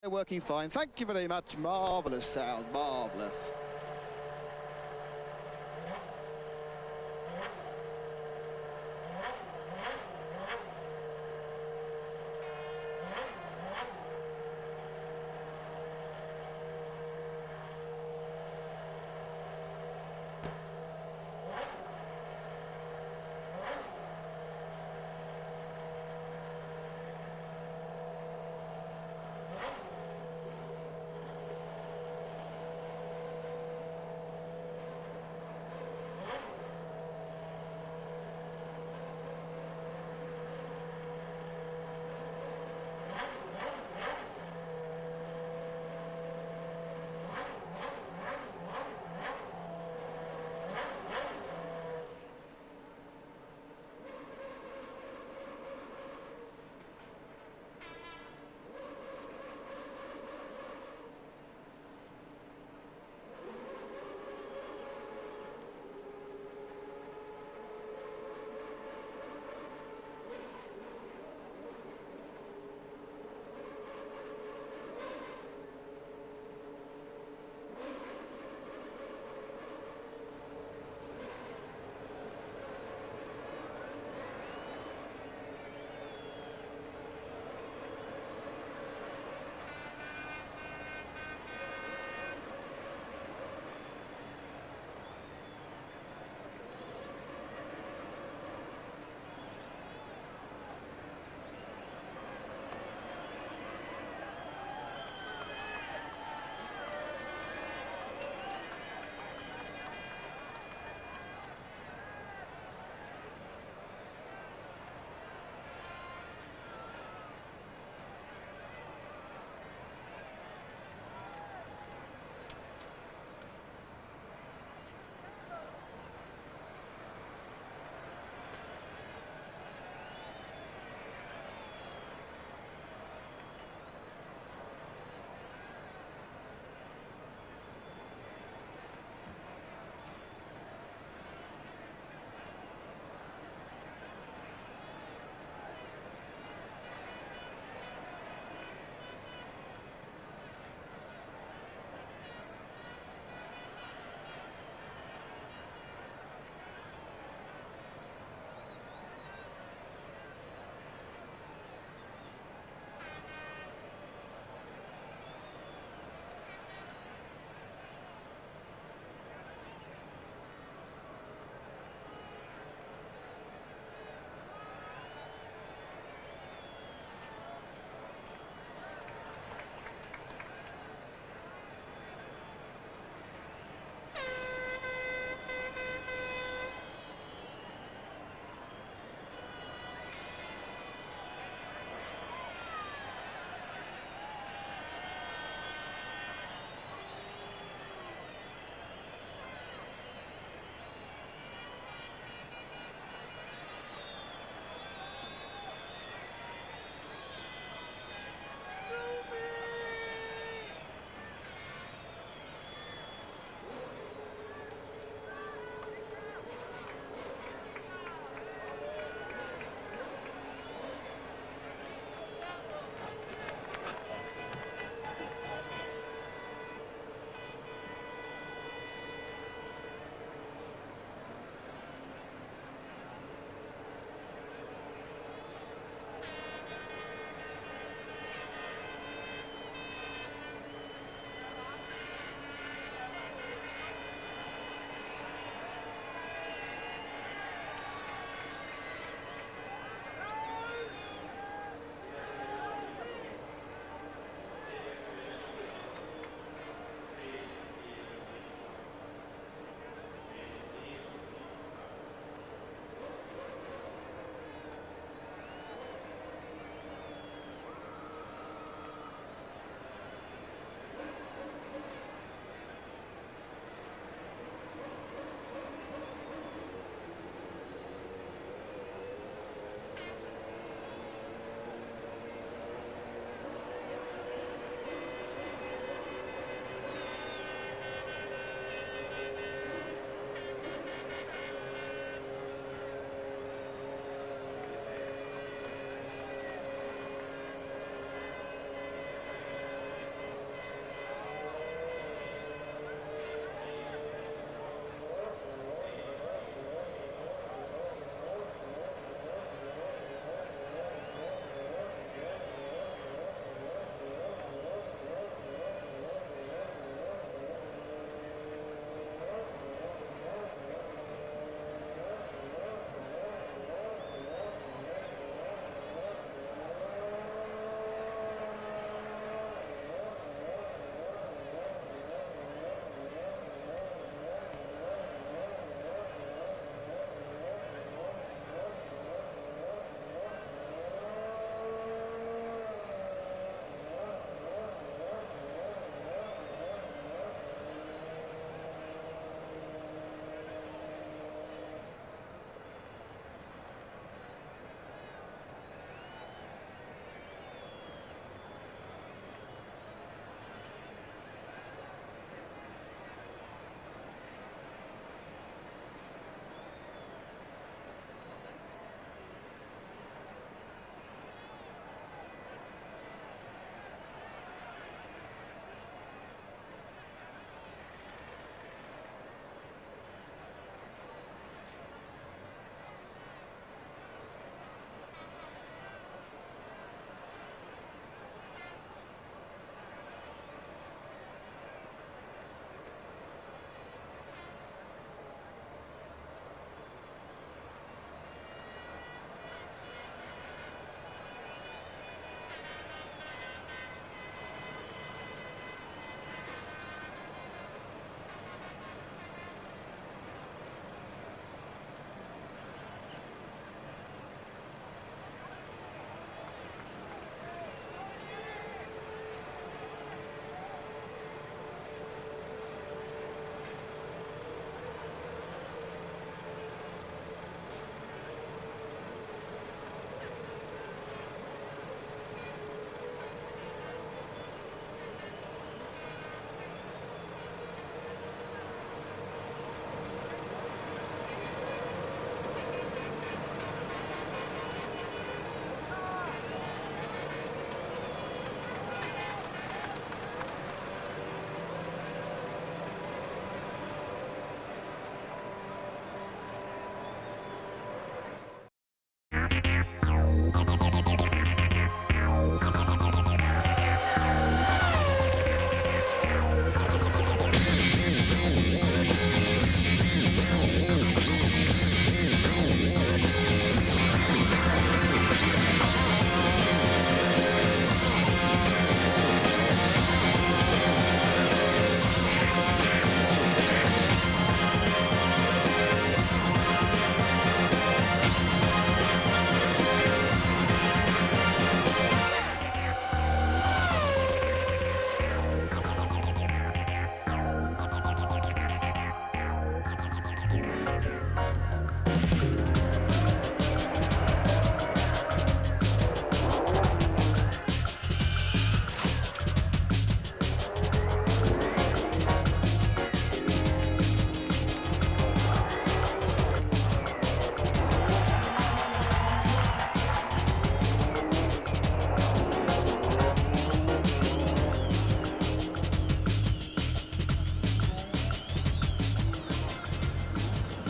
They're working fine. Thank you very much. Marvellous sound, marvellous.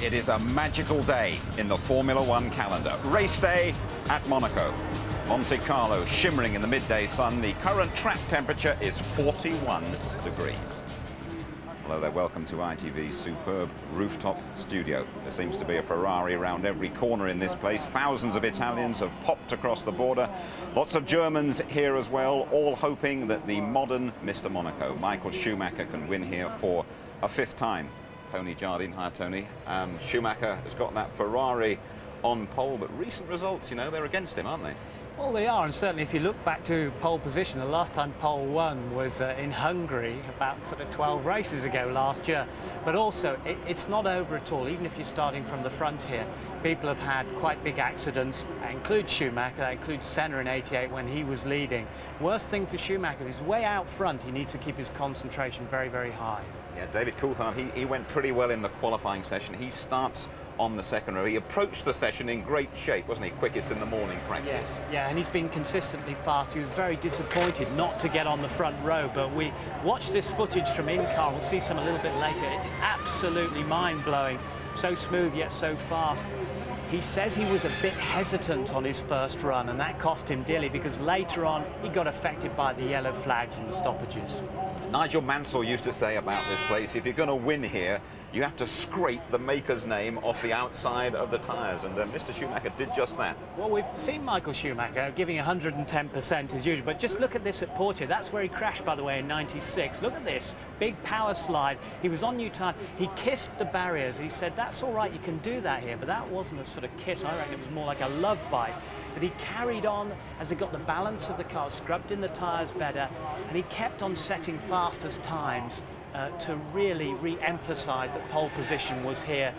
It is a magical day in the Formula One calendar. Race day at Monaco. Monte Carlo shimmering in the midday sun. The current track temperature is 41 degrees. Hello there, welcome to ITV's superb rooftop studio. There seems to be a Ferrari around every corner in this place. Thousands of Italians have popped across the border. Lots of Germans here as well, all hoping that the modern Mr. Monaco, Michael Schumacher, can win here for a fifth time. Tony Jardine, hi Tony. Schumacher has got that Ferrari on pole, but recent results, you know, they're against him, aren't they? Well, they are, and certainly if you look back to pole position, the last time pole won was in Hungary about sort of 12 races ago last year. But also, it's not over at all. Even if you're starting from the front here, people have had quite big accidents. That includes Schumacher, that includes Senna in '88 when he was leading. Worst thing for Schumacher is way out front, he needs to keep his concentration very, very high. Yeah, David Coulthard, he went pretty well in the qualifying session. He starts on the second row. He approached the session in great shape, wasn't he? Quickest in the morning practice. Yes, yeah, and he's been consistently fast. He was very disappointed not to get on the front row, but we watched this footage from in-car. We'll see some a little bit later. It's absolutely mind-blowing. So smooth yet so fast. He says he was a bit hesitant on his first run, and that cost him dearly because later on he got affected by the yellow flags and the stoppages. Nigel Mansell used to say about this place, if you're going to win here, you have to scrape the maker's name off the outside of the tyres, and Mr. Schumacher did just that. Well, we've seen Michael Schumacher giving 110% as usual, but just look at this at Portia. That's where he crashed, by the way, in '96. Look at this, big power slide. He was on new tyres. He kissed the barriers. He said, that's all right, you can do that here, but that wasn't a sort of kiss. I reckon it was more like a love bite. But he carried on as he got the balance of the car, scrubbed in the tyres better, and he kept on setting fastest times to really re-emphasise that pole position was here.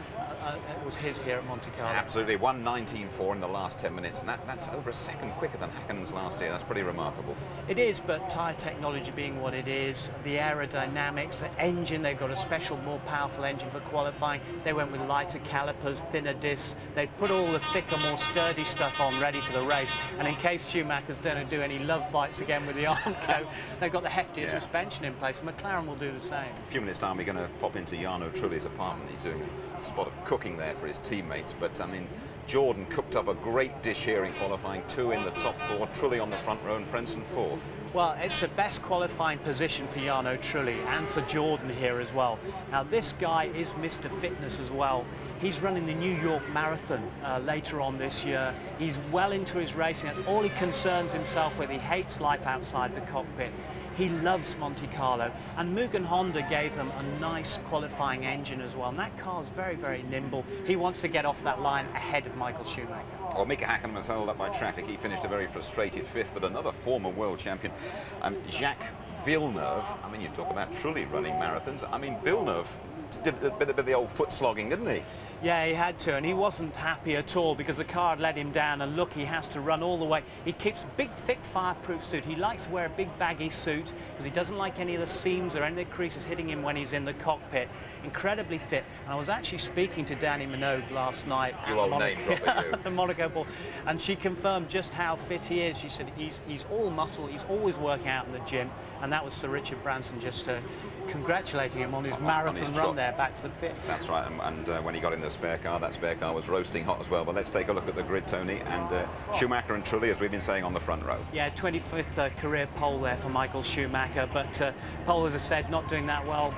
It was his here at Monte Carlo. Absolutely, 1:19.4 in the last 10 minutes, and that's over a second quicker than Häkkinen's last year. That's pretty remarkable. It is, but tyre technology being what it is, the aerodynamics, the engine, they've got a special, more powerful engine for qualifying. They went with lighter calipers, thinner discs. They put all the thicker, more sturdy stuff on, ready for the race. And in case Schumacher's don't do any love bites again with the Armco, they've got the heftier suspension in place. McLaren will do the same. A few minutes time, we're going to pop into Jarno Trulli's apartment. He's doing a spot of cooking there for his teammates, but I mean, Jordan cooked up a great dish here in qualifying, 2 in the top 4, Trulli on the front row and Frentzen 4th. Well, it's the best qualifying position for Jarno Trulli and for Jordan here as well. Now, this guy is Mr. Fitness as well. He's running the New York Marathon later on this year. He's well into his racing. That's all he concerns himself with. He hates life outside the cockpit. He loves Monte Carlo, and Mugen Honda gave them a nice qualifying engine as well, and that car's very, very nimble. He wants to get off that line ahead of Michael Schumacher. Well, Mika Häkkinen was held up by traffic. He finished a very frustrated 5th, but another former world champion, Jacques Villeneuve. I mean, you talk about Trulli running marathons. I mean, Villeneuve did a bit of the old foot slogging, didn't he? Yeah, he had to, and he wasn't happy at all because the car had let him down, and look, he has to run all the way. He keeps a big, thick, fireproof suit. He likes to wear a big, baggy suit because he doesn't like any of the seams or any of the creases hitting him when he's in the cockpit. Incredibly fit. And I was actually speaking to Danny Minogue last night at the Monaco ball, and she confirmed just how fit he is. She said he's all muscle, he's always working out in the gym, and that was Sir Richard Branson just congratulating him on his marathon run there back to the pits. That's right, and when he got in the spare car, that spare car was roasting hot as well. But let's take a look at the grid, Tony, and Schumacher and Trulli, as we've been saying, on the front row. Yeah, 25th career pole there for Michael Schumacher, but pole, as I said, not doing that well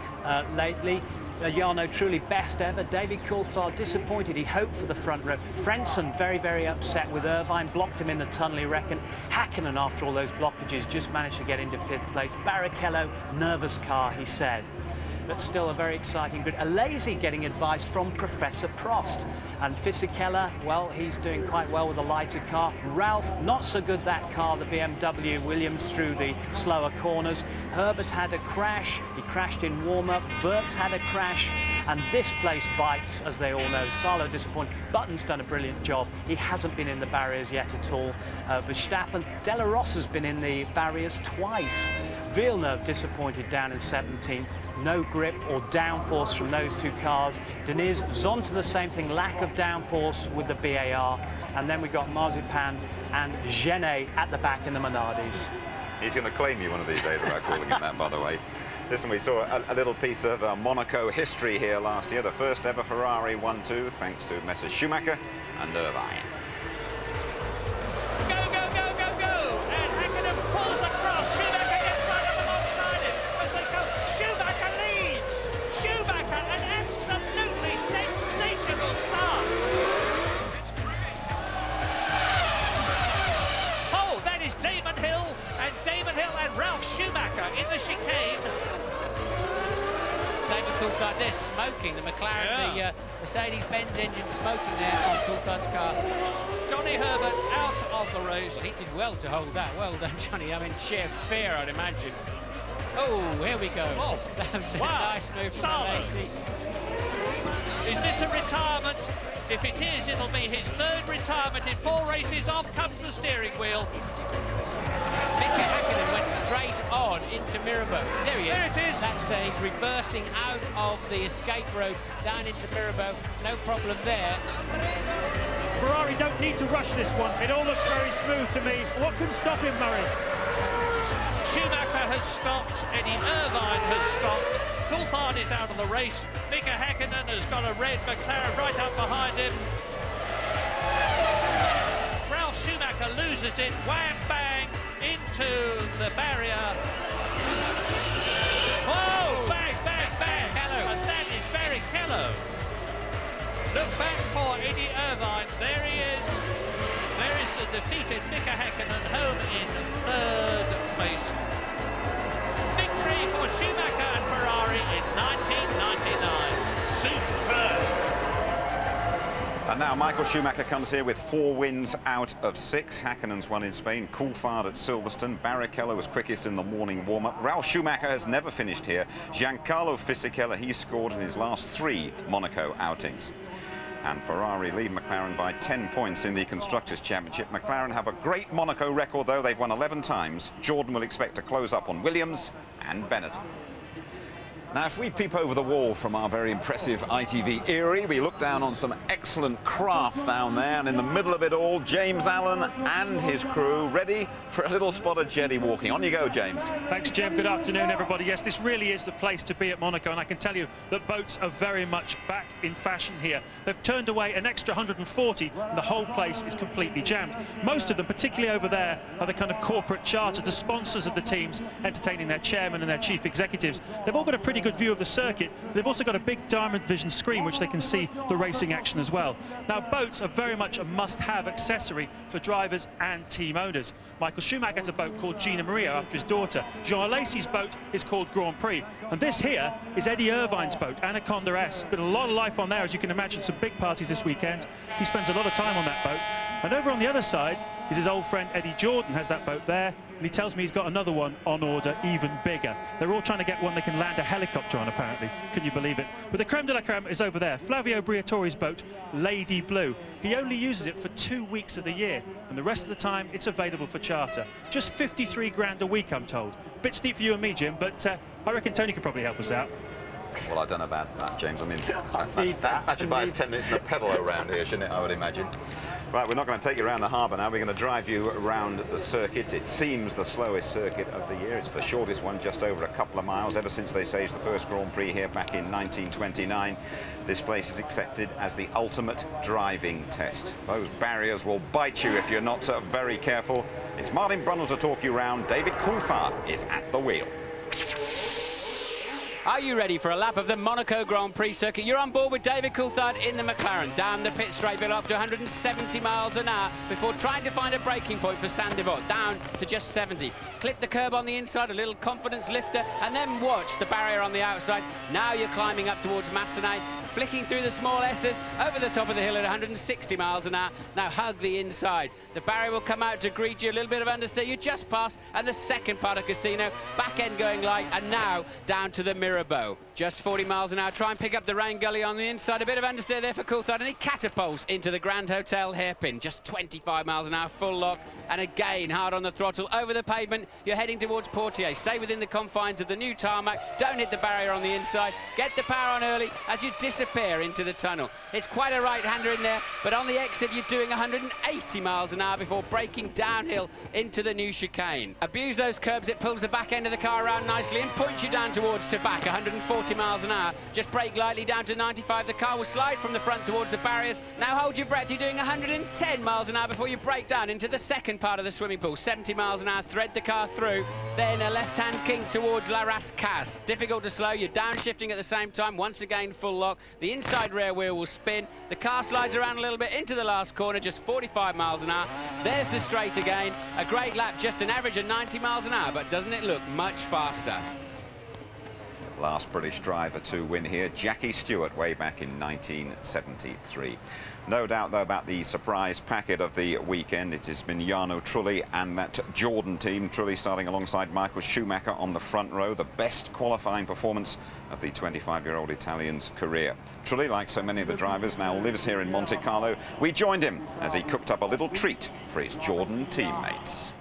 lately. Jarno Trulli best ever. David Coulthard disappointed. He hoped for the front row. Frentzen very, very upset with Irvine. Blocked him in the tunnel, he reckoned. Häkkinen, after all those blockages, just managed to get into 5th place. Barrichello, nervous car, he said. But still a very exciting grid. Alesi getting advice from Professor Prost. And Fisichella, well, he's doing quite well with a lighter car. Ralph, not so good that car, the BMW Williams through the slower corners. Herbert had a crash. He crashed in warm-up. Wirtz had a crash. And this place bites, as they all know. Salo disappointed. Button's done a brilliant job. He hasn't been in the barriers yet at all. Verstappen, De La Rosa's been in the barriers twice. Villeneuve disappointed down in 17th. No grip or downforce from those two cars. Deniz, Zonta the same thing, lack of downforce with the BAR. And then we got Marzipan and Genet at the back in the Minardis. He's going to claim you one of these days about calling him that, by the way. Listen, we saw a little piece of Monaco history here last year. The first ever Ferrari 1-2, thanks to Messrs Schumacher and Irvine. Go, go, go, go, go! And Hakkinen pulls across. Schumacher gets right up alongside him as they go. Schumacher leads. Schumacher, an absolutely sensational start. Oh, that is Damon Hill and Ralph Schumacher in the chicane. David Coulthard, they're smoking. The McLaren, the Mercedes-Benz engine smoking there on Coulthard's car. Johnny Herbert out of the race. He did well to hold that. Well done, Johnny. I mean, sheer fear, I'd imagine. Oh, here we go. Oh, that was a wow. nice move from Lacey. Is this a retirement? If it is, it'll be his third retirement in 4 races. Off comes the steering wheel. Mika Hakkinen went straight on into Mirabeau. There he is. There it is. That's he's reversing out of the escape road down into Mirabeau. No problem there. Ferrari don't need to rush this one. It all looks very smooth to me. What can stop him, Murray? Schumacher has stopped. Eddie Irvine has stopped. Coulthard is out of the race. Mika Hakkinen has got a red McLaren right up behind him. Ralph Schumacher loses it. Wham bang into the barrier. Whoa! Bang, bang, bang! And that is Barrichello. Look back for Eddie Irvine. There he is. There is the defeated Mika Hakkinen home in 3rd place. Victory for Schumacher and Ferrari in 1999. Superb. And now Michael Schumacher comes here with 4 wins out of 6. Hakkinen's won in Spain, Coulthard at Silverstone, Barrichello was quickest in the morning warm-up. Ralph Schumacher has never finished here. Giancarlo Fisichella, he scored in his last 3 Monaco outings. And Ferrari lead McLaren by 10 points in the Constructors' Championship. McLaren have a great Monaco record, though. They've won 11 times. Jordan will expect to close up on Williams and Benetton. Now, if we peep over the wall from our very impressive ITV Erie, we look down on some excellent craft down there, and in the middle of it all, James Allen and his crew ready for a little spot of jetty walking. On you go, James. Thanks, Jim. Good afternoon, everybody. Yes, this really is the place to be at Monaco, and I can tell you that boats are very much back in fashion here. They've turned away an extra 140, and the whole place is completely jammed. Most of them, particularly over there, are the kind of corporate charters, the sponsors of the teams, entertaining their chairman and their chief executives. They've all got a pretty good view of the circuit. They've also got a big diamond vision screen which they can see the racing action as well. Now, boats are very much a must-have accessory for drivers and team owners. Michael Schumacher has a boat called Gina Maria after his daughter. Jean Alesi's boat is called Grand Prix, and this here is Eddie Irvine's boat, Anaconda S. Been a lot of life on there, as you can imagine. Some big parties this weekend. He spends a lot of time on that boat. And over on the other side is his old friend Eddie Jordan, has that boat there, and he tells me he's got another one on order, even bigger. They're all trying to get one they can land a helicopter on, apparently. Can you believe it? But the creme de la creme is over there. Flavio Briatore's boat, Lady Blue. He only uses it for 2 weeks of the year, and the rest of the time it's available for charter. Just 53 grand a week, I'm told. Bit steep for you and me, Jim, but I reckon Tony could probably help us out. Well, I don't know about that, James. I mean, that should buy us 10 minutes in a pedal around here, shouldn't it, I would imagine. Right, we're not going to take you around the harbour now. We're going to drive you around the circuit. It seems the slowest circuit of the year. It's the shortest one, just over a couple of miles, ever since they staged the first Grand Prix here back in 1929. This place is accepted as the ultimate driving test. Those barriers will bite you if you're not very careful. It's Martin Brundle to talk you around. David Coulthard is at the wheel. Are you ready for a lap of the Monaco Grand Prix circuit? You're on board with David Coulthard in the McLaren. Down the pit straight, built up to 170 miles an hour before trying to find a braking point for Saint-Devote. Down to just 70. Clip the curb on the inside, a little confidence lifter, and then watch the barrier on the outside. Now you're climbing up towards Massenet, flicking through the small S's, over the top of the hill at 160 miles an hour. Now hug the inside. The barrier will come out to greet you, a little bit of understeer. You just passed, and the second part of Casino, back end going light, and now down to the Mirabeau. Just 40 miles an hour. Try and pick up the rain gully on the inside. A bit of understeer there for Coulthard, and he catapults into the Grand Hotel hairpin. Just 25 miles an hour, full lock, and again hard on the throttle over the pavement. You're heading towards Poitiers. Stay within the confines of the new tarmac. Don't hit the barrier on the inside. Get the power on early as you disappear into the tunnel. It's quite a right-hander in there, but on the exit you're doing 180 miles an hour before braking downhill into the new chicane. Abuse those curbs. It pulls the back end of the car around nicely and points you down towards Tabac, 140 miles an hour. Just brake lightly down to 95. The car will slide from the front towards the barriers. Now hold your breath. You're doing 110 miles an hour before you brake down into the second part of the swimming pool. 70 miles an hour, thread the car through. Then a left-hand kink towards La Rascasse. Difficult to slow. You're downshifting at the same time. Once again, full lock. The inside rear wheel will spin. The car slides around a little bit into the last corner, just 45 miles an hour. There's the straight again. A great lap, just an average of 90 miles an hour, but doesn't it look much faster? Last British driver to win here, Jackie Stewart, way back in 1973. No doubt, though, about the surprise packet of the weekend. It has been Jarno Trulli and that Jordan team. Trulli starting alongside Michael Schumacher on the front row, the best qualifying performance of the 25-year-old Italian's career. Trulli, like so many of the drivers, now lives here in Monte Carlo. We joined him as he cooked up a little treat for his Jordan teammates.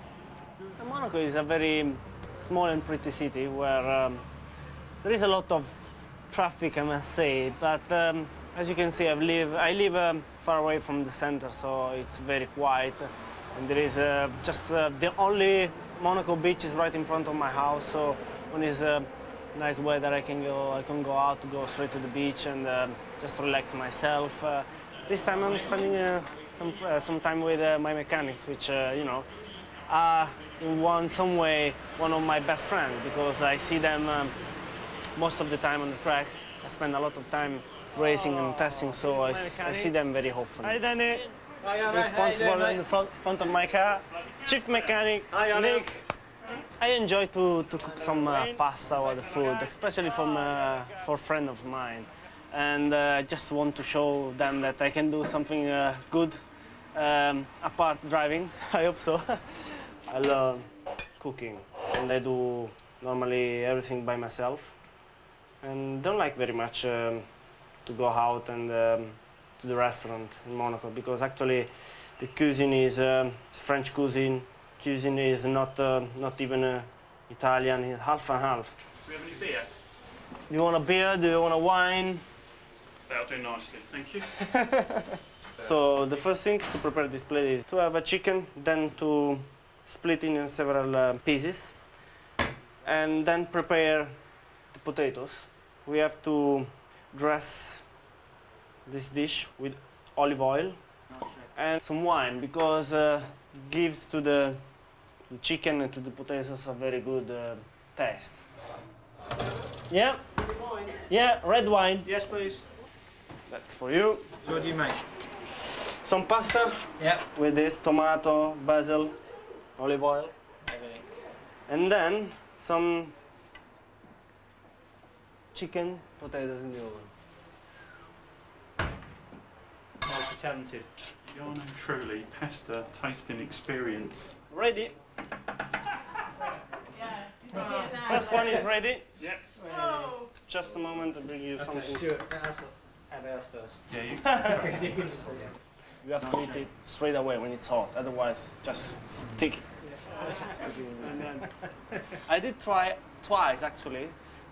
Monaco is a very small and pretty city where there is a lot of traffic, I must say, but as you can see, I live far away from the center, so it's very quiet. And there is just the only Monaco beach is right in front of my house, so when it's nice weather, I can go out, go straight to the beach and just relax myself. This time I'm spending some time with my mechanics, which you know, are in some way one of my best friends, because I see them most of the time on the track. I spend a lot of time racing and testing, so I see them very often. Hi, Danny. Responsible in the front of my car. Chief mechanic, Nick. I enjoy to cook some pasta or the food, especially for a friend of mine. And I just want to show them that I can do something good apart driving. I hope so. I love cooking, and I do normally everything by myself. And don't like very much to go out and to the restaurant in Monaco, because actually the cuisine is French cuisine. Cuisine is not even Italian. It's half and half. Do we have any beer? Do you want a beer? Do you want a wine? That'll do nicely, thank you. So the first thing to prepare this plate is to have a chicken, then to split it in several pieces, and then prepare the potatoes. We have to dress this dish with olive oil and some wine, because gives to the chicken and to the potatoes a very good taste. Yeah? Yeah, red wine. Yes, please. That's for you. So what do you make? Some pasta. Yep. With this tomato, basil, olive oil. Everything. And then some chicken, potatoes in the oven. Multi-talented. Jarno Trulli pasta tasting experience. Ready? First one is ready. Yep. Just a moment to bring you something. Stuart, have ours first. Yeah, you. You have to eat it straight away when it's hot, otherwise just stick. I did try twice actually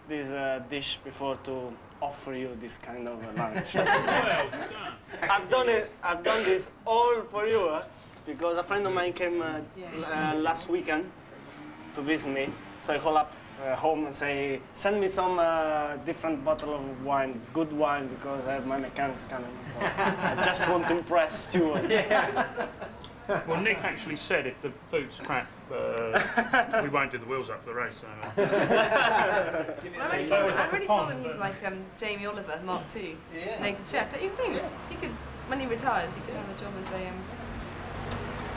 this dish before to offer you this kind of lunch. I've done this all for you because a friend of mine came last weekend to visit me. So I call up home and say, send me some different bottle of wine, good wine, because I have my mechanics coming. So I just want to impress Stuart. Well, Nick actually said if the food's crap, we won't do the wheels up for the race. So. I already told him he's like Jamie Oliver, Mark II, naked chef. Don't you think he could, when he retires, he could have a job as a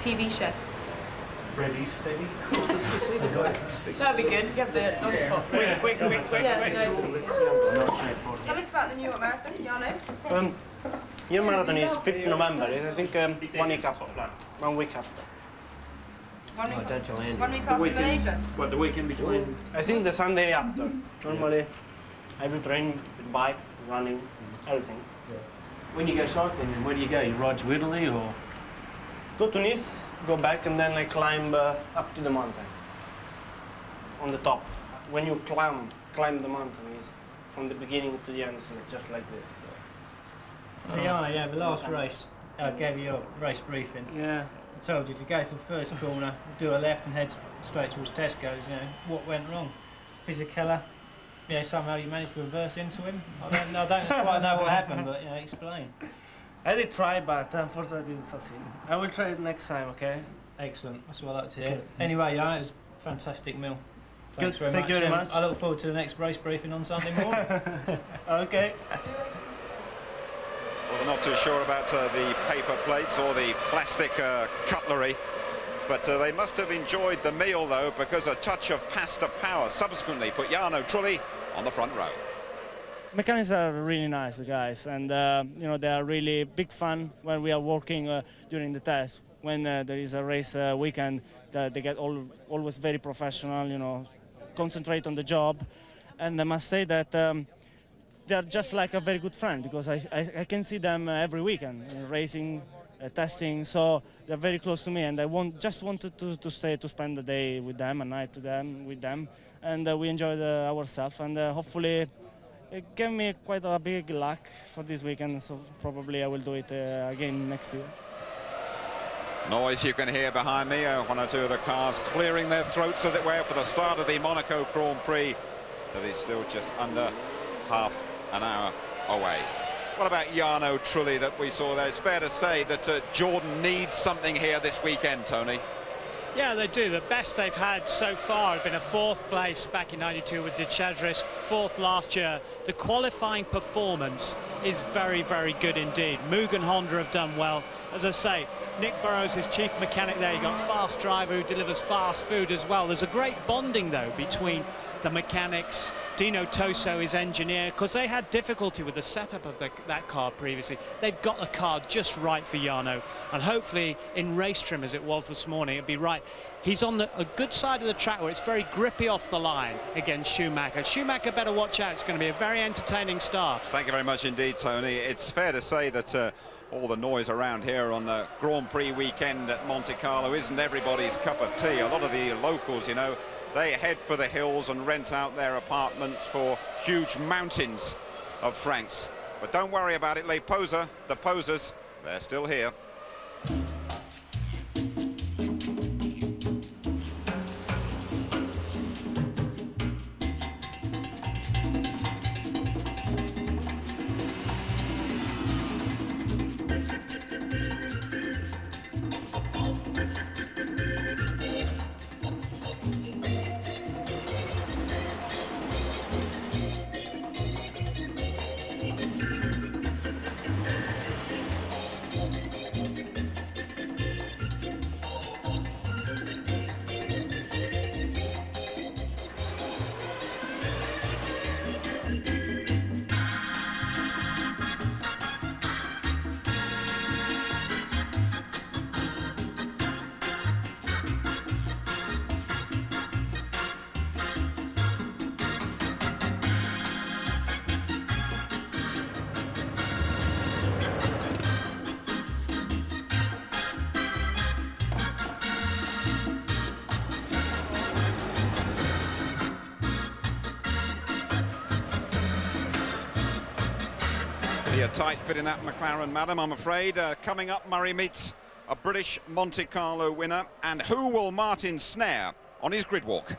TV chef? Ready, steady. That'd be good. You have the Quick. Tell us about the New York Marathon, Jarno. Your marathon is 5th November. I think 1 week after. 1 week after. 1 week after Malaysia. What, the weekend between? I think the Sunday after. Normally every training, with bike, running, everything. Yeah. When you go cycling, then where do you go? You ride to Italy or? Go to Nice, go back, and then I climb up to the mountain. On the top. When you climb the mountain, it's from the beginning to the end, so just like this. So yeah, the last race, I gave you a race briefing. Yeah. I told you to go to the first corner, do a left and head straight towards Tesco's. You know, what went wrong? Fisichella, you know, somehow you managed to reverse into him. I don't quite know what happened, but you know, explain. I did try, but unfortunately I didn't succeed. I will try it next time, okay? Excellent, that's what I like to hear. Anyway, yeah, it was a fantastic meal. Thanks very Thank much. you very much. I look forward to the next race briefing on Sunday morning. Okay. Well, they're not too sure about the paper plates or the plastic cutlery, but they must have enjoyed the meal, though, because a touch of pasta power subsequently put Jarno Trulli on the front row. Mechanics are really nice, the guys, and you know, they are really big fun when we are working during the test. When there is a race weekend, they get always very professional, you know, concentrate on the job. And I must say that they are just like a very good friend, because I can see them every weekend, racing, testing, so they're very close to me, and I just wanted to stay to spend the day with them, a night with them, and we enjoyed ourselves, and hopefully it gave me quite a big luck for this weekend, so probably I will do it again next year. Noise you can hear behind me, one or two of the cars clearing their throats, as it were, for the start of the Monaco Grand Prix that is still just under half an hour away. What about Jarno Trulli that we saw there? It's fair to say that Jordan needs something here this weekend, Tony. Yeah, they do. The best they've had so far has been a 4th place back in '92 with De Chadris, 4th last year. The qualifying performance is very, very good indeed. Moog and Honda have done well. As I say, Nick Burrows, his chief mechanic there. You've got a fast driver who delivers fast food as well. There's a great bonding, though, between the mechanics, Dino Toso, his engineer, because they had difficulty with the setup of that car previously. They've got the car just right for Jarno, and hopefully in race trim, as it was this morning, it'd be right. He's on a good side of the track where it's very grippy off the line against Schumacher. Schumacher better watch out. It's going to be a very entertaining start. Thank you very much indeed, Tony. It's fair to say that all the noise around here on the Grand Prix weekend at Monte Carlo isn't everybody's cup of tea. A lot of the locals, you know, they head for the hills and rent out their apartments for huge mountains of francs. But don't worry about it, Les Posers, the posers, they're still here. A tight fit in that McLaren, madam, I'm afraid. Coming up, Murray meets a British Monte Carlo winner. And who will Martin snare on his grid walk?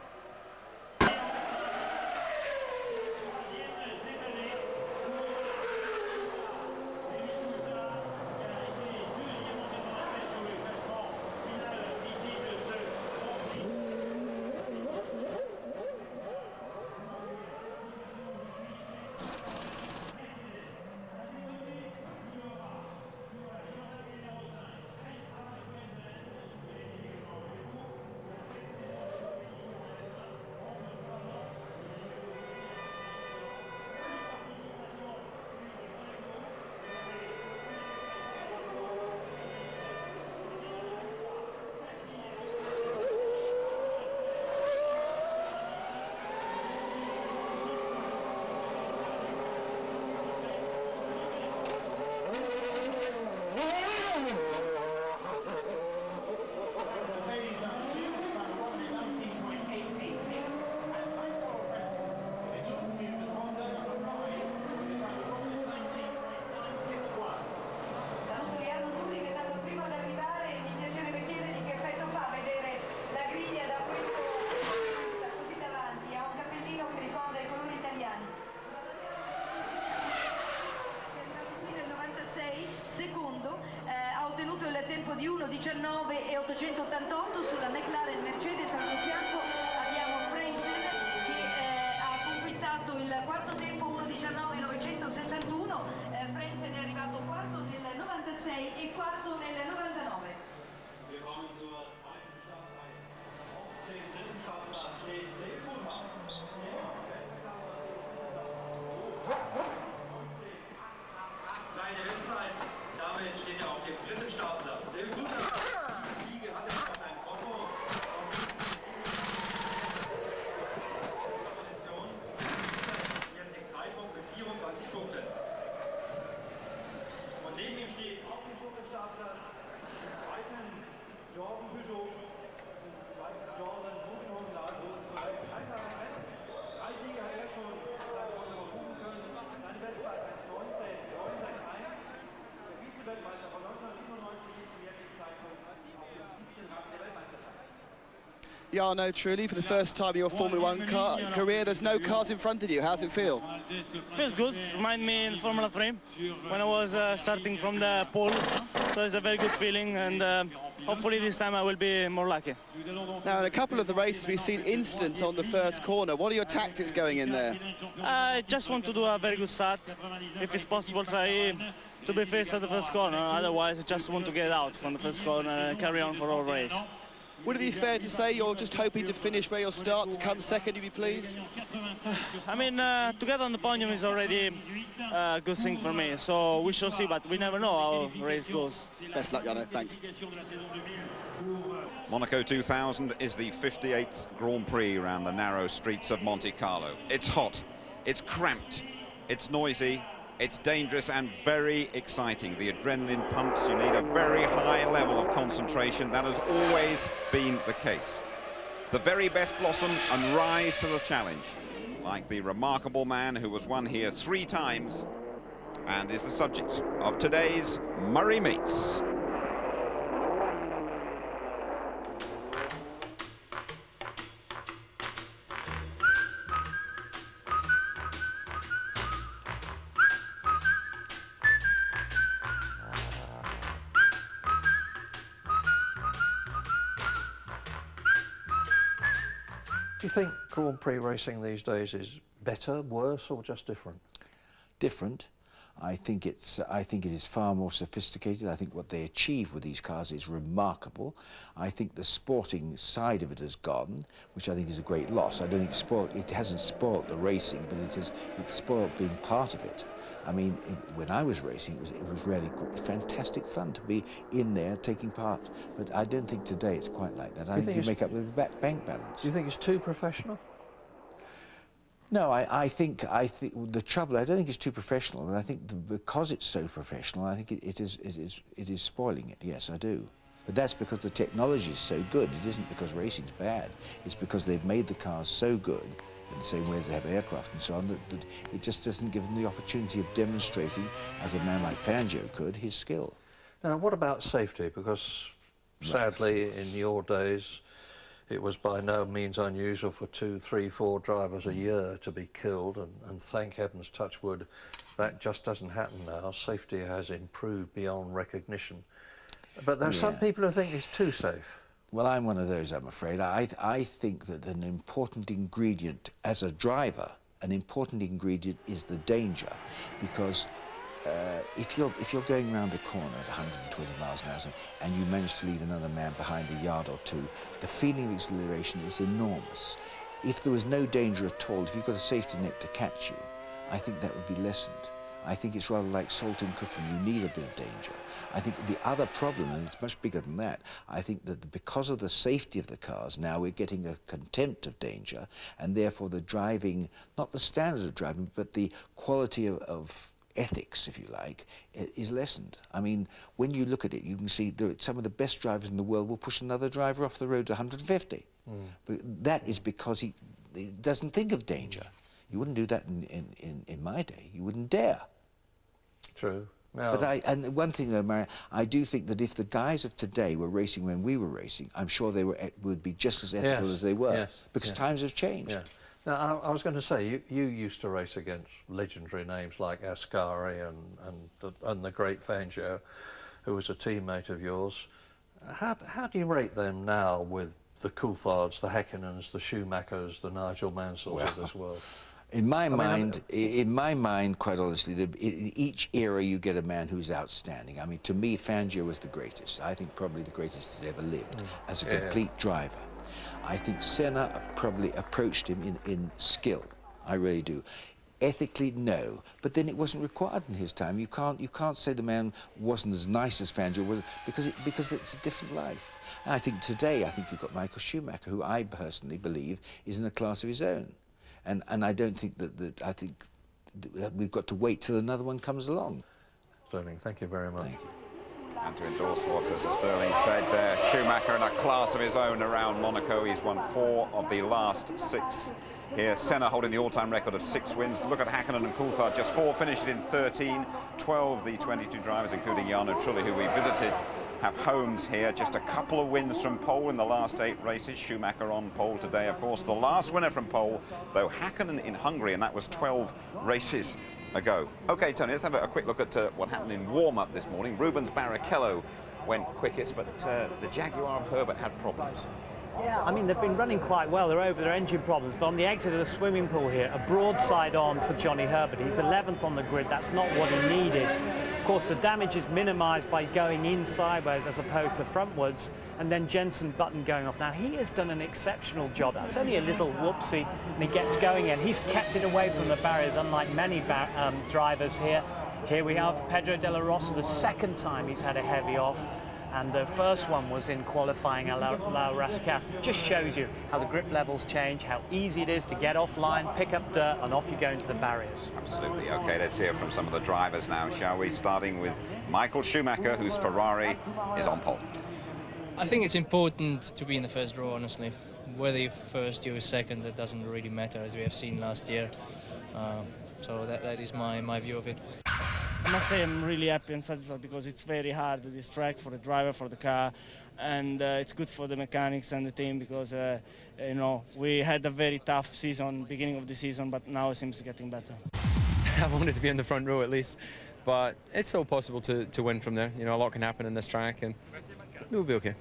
1988 sulla McLaren Mercedes al suo fianco abbiamo Prix che ha conquistato il quarto tempo 1:19.961. Prix è arrivato quarto nel 96 e quarto nel 99. Kleine Westzeit, damit steht er auf dem dritten Startplatz. Der Guter Siege hat er auf seinem Konto. Position. Jetzt den Zeitpunkt mit 24 Punkten. Und neben ihm steht auf dem dritten Startplatz im zweiten Jordan Peugeot, im zweiten Jordan Buchenholm, da so ist es korrekt. Drei Siege hat er schon sein Konto buchen können. Seine Bestzeit ist 19,961. Der Vize-Weltmeister von 1997 ist zum jetzigen Zeitpunkt auf dem 17. Rang der Weltmeisterschaft. Yeah, no, truly, for the first time in your Formula One career, there's no cars in front of you. How's it feel? Feels good. Remind me in Formula 3 when I was starting from the pole. So it's a very good feeling, and hopefully this time I will be more lucky. Now, in a couple of the races, we've seen incidents on the first corner. What are your tactics going in there? I just want to do a very good start. If it's possible, try to be first at the first corner. Otherwise, I just want to get out from the first corner and carry on for all race. Would it be fair to say you're just hoping to finish where you'll start, to come second, you'd be pleased? I mean, to get on the podium is already a good thing for me. So we shall see, but we never know how the race goes. Best luck, Jarno. Thanks. Monaco 2000 is the 58th Grand Prix around the narrow streets of Monte Carlo. It's hot, it's cramped, it's noisy, it's dangerous and very exciting. The adrenaline pumps, you need a very high level of concentration. That has always been the case. The very best blossom and rise to the challenge, like the remarkable man who was won here 3 times and is the subject of today's Murray Meets. Do you think Grand Prix racing these days is better, worse, or just different? Different. I think it is far more sophisticated. I think what they achieve with these cars is remarkable. I think the sporting side of it has gone, which I think is a great loss. I don't think it hasn't spoilt the racing, but it's spoilt being part of it. I mean, when I was racing, it was really fantastic fun to be in there taking part. But I don't think today it's quite like that. I think you make up the bank balance. Do you think it's too professional? No, I think the trouble. I don't think it's too professional, and I think because it's so professional, I think it is spoiling it. Yes, I do. But that's because the technology is so good. It isn't because racing's bad. It's because they've made the cars so good, in the same way as they have aircraft and so on, that it just doesn't give them the opportunity of demonstrating, as a man like Fangio could, his skill. Now, what about safety? Because sadly, in your days, it was by no means unusual for 2, 3, 4 drivers a year to be killed, and thank heavens, touch wood, that just doesn't happen now. Safety has improved beyond recognition. But there are some people who think it's too safe. Well, I'm one of those, I'm afraid. I think that an important ingredient, as a driver, an important ingredient is the danger, because if you're going around a corner at 120 miles an hour and you manage to leave another man behind a yard or two, the feeling of exhilaration is enormous. If there was no danger at all, if you've got a safety net to catch you, I think that would be lessened. I think it's rather like salt and cooking. You need a bit of danger. I think the other problem, and it's much bigger than that, I think that because of the safety of the cars, now we're getting a contempt of danger, and therefore the driving, not the standards of driving, but the quality of ethics, if you like, is lessened. I mean, when you look at it, you can see that some of the best drivers in the world will push another driver off the road to 150. But that is because he doesn't think of danger. You wouldn't do that in my day. You wouldn't dare. True. No. But and one thing though, Mary, I do think that if the guys of today were racing when we were racing, I'm sure they would be just as ethical as they were, because times have changed. Yeah. Now, I was going to say, you used to race against legendary names like Ascari and the great Fangio, who was a teammate of yours. How do you rate them now with the Coulthards, the Häkkinens, the Schumachers, the Nigel Mansells of this world? In my mind, quite honestly, in each era you get a man who's outstanding. I mean, to me, Fangio was the greatest. I think probably the greatest that's ever lived as a complete driver. I think Senna probably approached him in skill. I really do. Ethically, no, but then it wasn't required in his time. You can't say the man wasn't as nice as Fangio was, because it's a different life. And I think today, you've got Michael Schumacher, who I personally believe is in a class of his own. And I don't think I think that we've got to wait till another one comes along. Sterling, thank you very much. Thank you. And to endorse what Sir Sterling said there, Schumacher in a class of his own around Monaco. He's won 4 of the last 6 here. Senna holding the all-time record of 6 wins. Look at Häkkinen and Coulthard, just 4 finishes in 13. 12 the 22 drivers, including Jarno Trulli, who we visited, have homes here. Just a couple of wins from pole in the last 8 races. Schumacher on pole today, of course. The last winner from pole, though, Häkkinen in Hungary, and that was 12 races ago. OK, Tony, let's have a quick look at what happened in warm-up this morning. Rubens Barrichello went quickest, but the Jaguar of Herbert had problems. Yeah, I mean, they've been running quite well. They're over their engine problems. But on the exit of the swimming pool here, a broadside on for Johnny Herbert. He's 11th on the grid. That's not what he needed. Of course, the damage is minimised by going in sideways as opposed to frontwards. And then Jenson Button going off. Now, he has done an exceptional job. That's only a little whoopsie, and he gets going again. He's kept it away from the barriers, unlike many drivers here. Here we have Pedro de la Rosa, the 2nd time he's had a heavy off. And the first one was in qualifying at La Rascasse. Just shows you how the grip levels change, how easy it is to get offline, pick up dirt, and off you go into the barriers. Absolutely. OK, let's hear from some of the drivers now, shall we? Starting with Michael Schumacher, whose Ferrari is on pole. I think it's important to be in the first row, honestly. Whether you're first, you're second, that doesn't really matter, as we have seen last year. So that is my view of it. I must say I'm really happy and satisfied because it's very hard, this track, for the driver, for the car, and it's good for the mechanics and the team because, you know, we had a very tough season, beginning of the season, but now it seems getting better. I wanted to be in the front row at least, but it's still possible to win from there. You know, a lot can happen in this track and we'll be okay.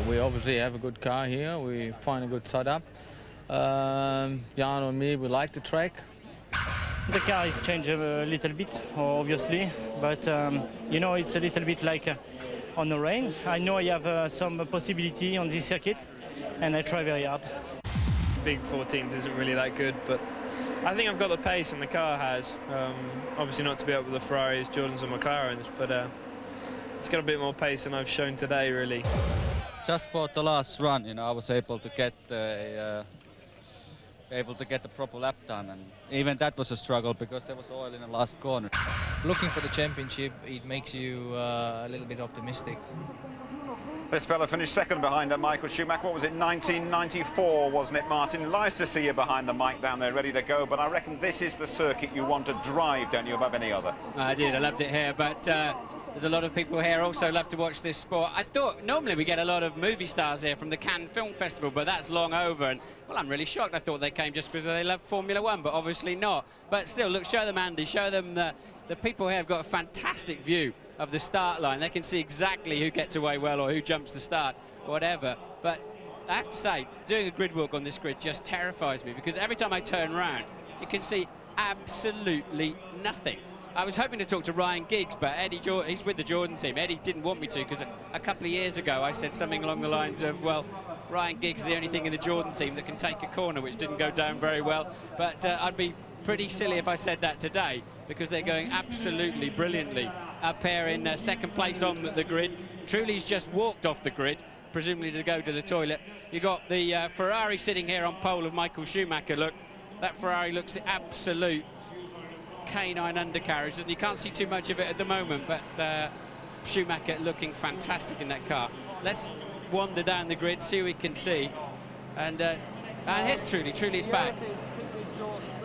We obviously have a good car here, we find a good setup. Jan and me, we like the track. The car is changed a little bit, obviously, but you know, it's a little bit like on the rain. I know I have some possibility on this circuit, and I try very hard. Big 14th isn't really that good, but I think I've got the pace, and the car has. Obviously not to be up with the Ferraris, Jordans, and McLarens, but it's got a bit more pace than I've shown today, really. Just for the last run, you know, I was able to get the proper lap time, and even that was a struggle because there was oil in the last corner. Looking for the championship, it makes you a little bit optimistic. This fella finished 2nd behind Michael Schumacher. What was it, 1994, wasn't it, Martin? Nice to see you behind the mic down there, ready to go, but I reckon this is the circuit you want to drive, don't you, above any other? I did, I loved it here, but there's a lot of people here also love to watch this sport. I thought normally we get a lot of movie stars here from the Cannes Film Festival, but that's long over. And well, I'm really shocked. I thought they came just because they love Formula One, but obviously not. But still, look, show them Andy, show them the people here have got a fantastic view of the start line. They can see exactly who gets away well or who jumps the start, whatever. But I have to say, doing a grid walk on this grid just terrifies me because every time I turn around, you can see absolutely nothing. I was hoping to talk to Ryan Giggs, but he's with the Jordan team. Eddie didn't want me to because a couple of years ago I said something along the lines of, well, Ryan Giggs is the only thing in the Jordan team that can take a corner, which didn't go down very well. But I'd be pretty silly if I said that today because they're going absolutely brilliantly up here in 2nd place on the grid. Trulli's just walked off the grid, presumably to go to the toilet. You've got the Ferrari sitting here on pole of Michael Schumacher. Look, that Ferrari looks the absolute canine undercarriage, and you can't see too much of it at the moment, but Schumacher looking fantastic in that car. Let's wander down the grid, see what we can see. And here's Trulli. Trulli's back.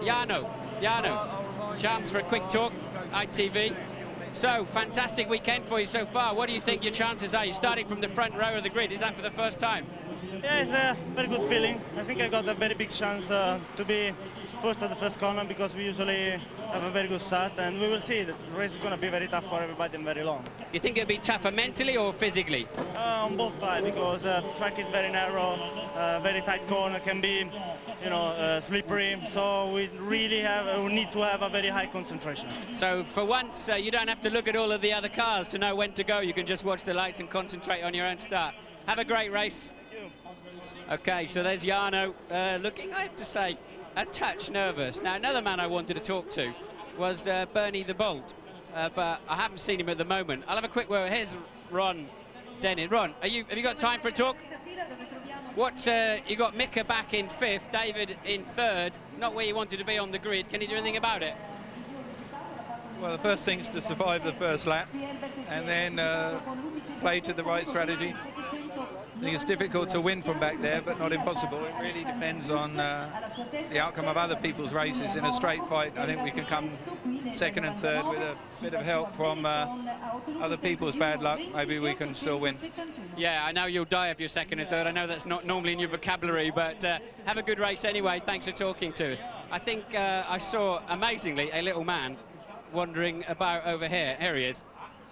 Jarno, chance for a quick talk, ITV. So, fantastic weekend for you so far. What do you think your chances are? You're starting from the front row of the grid. Is that for the first time? Yeah, it's a very good feeling. I think I got a very big chance to be first at the first corner because we usually have a very good start, and we will see. The race is going to be very tough for everybody and very long. You think it'll be tougher mentally or physically? On both sides, because the track is very narrow, very tight corner, can be, you know, slippery. So we really we need to have a very high concentration. So for once, you don't have to look at all of the other cars to know when to go. You can just watch the lights and concentrate on your own start. Have a great race. Thank you. Okay, so there's Jarno looking, I have to say, a touch nervous. Now, another man I wanted to talk to was Bernie the Bolt, but I haven't seen him at the moment. I'll have a quick word. Here's Ron Dennis. Ron, have you got time for a talk? You got Mika back in 5th, David in 3rd, not where you wanted to be on the grid. Can you do anything about it? Well, the first thing is to survive the first lap and then play to the right strategy. I think it's difficult to win from back there, but not impossible. It really depends on the outcome of other people's races. In a straight fight, I think we can come 2nd and 3rd with a bit of help from other people's bad luck. Maybe we can still win. Yeah, I know you'll die if you're 2nd and 3rd. I know that's not normally in your vocabulary, but have a good race anyway. Thanks for talking to us. I think I saw, amazingly, a little man wandering about over here. Here he is.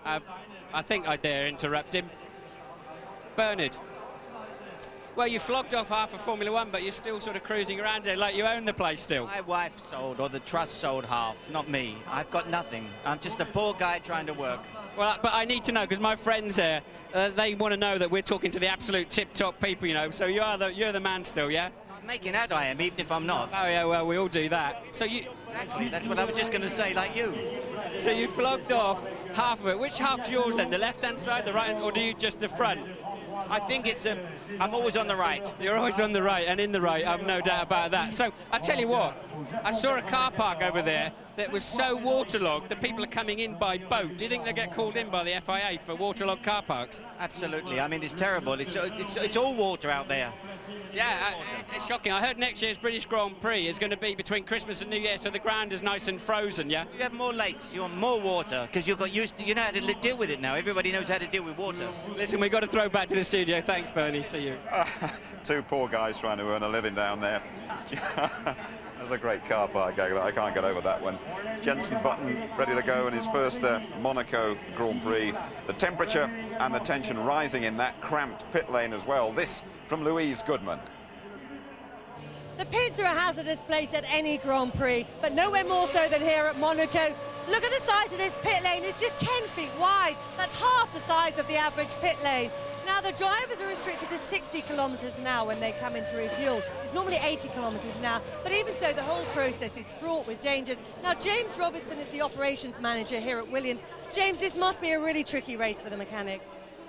I think I dare interrupt him. Bernard. Well, you flogged off half of Formula One, but you're still sort of cruising around here like you own the place still. My wife sold, or the trust sold half, not me. I've got nothing. I'm just a poor guy trying to work. Well, but I need to know, because my friends here, they want to know that we're talking to the absolute tip-top people, you know, so you're the man still, yeah? I'm making out I am, even if I'm not. Oh, yeah, well, we all do that. So you... Exactly, that's what I was just going to say, like you. So you flogged off half of it. Which half's yours then, the left-hand side, the right, or do you just the front? I think it's I'm always on the right. You're always on the right and in the right, I've no doubt about that. So I tell you what, I saw a car park over there that was so waterlogged that people are coming in by boat. Do you think they get called in by the FIA for waterlogged car parks? Absolutely. I mean, it's terrible. It's all water out there. Yeah, it's shocking. I heard next year's British Grand Prix is going to be between Christmas and New Year, so the ground is nice and frozen, yeah? You have more lakes, you want more water, because you've got used to, you know how to deal with it now. Everybody knows how to deal with water. Listen, we've got to throw back to the studio. Thanks, Bernie. See you. Two poor guys trying to earn a living down there. There's a great car park. I can't get over that one. Jenson Button ready to go in his first Monaco Grand Prix. The temperature and the tension rising in that cramped pit lane as well. This from Louise Goodman. The pits are a hazardous place at any Grand Prix, but nowhere more so than here at Monaco. Look at the size of this pit lane. It's just 10 feet wide. That's half the size of the average pit lane. Now, the drivers are restricted to 60 kilometres an hour when they come in to refuel. It's normally 80 kilometres an hour, but even so, the whole process is fraught with dangers. Now, James Robertson is the operations manager here at Williams. James, this must be a really tricky race for the mechanics.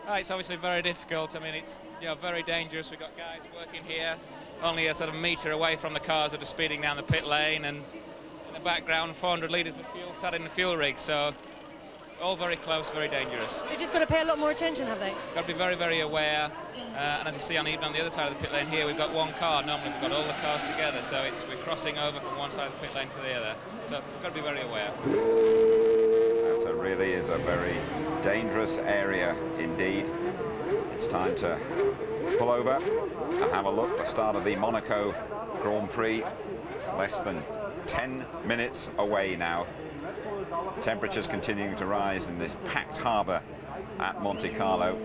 It's obviously very difficult. I mean, it's very dangerous. We've got guys working here only a sort of metre away from the cars that are speeding down the pit lane, and in the background 400 litres of fuel sat in the fuel rig, so all very close, very dangerous. They've just got to pay a lot more attention, have they? Got to be very, very aware, and as you see even on the other side of the pit lane here, we've got one car. Normally we've got all the cars together, so we're crossing over from one side of the pit lane to the other, so we've got to be very aware. That really is a very dangerous area indeed. It's time to pull over and have a look. The start of the Monaco Grand Prix, less than 10 minutes away now. Temperatures continuing to rise in this packed harbour at Monte Carlo.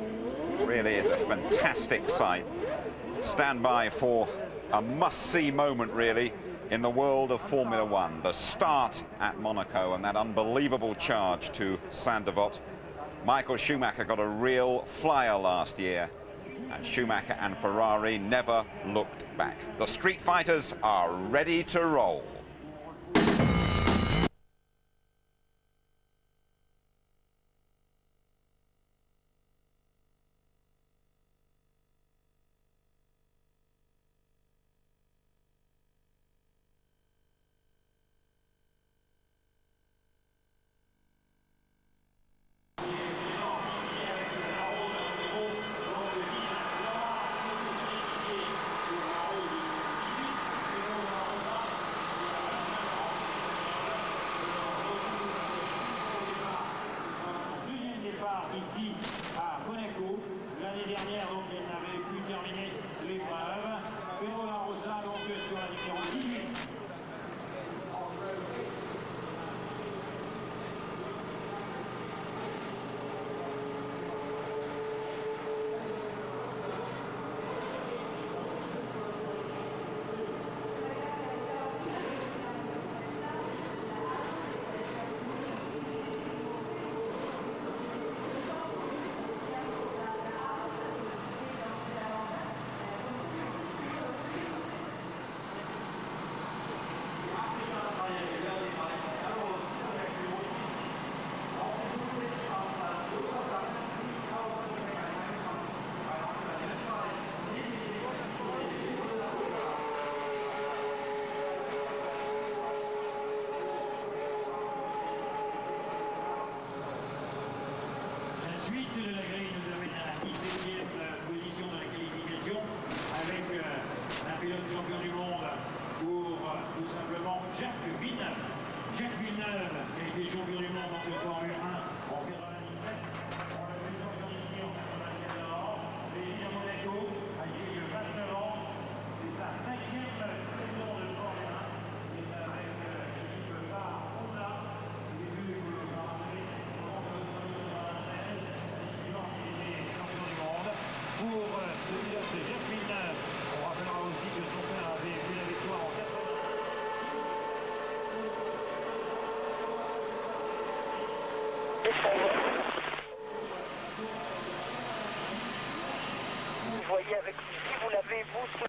Really is a fantastic sight. Stand by for a must-see moment, really, in the world of Formula One. The start at Monaco and that unbelievable charge to Saint-Devote. Michael Schumacher got a real flyer last year, and Schumacher and Ferrari never looked back. The Street Fighters are ready to roll. Ici à Monaco. L'année dernière, donc, il n'avait pu terminer l'épreuve. Pedro Rosa, donc, sur la différence 18. champion du monde en Formule 1 en 97. On a vu champion d'Italie en 94. Et il est à Monaco, âgé de 29 ans. C'est sa 5e saison de Formule 1. Il est avec l'équipe phare Honda. Au début, vous le rappelez, en 1996, suivant il était champion du monde. Pour le pilote Jacques Villeneuve, on rappellera aussi que son père avait vu la victoire en 80. Vous voyez avec si vous l'avez vous.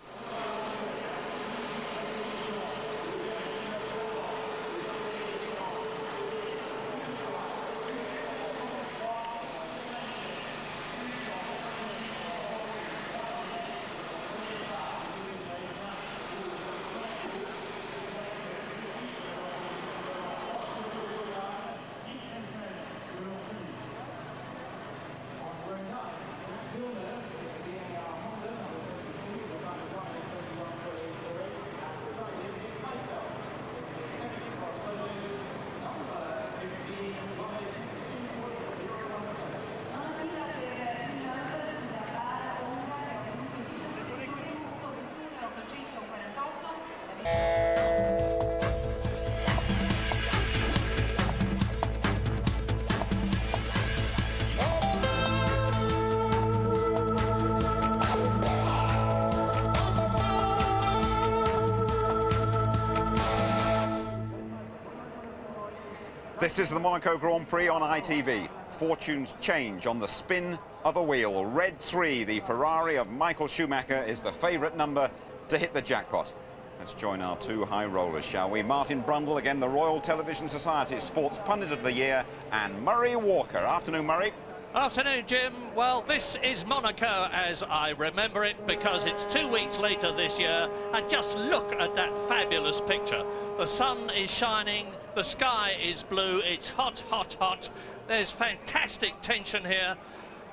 This is the Monaco Grand Prix on ITV. Fortunes change on the spin of a wheel. Red 3, the Ferrari of Michael Schumacher, is the favourite number to hit the jackpot. Let's join our two high rollers, shall we? Martin Brundle, again the Royal Television Society's Sports Pundit of the Year, and Murray Walker. Afternoon, Murray. Afternoon, Jim. Well, this is Monaco as I remember it because it's 2 weeks later this year, and just look at that fabulous picture. The sun is shining, the sky is blue, it's hot, hot, hot. There's fantastic tension here,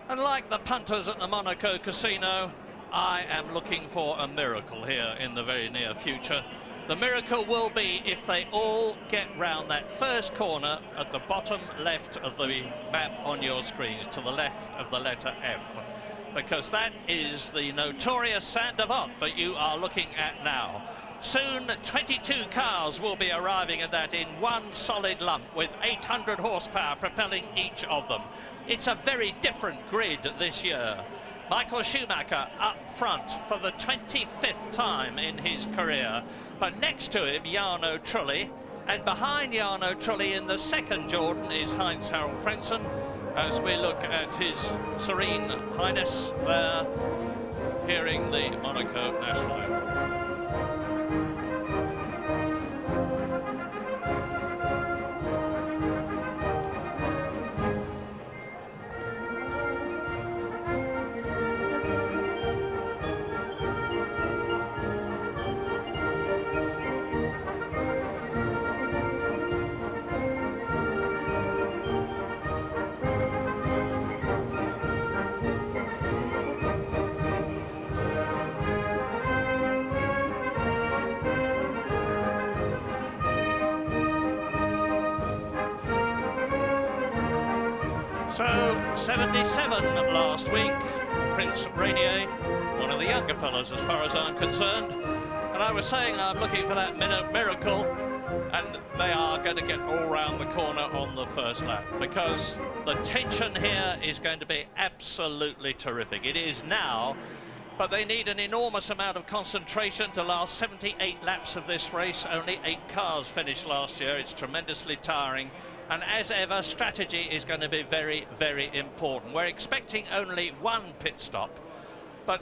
and like the punters at the Monaco Casino, I am looking for a miracle here in the very near future. The miracle will be if they all get round that first corner at the bottom left of the map on your screens, to the left of the letter F, because that is the notorious Saint-Devant that you are looking at now. Soon 22 cars will be arriving at that in one solid lump with 800 horsepower propelling each of them. It's a very different grid this year. Michael Schumacher up front for the 25th time in his career, but next to him Jarno Trulli, and behind Jarno Trulli in the second Jordan is Heinz-Harald Frentzen, as we look at His Serene Highness there hearing the Monaco national anthem. So, 77 last week, Prince Rainier, one of the younger fellas as far as I'm concerned. And I was saying I'm looking for that miracle, and they are going to get all round the corner on the first lap, because the tension here is going to be absolutely terrific. It is now, but they need an enormous amount of concentration to last 78 laps of this race. Only 8 cars finished last year. It's tremendously tiring. And as ever, strategy is going to be very, very important. We're expecting only 1 pit stop. But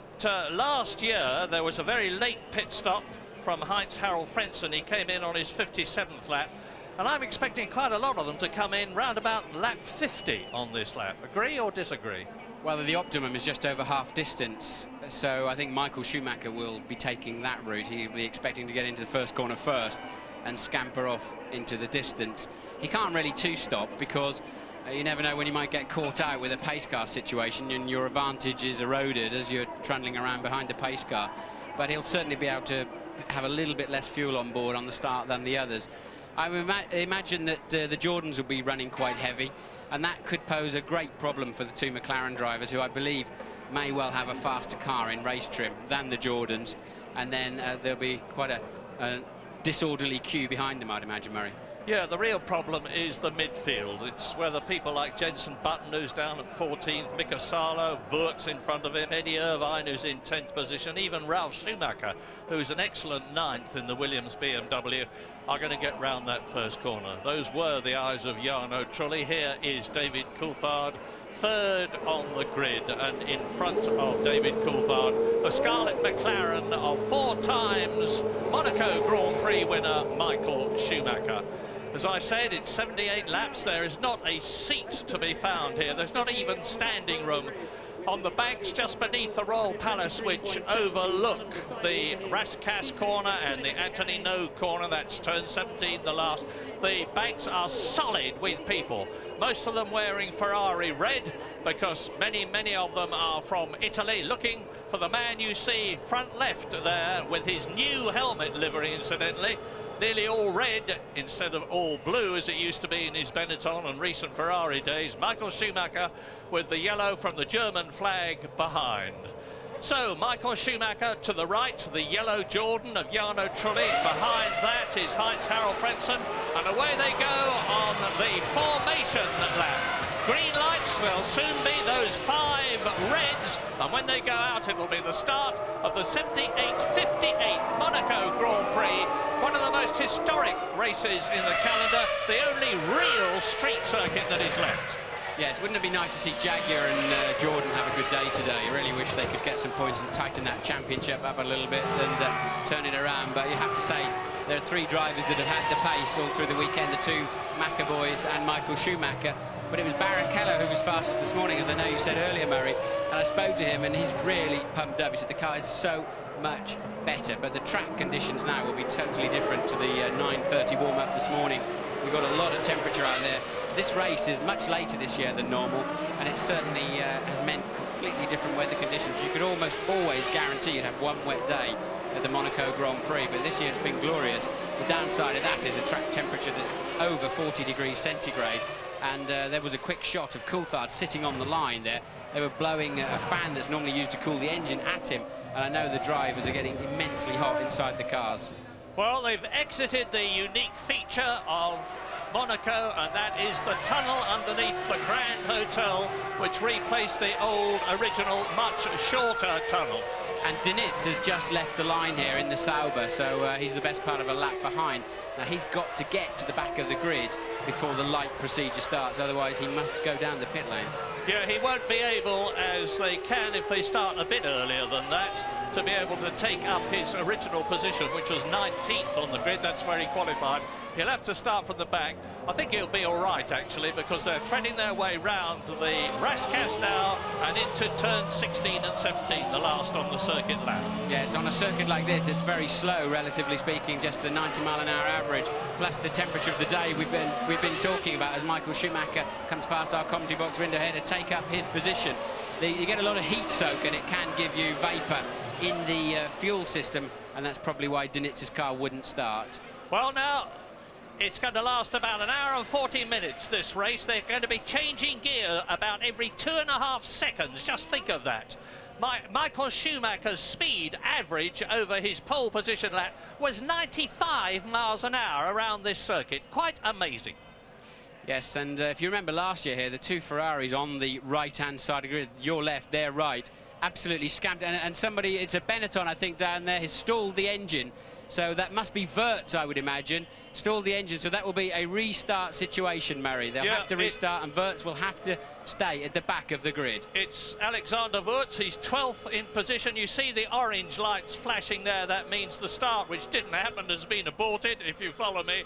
last year, there was a very late pit stop from Heinz-Harald Frentzen. He came in on his 57th lap. And I'm expecting quite a lot of them to come in round about lap 50 on this lap. Agree or disagree? Well, the optimum is just over half distance, so I think Michael Schumacher will be taking that route. He'll be expecting to get into the first corner first and scamper off into the distance. He can't really two-stop because you never know when you might get caught out with a pace car situation and your advantage is eroded as you're trundling around behind the pace car. But he'll certainly be able to have a little bit less fuel on board on the start than the others. I would imagine that the Jordans will be running quite heavy, and that could pose a great problem for the two McLaren drivers, who I believe may well have a faster car in race trim than the Jordans, and then there'll be quite a disorderly queue behind them, I'd imagine, Murray. Yeah, the real problem is the midfield. It's whether people like Jenson Button, who's down at 14th, Mika Salo, Wurtz in front of him, Eddie Irvine, who's in 10th position, even Ralf Schumacher, who's an excellent 9th in the Williams BMW, are going to get round that first corner. Those were the eyes of Jarno Trulli. Here is David Coulthard, third on the grid, and in front of David Coulthard, the Scarlet McLaren of 4 times Monaco Grand Prix winner Michael Schumacher. As I said, it's 78 laps. There is not a seat to be found here. There's not even standing room on the banks just beneath the Royal Palace, which overlook the Rascasse corner and the Anthony No corner. That's turn 17, the last. The banks are solid with people, most of them wearing Ferrari red, because many of them are from Italy, looking for the man you see front left there with his new helmet livery, incidentally. Nearly all red instead of all blue as it used to be in his Benetton and recent Ferrari days. Michael Schumacher with the yellow from the German flag behind. So Michael Schumacher to the right, the yellow Jordan of Jarno Trulli. Behind that is Heinz-Harald Frentzen, and away they go on the formation lap. Green lights, there'll soon be those 5 reds, and when they go out it'll be the start of the 78th Monaco Grand Prix, one of the most historic races in the calendar, the only real street circuit that is left. Yes, wouldn't it be nice to see Jaguar and Jordan have a good day today? I really wish they could get some points and tighten that championship up a little bit and turn it around. But you have to say, there are 3 drivers that have had the pace all through the weekend, the 2 Macca boys and Michael Schumacher. But it was Baron Keller who was fastest this morning, as I know you said earlier, Murray. And I spoke to him, and he's really pumped up. He said the car is so much better, but the track conditions now will be totally different to the 9:30 warm-up this morning. We've got a lot of temperature out there. This race is much later this year than normal, and it certainly has meant completely different weather conditions. You could almost always guarantee you'd have one wet day at the Monaco Grand Prix, but this year it's been glorious. The downside of that is a track temperature that's over 40 degrees centigrade, and there was a quick shot of Coulthard sitting on the line there. They were blowing a fan that's normally used to cool the engine at him, and I know the drivers are getting immensely hot inside the cars. Well, they've exited the unique feature of Monaco, and that is the tunnel underneath the Grand Hotel, which replaced the old, original, much shorter tunnel. And Diniz has just left the line here in the Sauber, so he's the best part of a lap behind. Now, he's got to get to the back of the grid before the light procedure starts, otherwise he must go down the pit lane. Yeah, he won't be able, as they can if they start a bit earlier than that, to be able to take up his original position, which was 19th on the grid. That's where he qualified. He'll have to start from the back. I think he'll be all right, actually, because they're threading their way round the Rascasse now and into turn 16 and 17, the last on the circuit lap. Yes, on a circuit like this, it's very slow, relatively speaking, just a 90-mile-an-hour average, plus the temperature of the day we've been talking about as Michael Schumacher comes past our commentary box window here to take up his position. You get a lot of heat soak, and it can give you vapour in the fuel system, and that's probably why Diniz's car wouldn't start. Well, now, it's going to last about an hour and 40 minutes, this race. They're going to be changing gear about every 2.5 seconds. Just think of that. Michael Schumacher's speed average over his pole position lap was 95 miles an hour around this circuit. Quite amazing. Yes, and if you remember last year here, the 2 Ferraris on the right-hand side of the grid, your left, their right, absolutely scamped. And somebody, it's a Benetton, I think, down there, has stalled the engine. So that must be Wurtz, I would imagine, stalled the engine. So that will be a restart situation, Murray. They'll have to restart, and Wurtz will have to stay at the back of the grid. It's Alexander Wurtz. He's 12th in position. You see the orange lights flashing there. That means the start, which didn't happen, has been aborted, if you follow me.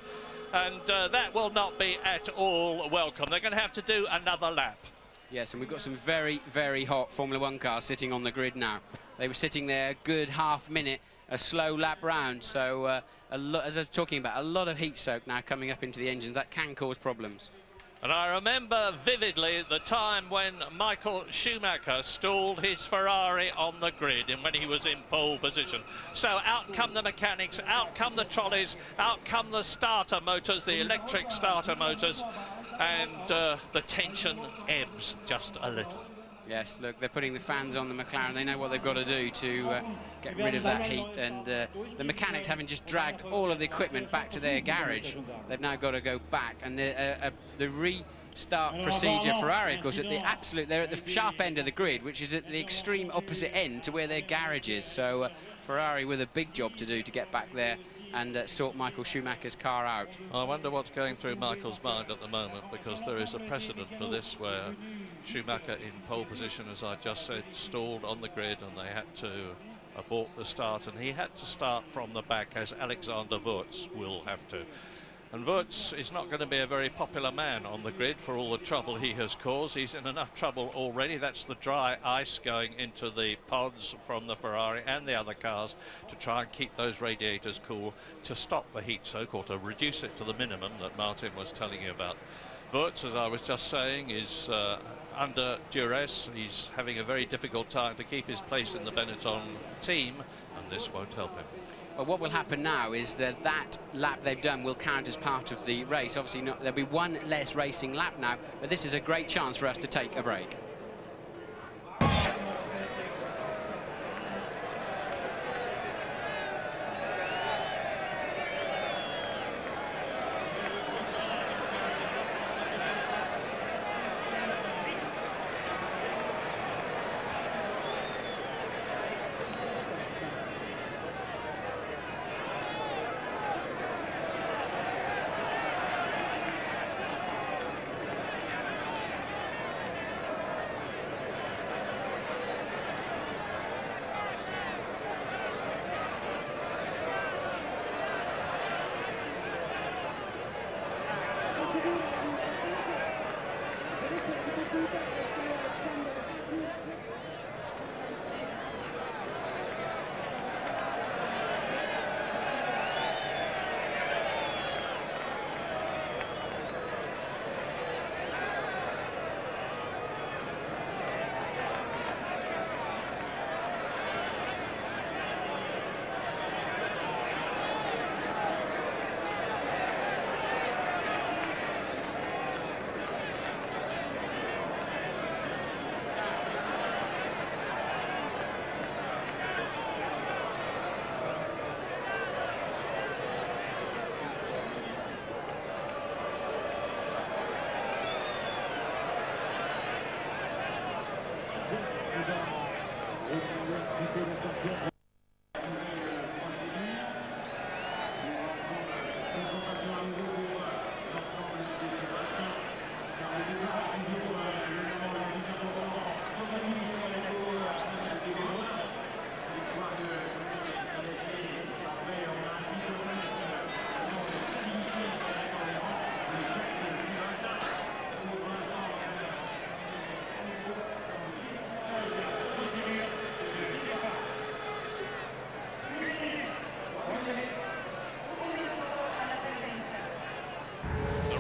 And that will not be at all welcome. They're going to have to do another lap. Yes, and we've got some very, very hot Formula 1 cars sitting on the grid now. They were sitting there a good half-minute, a slow lap round. So, as I was talking about, a lot of heat soak now coming up into the engines. That can cause problems. And I remember vividly the time when Michael Schumacher stalled his Ferrari on the grid and when he was in pole position. So out come the mechanics, out come the trolleys, out come the starter motors, the electric starter motors, and the tension ebbs just a little. Yes, look, they're putting the fans on the McLaren. They know what they've got to do to get rid of that heat. And the mechanics, having just dragged all of the equipment back to their garage, they've now got to go back. And the restart procedure, Ferrari, of course, they're at the sharp end of the grid, which is at the extreme opposite end to where their garage is. So Ferrari with a big job to do to get back there and sort Michael Schumacher's car out. I wonder what's going through Michael's mind at the moment, because there is a precedent for this where Schumacher in pole position, as I just said, stalled on the grid and they had to abort the start, and he had to start from the back, as Alexander Wurz will have to. And Wurz is not going to be a very popular man on the grid for all the trouble he has caused. He's in enough trouble already. That's the dry ice going into the pods from the Ferrari and the other cars to try and keep those radiators cool, to stop the heat, so-called, to reduce it to the minimum that Martin was telling you about. Wurz, as I was just saying, is under duress. He's having a very difficult time to keep his place in the Benetton team, and this won't help him. Well, what will happen now is that lap they've done will count as part of the race. Obviously, there'll be one less racing lap now, but this is a great chance for us to take a break.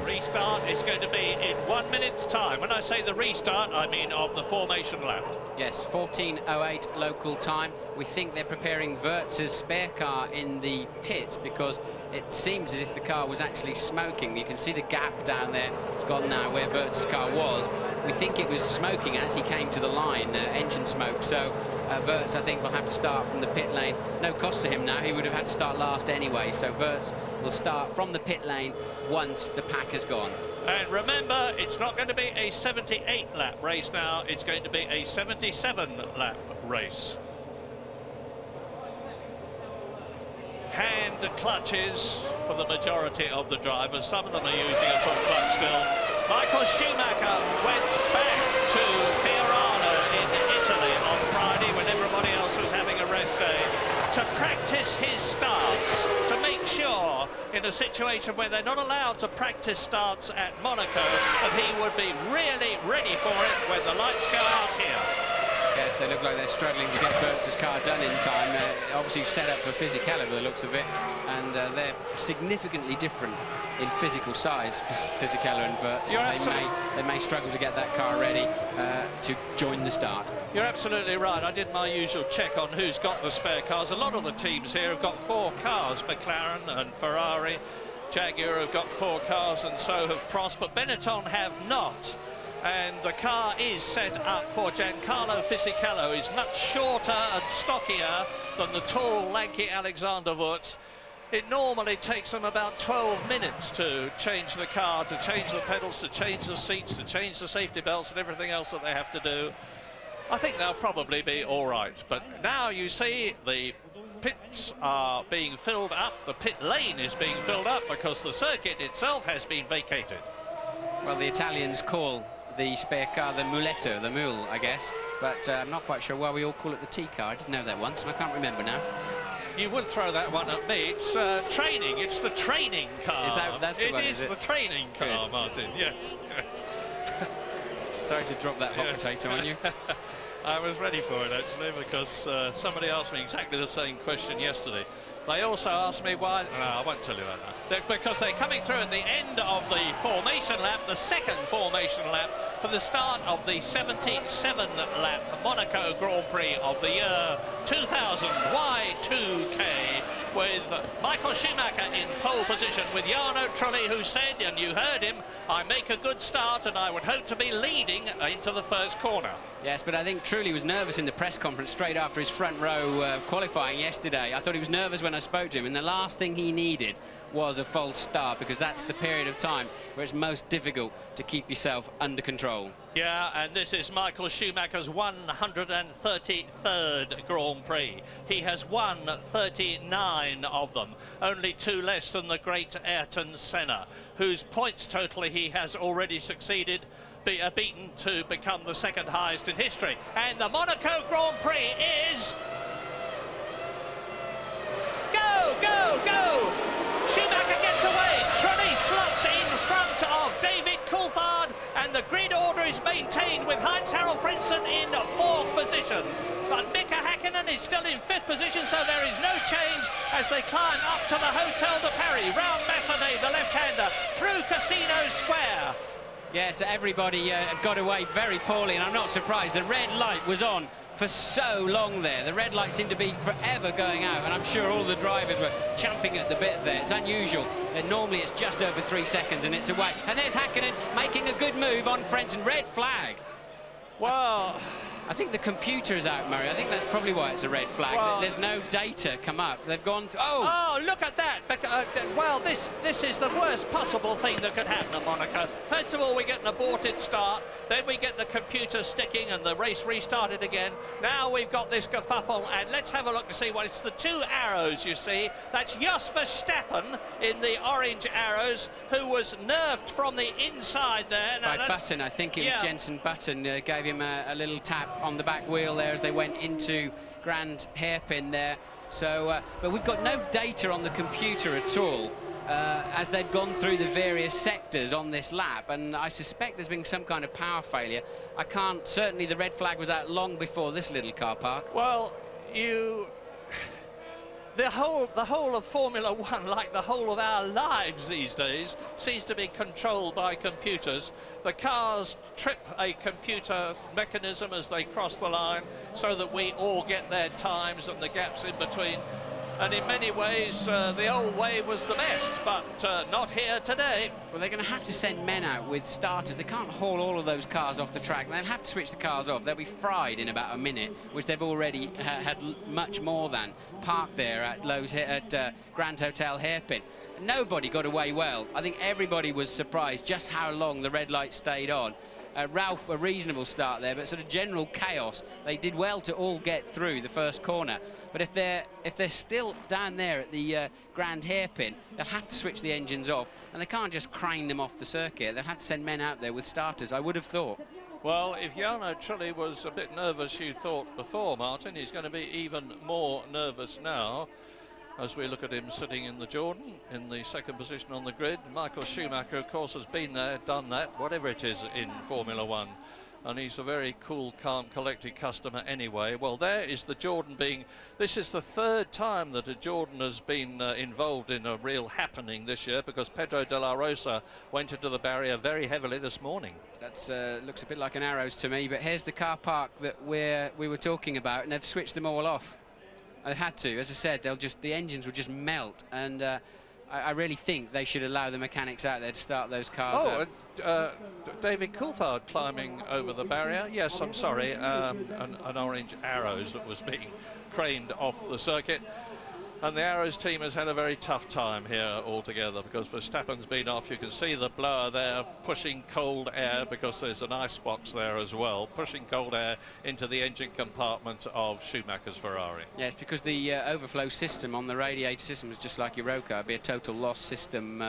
Restart is going to be in 1 minute's time. When I say the restart, I mean of the formation lap. Yes, 14:08 local time. We think they're preparing Wurz's spare car in the pits because it seems as if the car was actually smoking. You can see the gap down there. It's gone now where Wurz's car was. We think it was smoking as he came to the line, engine smoke. So Wurz, I think, will have to start from the pit lane. No cost to him now. He would have had to start last anyway. So Wurz will start from the pit lane once the pack has gone. And remember, it's not going to be a 78-lap race now. It's going to be a 77-lap race. Hand clutches for the majority of the drivers. Some of them are using a full clutch still. Michael Schumacher went back to Fiorano in Italy on Friday when everybody else was having a rest day to practice his starts, to make sure in a situation where they're not allowed to practice starts at Monaco that he would be really ready for it when the lights go out here. Yes, They look like they're struggling to get Burtz's car done in time. Obviously set up for Fisichella by the looks of it, and they're significantly different in physical size, Fisichella and Burtz. They may struggle to get that car ready to join the start. You're absolutely right. I did my usual check on who's got the spare cars. A lot of the teams here have got 4 cars. McLaren and Ferrari, Jaguar have got 4 cars, and so have Prost, but Benetton have not. And the car is set up for Giancarlo Fisichella, who's much shorter and stockier than the tall, lanky Alexander Wurz. It normally takes them about 12 minutes to change the car, to change the pedals, to change the seats, to change the safety belts and everything else that they have to do. I think they'll probably be all right. But now you see the pits are being filled up. The pit lane is being filled up because the circuit itself has been vacated. Well, the Italians call the spare car the muletto, the mule, I guess. But I'm not quite sure why we all call it the T-car. I didn't know that once, and I can't remember now. You would throw that one at me. It's training. It's the training car. That's the one, is it? The training car, Good. Martin. Yes. Sorry to drop that hot potato on you. I was ready for it, actually, because somebody asked me exactly the same question yesterday. They also asked me why... No, I won't tell you that now. Because they're coming through at the end of the formation lap, the second formation lap, for the start of the 77-lap Monaco Grand Prix of the year 2000 Y2K, with Michael Schumacher in pole position, with Jarno Trulli, who said, and you heard him, I make a good start and I would hope to be leading into the first corner. Yes, but I think Trulli was nervous in the press conference straight after his front row qualifying yesterday. I thought he was nervous when I spoke to him, and the last thing he needed was a false start, because that's the period of time where it's most difficult to keep yourself under control. Yeah, and this is Michael Schumacher's 133rd Grand Prix. He has won 39 of them, only 2 less than the great Ayrton Senna, whose points total he has already succeeded beaten to become the 2nd highest in history. And the Monaco Grand Prix is... Go, go, go! Schumacher gets away. Trulli slots in front of David Coulthard, and the grid order is maintained with Heinz-Harald Frentzen in 4th position. But Mika Häkkinen is still in 5th position, so there is no change as they climb up to the Hotel de Paris, round Massenet, the left-hander, through Casino Square. Yes, everybody got away very poorly, and I'm not surprised. The red light was on for so long there. The red light seemed to be forever going out, and I'm sure all the drivers were champing at the bit there. It's unusual. Normally it's just over 3 seconds and it's away. And there's Häkkinen making a good move on Frentzen. Red flag. Well, I think the computer is out, Murray. I think that's probably why it's a red flag. Well, there's no data come up. They've gone... Oh, look at that. Well, this is the worst possible thing that could happen at Monaco. First of all, we get an aborted start. Then we get the computer sticking and the race restarted again. Now we've got this kerfuffle, and let's have a look and see what it's. The 2 arrows, you see. That's Jos Verstappen in the orange arrows, who was nerfed from the inside there. Now, by Button, I think it was Jenson Button gave him a little tap on the back wheel there as they went into Grand Hairpin there. So, but we've got no data on the computer at all as they've gone through the various sectors on this lap, and I suspect there's been some kind of power failure. I can't... Certainly the red flag was out long before this little car park. Well, the whole of Formula One, like the whole of our lives these days, seems to be controlled by computers. The cars trip a computer mechanism as they cross the line so that we all get their times and the gaps in between. And in many ways, the old way was the best, but not here today. Well, they're going to have to send men out with starters. They can't haul all of those cars off the track. They'll have to switch the cars off. They'll be fried in about a minute, which they've already had much more than parked there at Grand Hotel Hairpin. Nobody got away well. I think everybody was surprised just how long the red light stayed on. Ralph, a reasonable start there, but sort of general chaos. They did well to all get through the first corner, but if they're still down there at the Grand Hairpin, they'll have to switch the engines off, and they can't just crane them off the circuit. They'll have to send men out there with starters, I would have thought. Well, if Jarno Trulli was a bit nervous, you thought before, Martin, he's going to be even more nervous now. As we look at him sitting in the Jordan in the 2nd position on the grid. Michael Schumacher, of course, has been there, done that, whatever it is in Formula One. and he's a very cool, calm, collected customer anyway. Well, there is the Jordan being... This is the third time that a Jordan has been involved in a real happening this year, because Pedro de la Rosa went into the barrier very heavily this morning. That looks a bit like an Arrows to me, but here's the car park that we were talking about, and they've switched them all off. They had to, as I said, the engines would just melt, and I really think they should allow the mechanics out there to start those cars up. David Coulthard climbing over the barrier. Yes, I'm sorry, an orange Arrows that was being craned off the circuit. And the Arrows team has had a very tough time here altogether, because Verstappen's been off. You can see the blower there pushing cold air, because there's an ice box there as well, pushing cold air into the engine compartment of Schumacher's Ferrari. Yeah, it's because the overflow system on the radiator system is just like your road car. It'd be a total loss system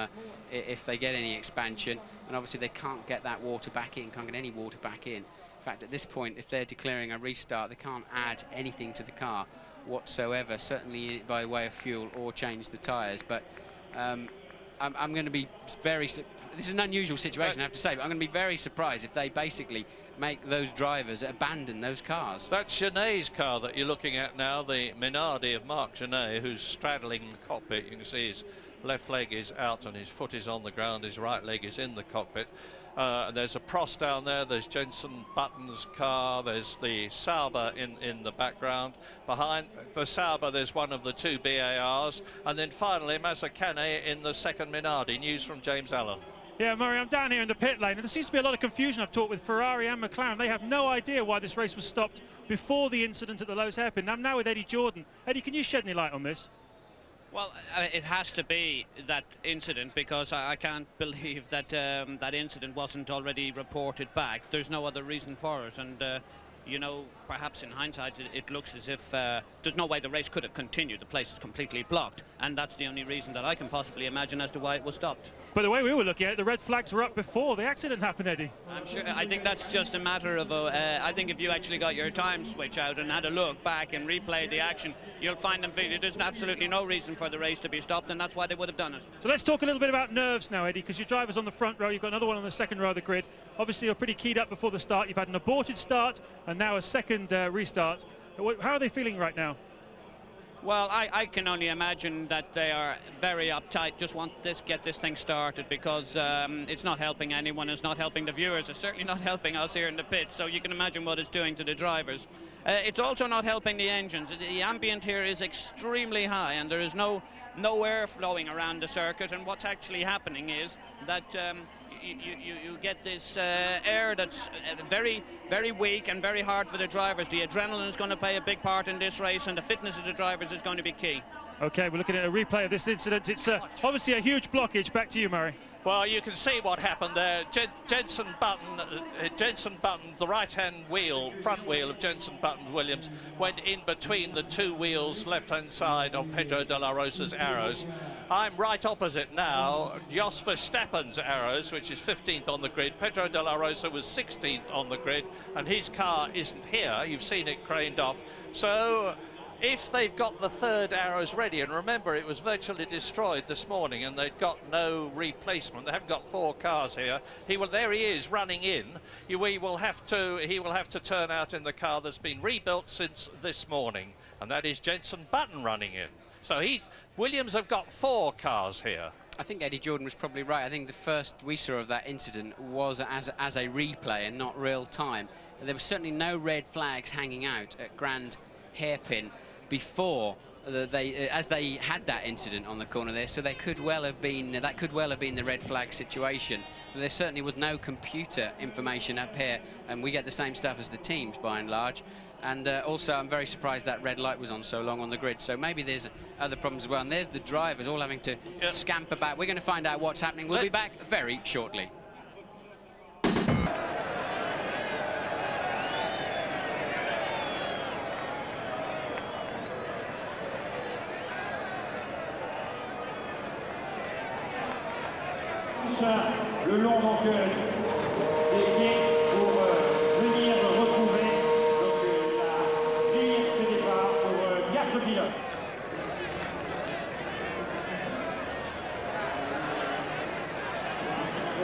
if they get any expansion, and obviously they can't get that water back in, can't get any water back in. In fact, at this point, if they're declaring a restart, they can't add anything to the car whatsoever, certainly by way of fuel, or change the tyres. But I'm going to be very... This is an unusual situation, I have to say, but I'm going to be very surprised if they basically make those drivers abandon those cars. That's Genet's car that you're looking at now, the Minardi of Marc Genet, who's straddling the cockpit. You can see his left leg is out and his foot is on the ground, his right leg is in the cockpit. There's a Prost down there, there's Jenson Button's car, there's the Sauber in the background. Behind the Sauber there's one of the two BARs, and then finally Mazzacane in the second Minardi. News from James Allen. Yeah, Murray, I'm down here in the pit lane, and there seems to be a lot of confusion. I've talked with Ferrari and McLaren. They have no idea why this race was stopped before the incident at the Lowe's hairpin. I'm now with Eddie Jordan. Eddie, can you shed any light on this? Well, it has to be that incident, because I can't believe that that incident wasn't already reported back. There's no other reason for it, and you know, perhaps in hindsight it looks as if there's no way the race could have continued. The place is completely blocked, and that's the only reason that I can possibly imagine as to why it was stopped. But the way we were looking at it, the red flags were up before the accident happened, Eddie. I'm sure. I think that's just a matter of I think if you actually got your time switch out and had a look back and replayed the action, you'll find them there's absolutely no reason for the race to be stopped, and that's why they would have done it. So let's talk a little bit about nerves now, Eddie, because your driver's on the front row, you've got another one on the second row of the grid. Obviously you're pretty keyed up before the start. You've had an aborted start and now a second restart. How are they feeling right now? Well, I can only imagine that they are very uptight, just want to get this thing started, because it's not helping anyone, it's not helping the viewers, it's certainly not helping us here in the pits, so you can imagine what it's doing to the drivers. It's also not helping the engines. The ambient here is extremely high, and there is no air flowing around the circuit, and what's actually happening is that you get this air that's very, very weak and very hard for the drivers. The adrenaline is going to play a big part in this race, and the fitness of the drivers is going to be key. Okay, we're looking at a replay of this incident. It's obviously a huge blockage. Back to you, Murray. Well, you can see what happened there. Jenson Button, the right-hand wheel, front wheel of Jenson Button's Williams, went in between the two wheels, left-hand side of Pedro de la Rosa's Arrows. I'm right opposite now, Jos Verstappen's Arrows, which is 15th on the grid. Pedro de la Rosa was 16th on the grid, and his car isn't here. You've seen it craned off. So if they've got the third Arrows ready, and remember it was virtually destroyed this morning and they've got no replacement, they haven't got four cars here. There he is running in. He will have to turn out in the car that's been rebuilt since this morning, and that is Jenson Button running in. So Williams have got four cars here. I think Eddie Jordan was probably right. I think the first we saw of that incident was as a replay and not real time. And there were certainly no red flags hanging out at Grand Hairpin before as they had that incident on the corner there, so that could well have been the red flag situation. But there certainly was no computer information up here, and we get the same stuff as the teams by and large. And also I'm very surprised that red light was on so long on the grid, so maybe there's other problems as well. And there's the drivers all having to scamper back. We're going to find out what's happening. We'll be back very shortly. Le long donc des pieds pour venir retrouver la ligne de départ pour 4 pilotes.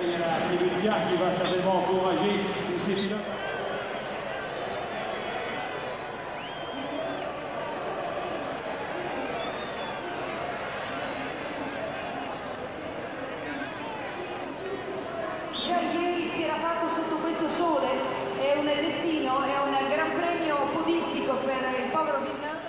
Il y a la Félix qui va certainement encourager tous ces pilotes. ha fatto sotto questo sole è un destino, è un gran premio podistico per il povero Villeneuve.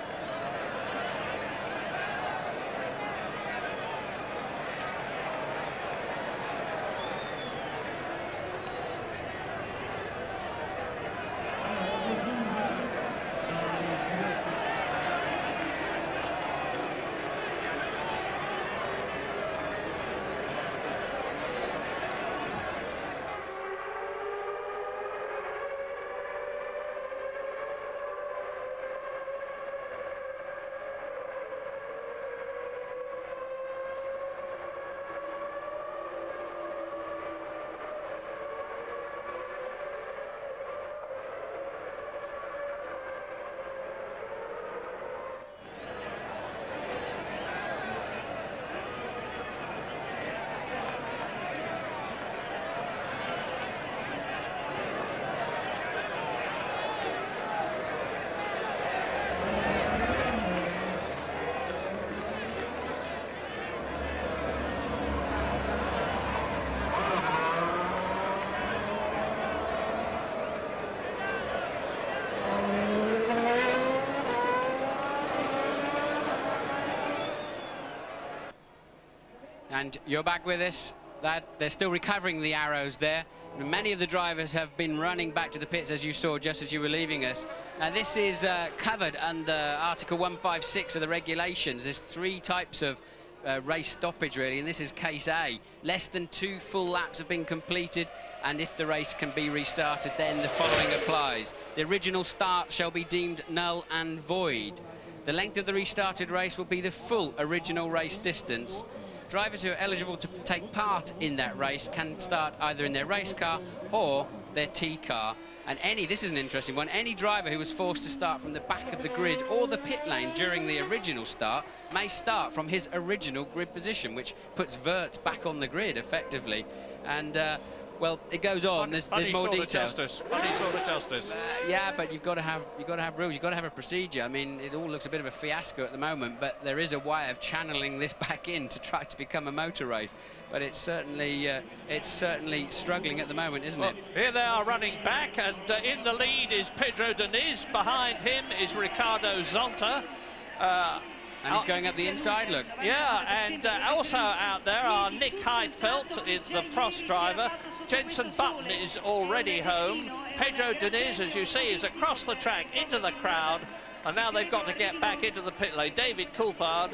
And you're back with us. That they're still recovering the arrows there. Many of the drivers have been running back to the pits, as you saw just as you were leaving us. Now this is covered under Article 156 of the regulations. There's 3 types of race stoppage really, and this is case A. Less than 2 full laps have been completed, and if the race can be restarted, then the following applies. The original start shall be deemed null and void. The length of the restarted race will be the full original race distance. Drivers who are eligible to take part in that race can start either in their race car or their T car. And this is an interesting one, any driver who was forced to start from the back of the grid or the pit lane during the original start may start from his original grid position, which puts Wirtz back on the grid effectively. And well, it goes on. There's more details. Funny sort of justice. Yeah, but you've got to have rules. You've got to have a procedure. I mean, it all looks a bit of a fiasco at the moment, but there is a way of channeling this back in to try to become a motor race. But it's certainly struggling at the moment, isn't it? Here they are running back, and in the lead is Pedro Diniz. Behind him is Ricardo Zonta. And he's going up the inside, look. Yeah, and also out there are Nick Heidfeld, the Prost driver. Jenson Button is already home. Pedro Diniz, as you see, is across the track into the crowd. And now they've got to get back into the pit lane. David Coulthard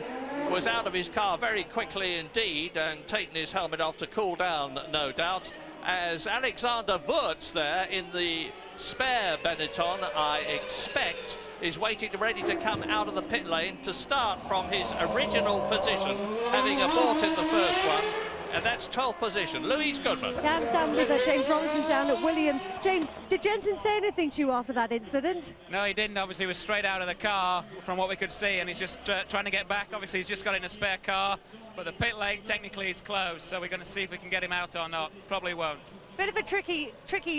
was out of his car very quickly indeed and taken his helmet off to cool down, no doubt. As Alexander Wirtz there in the spare Benetton, I expect, is waiting ready to come out of the pit lane to start from his original position, having aborted the first one. And that's 12th position. Louise Goodman. Yeah, I'm down with James Robinson down at Williams. James, did Jenson say anything to you after that incident? No, he didn't. Obviously, he was straight out of the car from what we could see, and he's just trying to get back. Obviously, he's just got in a spare car, but the pit lane technically is closed, so we're going to see if we can get him out or not. Probably won't. Bit of a tricky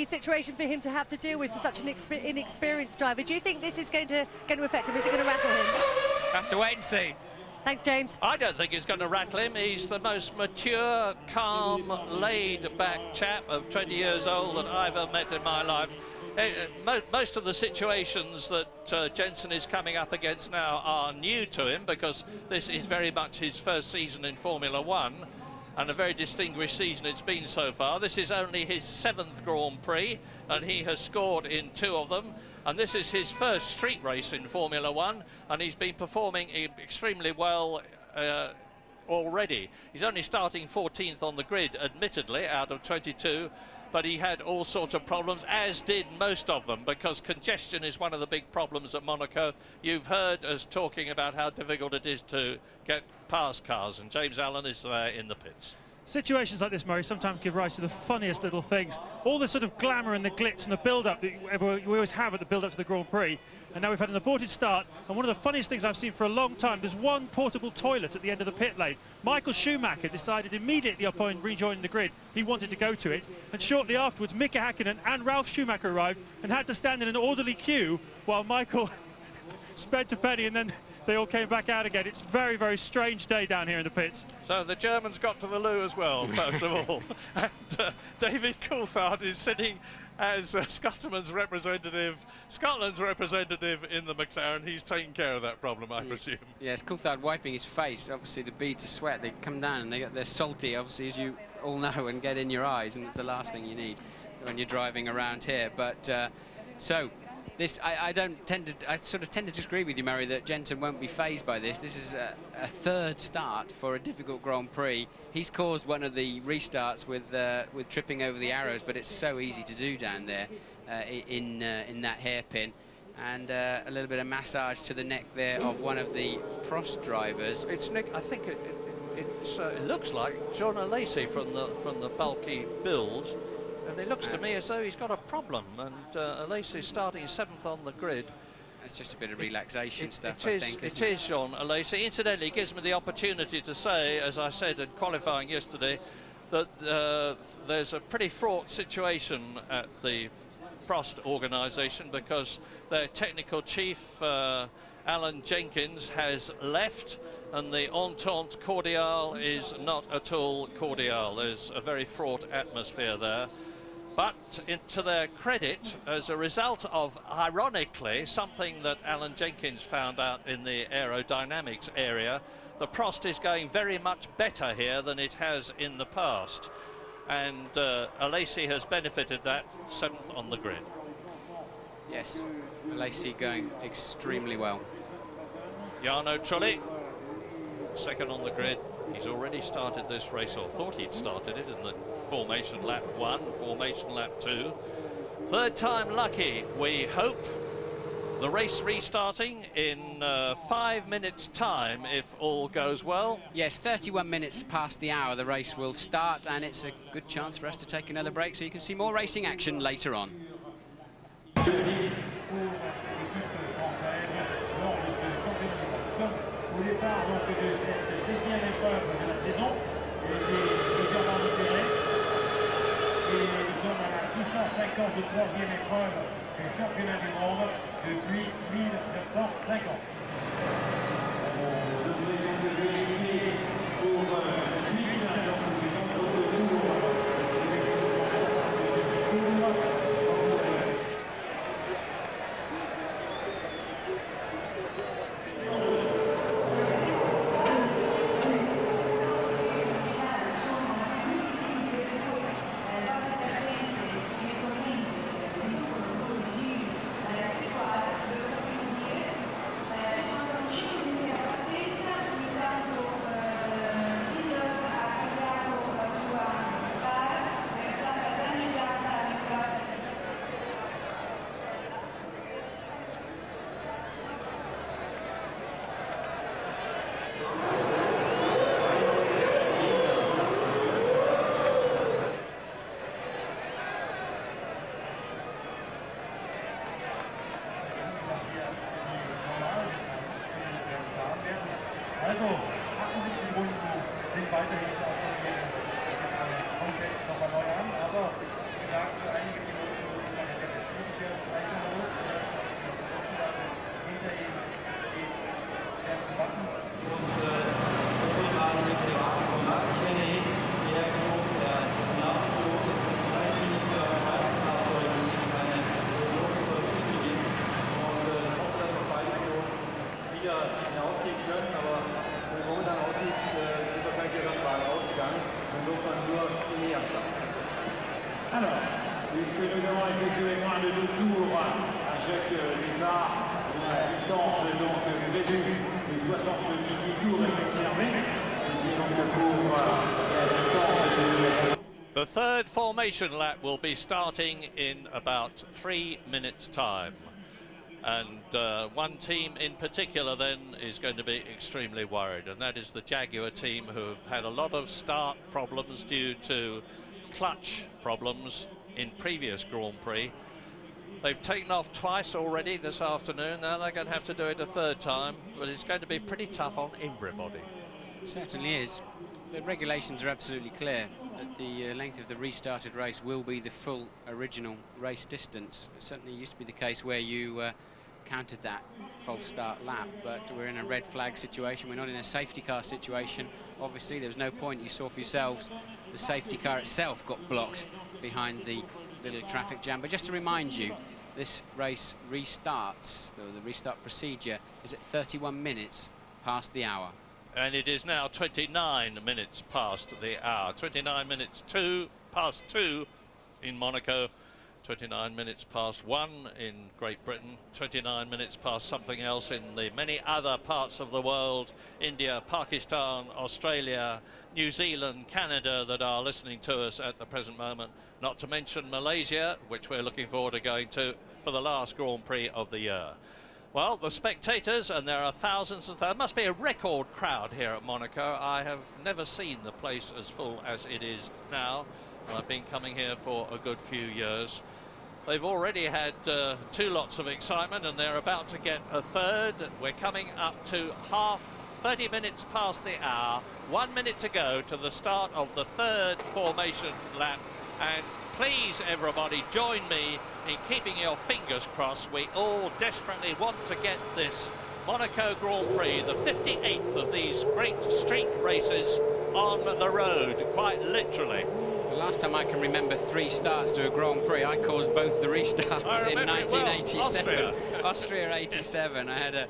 situation for him to have to deal with for such an inexperienced driver. Do you think this is going to affect him? Is it going to rattle him? Have to wait and see. Thanks, James. I don't think it's going to rattle him. He's the most mature, calm, laid-back chap of 20 years old that I've ever met in my life. Most of the situations that Jenson is coming up against now are new to him because this is very much his first season in Formula One, and a very distinguished season it's been so far. This is only his 7th Grand Prix, and he has scored in 2 of them. And this is his first street race in Formula One, and he's been performing extremely well already. He's only starting 14th on the grid, admittedly, out of 22, but he had all sorts of problems, as did most of them, because congestion is one of the big problems at Monaco. You've heard us talking about how difficult it is to get past cars, and James Allen is there in the pits. Situations like this, Murray, sometimes give rise to the funniest little things. All the sort of glamour and the glitz and the build-up that we always have at the build-up to the Grand Prix. And now we've had an aborted start. And one of the funniest things I've seen for a long time, there's one portable toilet at the end of the pit lane. Michael Schumacher decided immediately upon rejoining the grid, he wanted to go to it. And shortly afterwards, Mika Häkkinen and Ralf Schumacher arrived and had to stand in an orderly queue while Michael sped to Penny and then they all came back out again. It's a very, very strange day down here in the pits. So the Germans got to the loo as well, first of all. And David Coulthard is sitting as Scotland's representative in the McLaren. He's taking care of that problem, I presume. Yes, Coulthard wiping his face. Obviously, the beads of sweat, they come down and they're salty, obviously, as you all know, and get in your eyes, and it's the last thing you need when you're driving around here. But so this, I sort of tend to disagree with you, Murray, that Jensen won't be fazed by this. This is a third start for a difficult Grand Prix. He's caused one of the restarts with tripping over the arrows, but it's so easy to do down there in that hairpin. And a little bit of massage to the neck there of one of the Prost drivers. It's Nick. I think it looks like John Alesi from the bulky build. And it looks to me as though he's got a problem, and Alesi's starting 7th on the grid. It's just a bit of relaxation stuff, I think. It is, John Alesi. Incidentally, it gives me the opportunity to say, as I said in qualifying yesterday, that there's a pretty fraught situation at the Prost organisation, because their technical chief, Alan Jenkins, has left, and the entente cordiale is not at all cordial. There's a very fraught atmosphere there. But to their credit, as a result of, ironically, something that Alan Jenkins found out in the aerodynamics area, the Prost is going very much better here than it has in the past. And Alesi has benefited that, 7th on the grid. Yes, Alesi going extremely well. Jarno Trulli, 2nd on the grid. He's already started this race, or thought he'd started it in the formation lap 1, formation lap 2. 3rd time lucky, we hope. The race restarting in 5 minutes' time, if all goes well. Yes, 31 minutes past the hour, the race will start, and it's a good chance for us to take another break so you can see more racing action later on. Au départ donc de cette 10e épreuve de la saison, et plusieurs bandes de terrain. Et nous sommes à la 653e épreuve du championnat du monde depuis 1950. Je voulais donc vérifier pour le suivi de la saison du contre-tour. Alors, puisque nous avons effectué moins de 2 tours à chaque départ, la distance donc prévue de 78 tours est observée. Ici donc pour la distance de... The 3rd formation lap will be starting in about 3 minutes' time. And one team in particular then is going to be extremely worried, and that is the Jaguar team, who have had a lot of start problems due to clutch problems in previous Grand Prix. They've taken off twice already this afternoon. Now they're going to have to do it a 3rd time, but it's going to be pretty tough on everybody. It certainly is. The regulations are absolutely clear that the length of the restarted race will be the full original race distance. It certainly used to be the case where you countered that false start lap, but we're in a red flag situation. We're not in a safety car situation. Obviously, there was no point. You saw for yourselves, the safety car itself got blocked behind the little traffic jam. But just to remind you, this race restarts, the restart procedure is at 31 minutes past the hour. And it is now 29 minutes past the hour. 29 minutes past 2 in Monaco. 29 minutes past 1 in Great Britain, 29 minutes past something else in the many other parts of the world, India, Pakistan, Australia, New Zealand, Canada, that are listening to us at the present moment, not to mention Malaysia, which we're looking forward to going to for the last Grand Prix of the year. Well, the spectators, and there are thousands and thousands, must be a record crowd here at Monaco. I have never seen the place as full as it is now. I've been coming here for a good few years. They've already had 2 lots of excitement, and they're about to get a third. We're coming up to 30 minutes past the hour. 1 minute to go to the start of the third formation lap. And please, everybody, join me in keeping your fingers crossed. We all desperately want to get this Monaco Grand Prix, the 58th of these great street races, on the road, quite literally. The last time I can remember 3 starts to a Grand Prix, I caused both the restarts in 1987. Well, Austria 87. I had a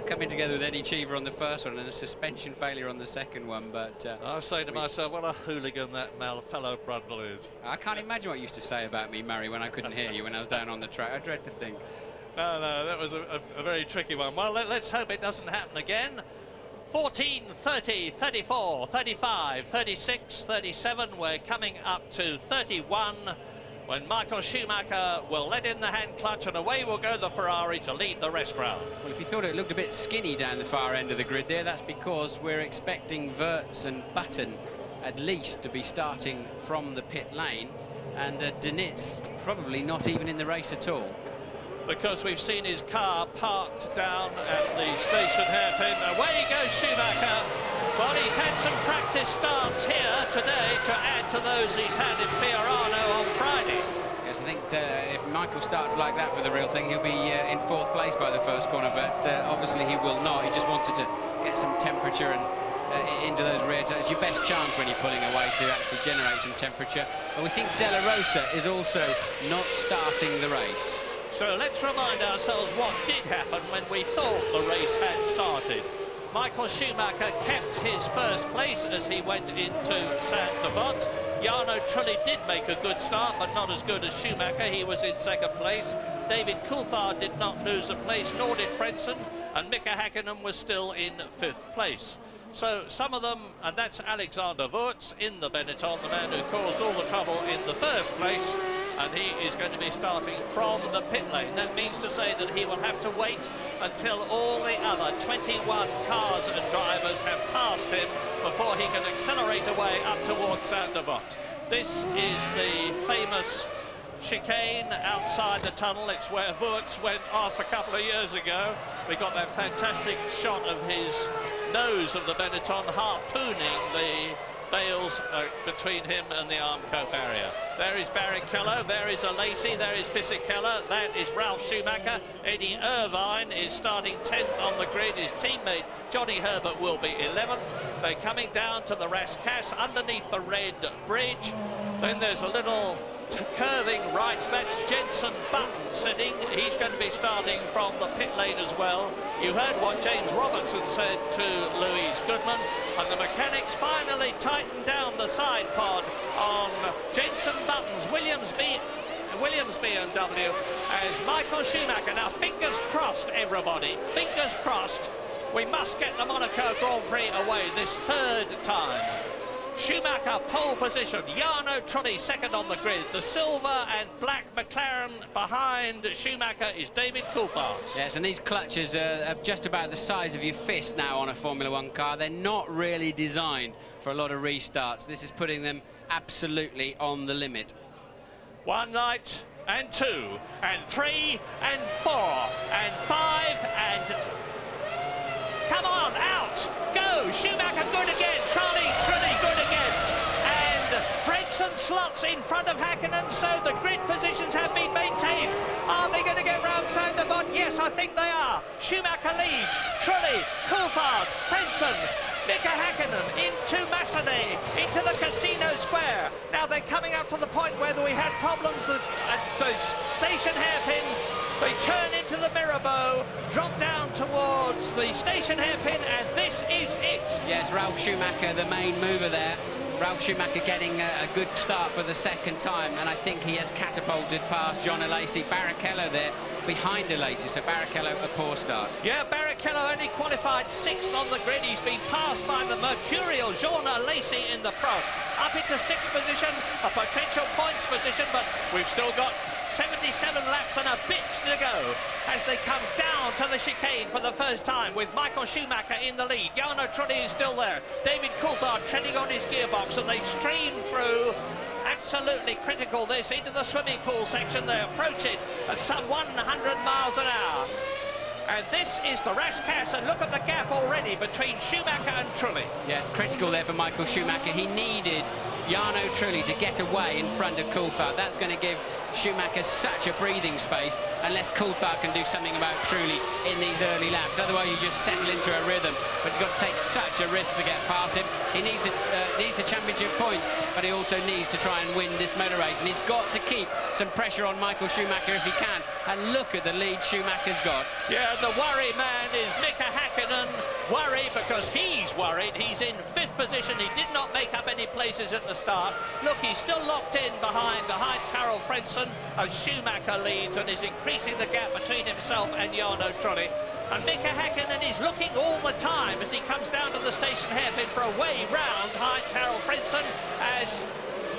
coming together with Eddie Cheever on the first one and a suspension failure on the second one. But I was saying to myself, what a hooligan that fellow Brundle is. I can't imagine what you used to say about me, Murray, when I couldn't hear you when I was down on the track. I dread to think. No, that was a very tricky one. Well, let's hope it doesn't happen again. 14, 30, 34, 35, 36, 37. We're coming up to 31 when Michael Schumacher will let in the hand clutch, and away will go the Ferrari to lead the rest round. Well, if you thought it looked a bit skinny down the far end of the grid there, that's because we're expecting Wirtz and Button at least to be starting from the pit lane, and Denitz probably not even in the race at all. Because we've seen his car parked down at the station hairpin. Away goes Schumacher. Well, he's had some practice starts here today to add to those he's had in Fiorano on Friday. Yes, I think if Michael starts like that for the real thing, he'll be in 4th place by the first corner, but obviously he will not. He just wanted to get some temperature and into those rear tires. It's your best chance when you're pulling away to actually generate some temperature. But we think Della Rosa is also not starting the race. So let's remind ourselves what did happen when we thought the race had started. Michael Schumacher kept his first place as he went into Saint-Devote. Jarno Trulli did make a good start, but not as good as Schumacher. He was in 2nd place. David Coulthard did not lose a place, nor did Frentzen, and Mika Häkkinen was still in 5th place. So some of them, and that's Alexander Wirtz in the Benetton, the man who caused all the trouble in the first place, and he is going to be starting from the pit lane. That means to say that he will have to wait until all the other 21 cars and drivers have passed him before he can accelerate away up towards Saint-Devote. This is the famous chicane outside the tunnel. It's where Wirtz went off a couple of years ago. We got that fantastic shot of his nose of the Benetton harpooning the bales between him and the Armco barrier. There is Barrichello, there is Alesi, there is Fisichella, that is Ralf Schumacher. Eddie Irvine is starting 10th on the grid. His teammate Johnny Herbert will be 11th. They're coming down to the Rascasse underneath the red bridge. Then there's a little curving right, that's Jenson Button sitting. He's going to be starting from the pit lane as well. You heard what James Robertson said to Louise Goodman, and the mechanics finally tightened down the side pod on Jenson Button's Williams BMW as Michael Schumacher. Now fingers crossed, everybody, fingers crossed. We must get the Monaco Grand Prix away this 3rd time. Schumacher pole position, Jarno Trulli 2nd on the grid. The silver and black McLaren behind Schumacher is David Coulthard. Yes, and these clutches are just about the size of your fist now on a Formula 1 car. They're not really designed for a lot of restarts. This is putting them absolutely on the limit. 1 light and 2 and 3 and 4 and 5 and... Come on, out! Go! Schumacher good again! Trulli good again! And Frentzen Decent slots in front of Häkkinen, so the grid positions have been maintained. Are they going to get round Sandermont? Yes, I think they are. Schumacher leads. Trulli, Coulthard, Frentzen, Mika Häkkinen into Massenet, into the Casino Square. Now they're coming up to the point where we had problems at the station hairpin. They turn into the Mirabeau, drop down towards the station hairpin, and this is it. Yes, Ralf Schumacher, the main mover there. Ralf Schumacher getting a good start for the second time, and I think he has catapulted past John Alesi. Barrichello there behind Alesi, so Barrichello a poor start. Yeah, Barrichello only qualified 6th on the grid. He's been passed by the mercurial Jean Alesi in the frost. Up into 6th position, a potential points position, but we've still got 77 laps and a bit to go as they come down to the chicane for the first time with Michael Schumacher in the lead. Jarno Trulli is still there. David Coulthard treading on his gearbox, and they stream through. Absolutely critical this into the swimming pool section. They approach it at some 100 miles an hour. And this is the Rascasse, and look at the gap already between Schumacher and Trulli. Yes, critical there for Michael Schumacher. He needed Jarno Trulli to get away in front of Coulthard. That's going to give Schumacher such a breathing space, unless Coulthard can do something about Trulli in these early laps. Otherwise, you just settle into a rhythm. But he's got to take such a risk to get past him. He needs the championship points, but he also needs to try and win this motor race. And he's got to keep some pressure on Michael Schumacher if he can. And look at the lead Schumacher's got. Yeah, the worry man is Mika Häkkinen. Worry because he's worried. He's in 5th position. He did not make up any places at the start. Look, he's still locked in behind Heinz-Harald Frentzen as Schumacher leads and is increasing the gap between himself and Jarno Trulli. And Mika Häkkinen is looking all the time as he comes down to the station hairpin for a way round Heinz-Harald Frentzen as...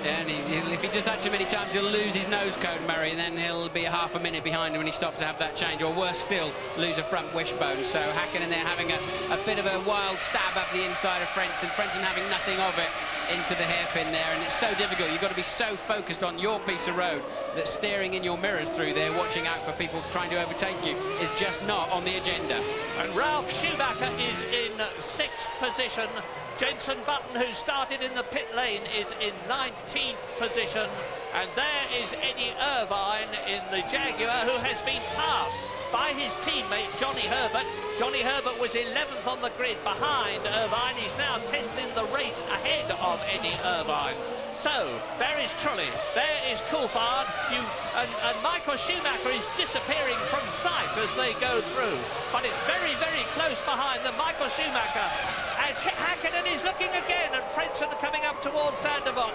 And if he does that too many times, he'll lose his nose cone, Murray, and then he'll be half a minute behind when he stops to have that change, or worse still, lose a front wishbone. So Häkkinen there having a bit of a wild stab up the inside of Frentzen having nothing of it into the hairpin there, and it's so difficult. You've got to be so focused on your piece of road that staring in your mirrors through there, watching out for people trying to overtake you, is just not on the agenda. And Ralf Schumacher is in 6th position. Jenson Button, who started in the pit lane, is in 19th position. And there is Eddie Irvine in the Jaguar, who has been passed by his teammate, Johnny Herbert. Johnny Herbert was 11th on the grid behind Irvine. He's now 10th in the race ahead of Eddie Irvine. So, there is Trulli, there is Coulthard, and Michael Schumacher is disappearing from sight as they go through. But it's very, very close behind them. Michael Schumacher, as Häkkinen is looking again, and Frentzen coming up towards Sandermont.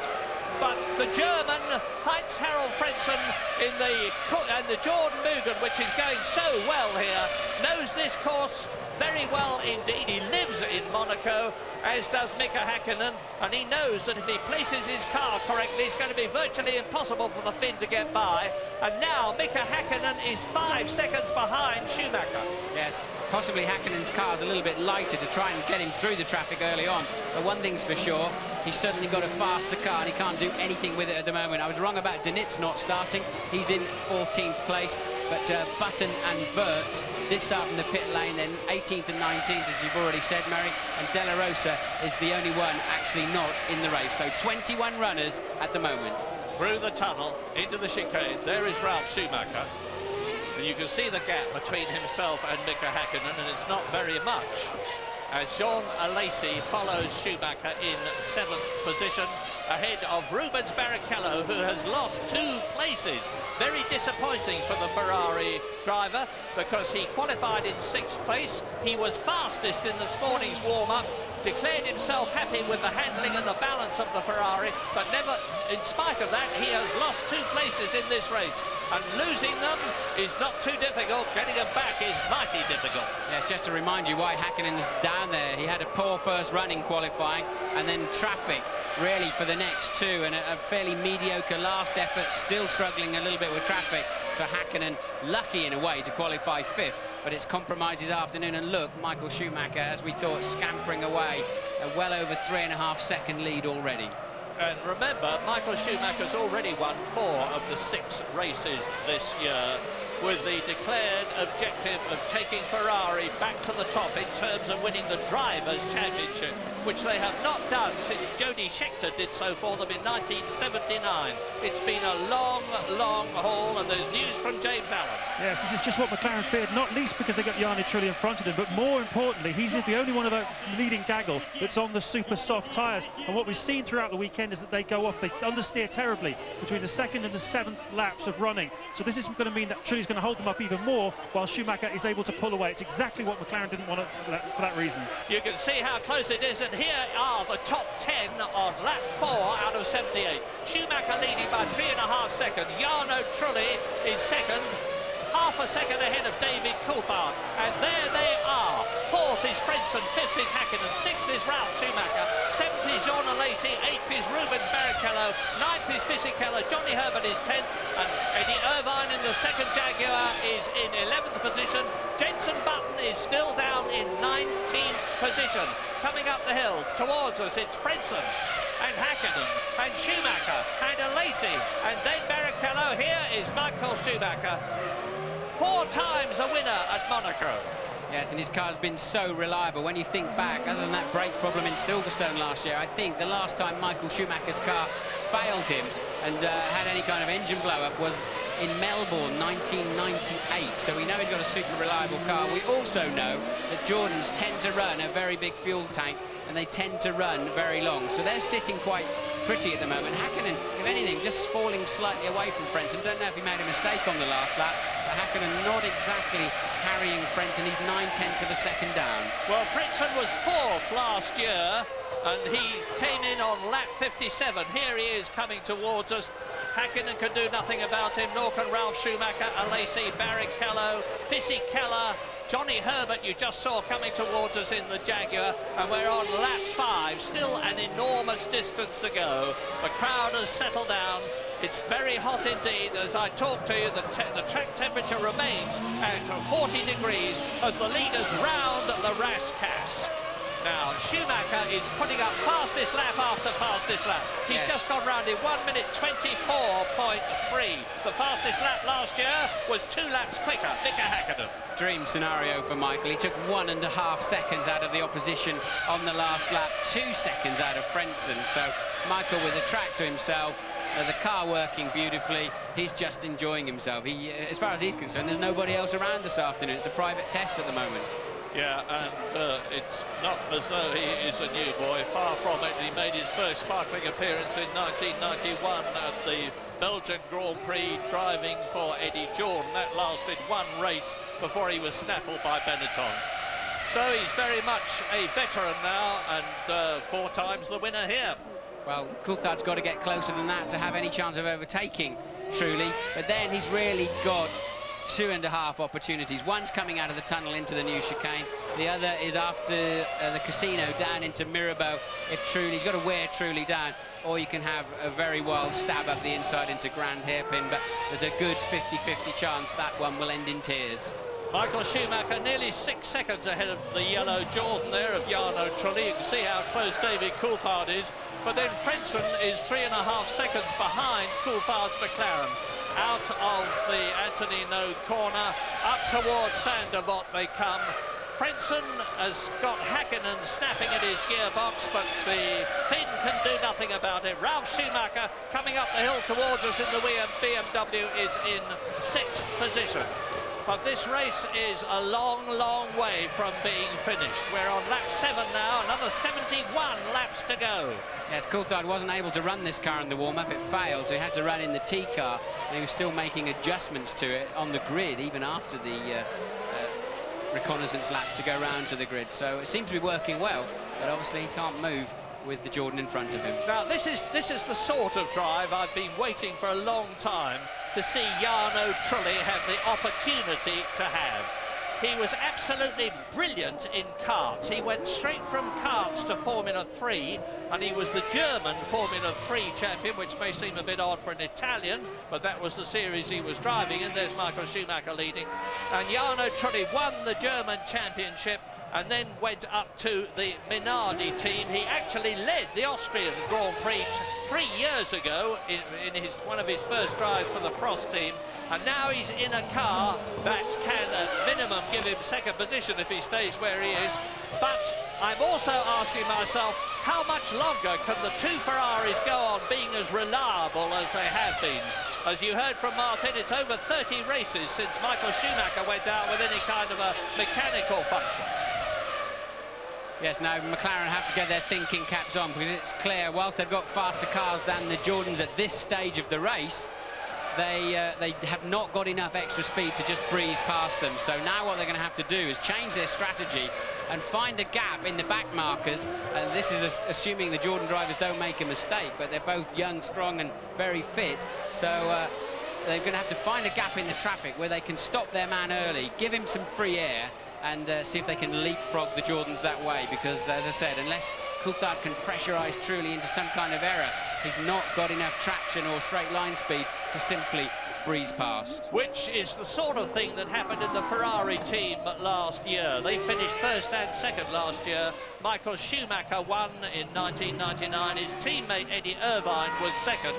But the German, Heinz-Harald Frentzen, and the Jordan Mugen, which is going so well here, knows this course very well indeed. He lives in Monaco, as does Mika Häkkinen, and he knows that if he places his car correctly, it's going to be virtually impossible for the Finn to get by. And now Mika Häkkinen is 5 seconds behind Schumacher. Yes, possibly Häkkinen's car's a little bit lighter to try and get him through the traffic early on. But one thing's for sure, he's certainly got a faster car and he can't do anything with it at the moment. I was wrong about Denitz not starting. He's in 14th place. But Button and Wirtz did start from the pit lane, then 18th and 19th, as you've already said, Murray. And De La Rosa is the only one actually not in the race. So 21 runners at the moment. Through the tunnel, into the chicane, there is Ralf Schumacher. And you can see the gap between himself and Mika Häkkinen, and it's not very much. As Jean Alesi follows Schumacher in 7th position, ahead of Rubens Barrichello, who has lost 2 places. Very disappointing for the Ferrari driver, because he qualified in 6th place. He was fastest in this morning's warm-up, declared himself happy with the handling and the balance of the Ferrari, but never, in spite of that, he has lost 2 places in this race. And losing them is not too difficult. Getting them back is mighty difficult. Yes, just to remind you why Häkkinen's down there. He had a poor first run in qualifying, and then traffic really for the next 2, and a fairly mediocre last effort, still struggling a little bit with traffic. So Häkkinen lucky in a way to qualify 5th, but it's compromised his afternoon. And look, Michael Schumacher, as we thought, scampering away, a well over 3.5 second lead already. And remember, Michael Schumacher's already won 4 of the 6 races this year, with the declared objective of taking Ferrari back to the top in terms of winning the Drivers' Championship. which they have not done since Jody Scheckter did so for them in 1979. It's been a long, long haul, and there's news from James Allen. Yes, this is just what McLaren feared, not least because they got Jarno Trulli in front of him, but more importantly, he's the only one of the leading gaggle that's on the super soft tyres. And what we've seen throughout the weekend is that they go off, they understeer terribly between the 2nd and the 7th laps of running. So this is going to mean that Trulli's going to hold them up even more, while Schumacher is able to pull away. It's exactly what McLaren didn't want for that reason. You can see how close it is, and here are the top 10 on lap 4 out of 78. Schumacher leading by 3.5 seconds. Jarno Trulli is second, half a second ahead of David Coulthard. And there they are. 4th is Frentzen, 5th is Häkkinen, 6th is Ralf Schumacher, 7th is Jean Alesi, 8th is Rubens Barrichello, 9th is Fisichella, Johnny Herbert is 10th, and Eddie Irvine in the second Jaguar is in 11th position. Jenson Button is still down in 19th position. Coming up the hill towards us, it's Frentzen and Häkkinen and Schumacher and Alesi, and then Barrichello. Here is Michael Schumacher, 4 times a winner at Monaco. Yes, and his car's been so reliable. When you think back, other than that brake problem in Silverstone last year, I think the last time Michael Schumacher's car failed him and had any kind of engine blow-up was in Melbourne 1998. So we know he's got a super reliable car. We also know that Jordans tend to run a very big fuel tank, and they tend to run very long. So they're sitting quite pretty at the moment. Häkkinen, if anything, just falling slightly away from Frentzen. Don't know if he made a mistake on the last lap, but Häkkinen not exactly carrying Frentzen. He's 9/10 of a second down. Well, Frentzen was 4th last year, and he came in on lap 57. Here he is coming towards us. Häkkinen can do nothing about him, nor can Ralf Schumacher, Alesi, Barrichello, Fisichella, Johnny Herbert you just saw coming towards us in the Jaguar, and we're on lap 5, still an enormous distance to go. The crowd has settled down. It's very hot indeed. As I talk to you, the track temperature remains at 40 degrees as the leaders round the Rascasse. Now, Schumacher is putting up fastest lap after fastest lap. He's just gone round in 1 minute 24.3. The fastest lap last year was 2 laps quicker. Mika Häkkinen. Dream scenario for Michael. He took 1.5 seconds out of the opposition on the last lap, 2 seconds out of Frentzen. So Michael with the track to himself, the car working beautifully. He's just enjoying himself. As far as he's concerned, there's nobody else around this afternoon. It's a private test at the moment. Yeah, and it's not as though he is a new boy. Far from it. He made his first sparkling appearance in 1991 at the Belgian Grand Prix, driving for Eddie Jordan. That lasted 1 race before he was snaffled by Benetton. So he's very much a veteran now, and 4 times the winner here. Well, Coulthard's got to get closer than that to have any chance of overtaking Trulli, but then he's really got 2.5 opportunities. One's coming out of the tunnel into the new chicane. The other is after the casino down into Mirabeau. If Trulli's got to wear Trulli down, or you can have a very wild stab up the inside into Grand Hairpin, but there's a good 50-50 chance that one will end in tears. Michael Schumacher nearly 6 seconds ahead of the yellow Jordan there of Jarno Trulli. You can see how close David Coulthard is, but then Frentzen is 3.5 seconds behind Coulthard's McLaren. Out of the Antonino corner, up towards Sandevot they come. Frentzen has got Häkkinen snapping at his gearbox, but the Finn can do nothing about it. Ralf Schumacher coming up the hill towards us in the BMW is in 6th position. But this race is a long, long way from being finished. We're on lap 7 now, another 71 laps to go. Yes, Coulthard wasn't able to run this car in the warm-up. It failed, so he had to run in the T car. And he was still making adjustments to it on the grid, even after the reconnaissance laps to go round to the grid. So it seems to be working well, but obviously he can't move with the Jordan in front of him. Now, this is the sort of drive I've been waiting for a long time to see Jarno Trulli have the opportunity to have. He was absolutely brilliant in karts. He went straight from karts to Formula 3, and he was the German Formula 3 champion, which may seem a bit odd for an Italian, but that was the series he was driving, and there's Michael Schumacher leading. And Jarno Trulli won the German championship and then went up to the Minardi team. He actually led the Austrian Grand Prix 3 years ago in one of his first drives for the Prost team, and now he's in a car that can at minimum give him second position if he stays where he is. But I'm also asking myself, how much longer can the two Ferraris go on being as reliable as they have been? As you heard from Martin, it's over 30 races since Michael Schumacher went out with any kind of a mechanical function. Yes, now McLaren have to get their thinking caps on, because it's clear, whilst they've got faster cars than the Jordans at this stage of the race, they have not got enough extra speed to just breeze past them. So now what they're going to have to do is change their strategy and find a gap in the back markers. And this is assuming the Jordan drivers don't make a mistake, but they're both young, strong and very fit. So they're going to have to find a gap in the traffic where they can stop their man early, give him some free air, and see if they can leapfrog the Jordans that way. Because, as I said, unless Coulthard can pressurise truly into some kind of error, he's not got enough traction or straight line speed to simply breeze past. Which is the sort of thing that happened in the Ferrari team last year. They finished first and second last year. Michael Schumacher won in 1999. His teammate Eddie Irvine was second.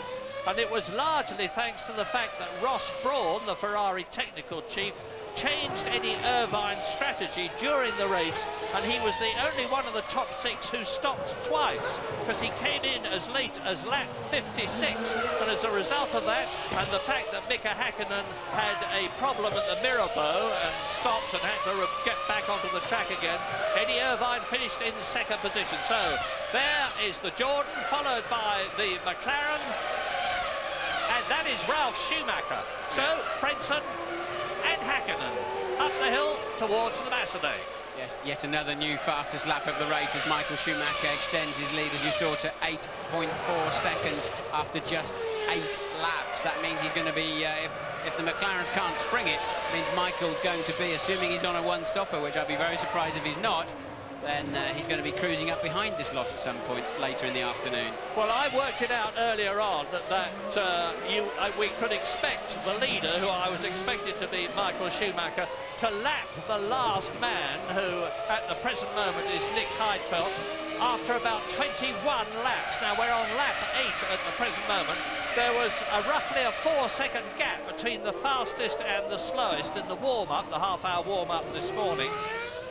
And it was largely thanks to the fact that Ross Brawn, the Ferrari technical chief, changed Eddie Irvine's strategy during the race, and he was the only one of the top 6 who stopped twice, because he came in as late as lap 56, and as a result of that, and the fact that Mika Häkkinen had a problem at the Mirabeau and stopped and had to get back onto the track again, Eddie Irvine finished in second position. So there is the Jordan, followed by the McLaren, and that is Ralf Schumacher. So Frentzen and Häkkinen up the hill towards the Macedon. Yes, yet another new fastest lap of the race as Michael Schumacher extends his lead, as you saw, to 8.4 seconds after just 8 laps. That means he's going to be, if the McLarens can't spring it, means Michael's going to be, assuming he's on a one-stopper, which I'd be very surprised if he's not, then he's going to be cruising up behind this lot at some point later in the afternoon. Well, I worked it out earlier on that we could expect the leader, who I was expected to be Michael Schumacher, to lap the last man, who at the present moment is Nick Heidfeld, after about 21 laps. Now, we're on lap 8 at the present moment. There was roughly a 4-second gap between the fastest and the slowest in the warm-up, the half-hour warm-up this morning.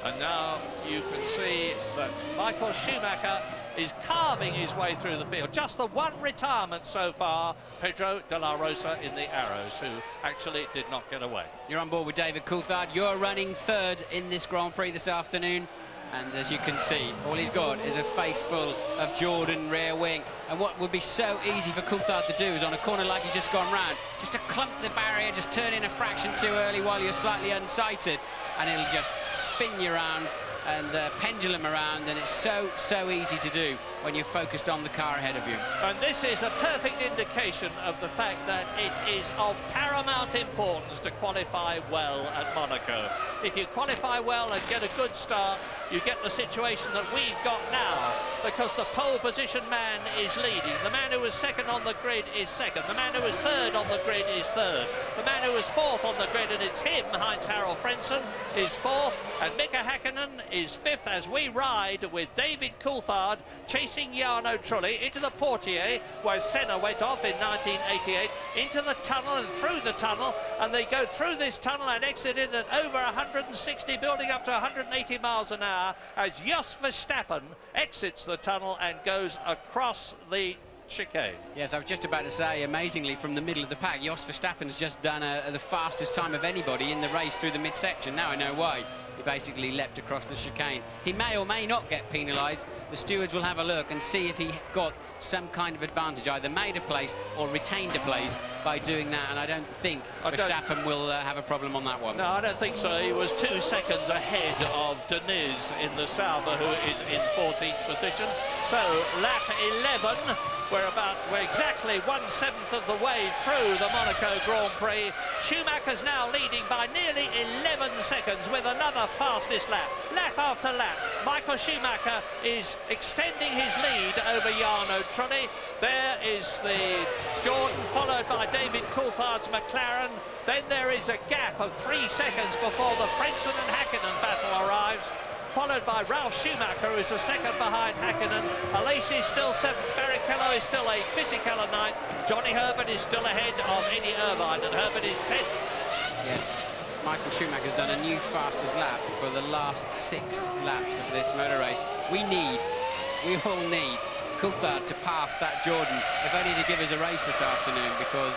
And now you can see that Michael Schumacher is carving his way through the field. Just the one retirement so far, Pedro de la Rosa in the Arrows, who actually did not get away. You're on board with David Coulthard. You're running third in this Grand Prix this afternoon. And as you can see, all he's got is a face full of Jordan rear wing. And what would be so easy for Coulthard to do is on a corner like he's just gone round, just to clump the barrier, just turn in a fraction too early while you're slightly unsighted, and it'll just spin you around and pendulum around, and it's so easy to do when you're focused on the car ahead of you. And this is a perfect indication of the fact that it is of paramount importance to qualify well at Monaco. If you qualify well and get a good start, you get the situation that we've got now, because the pole position man is leading. The man who was second on the grid is second. The man who was third on the grid is third. The man who was fourth on the grid, and it's him, Heinz-Harald Frentzen, is fourth, and Mika Häkkinen is fifth, as we ride with David Coulthard chasing Jarno Trulli into the Portier, where Senna went off in 1988, into the tunnel and through the tunnel, and they go through this tunnel and exit it at over 160, building up to 180 miles an hour, as Jos Verstappen exits the tunnel and goes across the chicane. Yes, I was just about to say, amazingly, from the middle of the pack, Jos Verstappen's just done the fastest time of anybody in the race through the midsection. Now I know why. He basically leapt across the chicane. He may or may not get penalised. The stewards will have a look and see if he got some kind of advantage, either made a place or retained a place by doing that, and I don't think Verstappen will have a problem on that one. No, I don't think so. He was 2 seconds ahead of Deniz in the Sauber, who is in 14th position. So lap 11, we're exactly 1/7 of the way through the Monaco Grand Prix. Schumacher's now leading by nearly 11 seconds with another fastest lap. Lap after lap, Michael Schumacher is extending his lead over Jarno Trulli. There is the Jordan, followed by David Coulthard's McLaren. Then there is a gap of 3 seconds before the Frentzen and Häkkinen battle arrives, followed by Ralf Schumacher, who's a second behind Häkkinen. Alesi is still 7th, Barrichello is still 8th, Fisichella 9th, Johnny Herbert is still ahead of Eddie Irvine, and Herbert is 10th. Yes, Michael Schumacher's done a new fastest lap for the last 6 laps of this motor race. we all need Coulthard to pass that Jordan, if only to give us a race this afternoon, because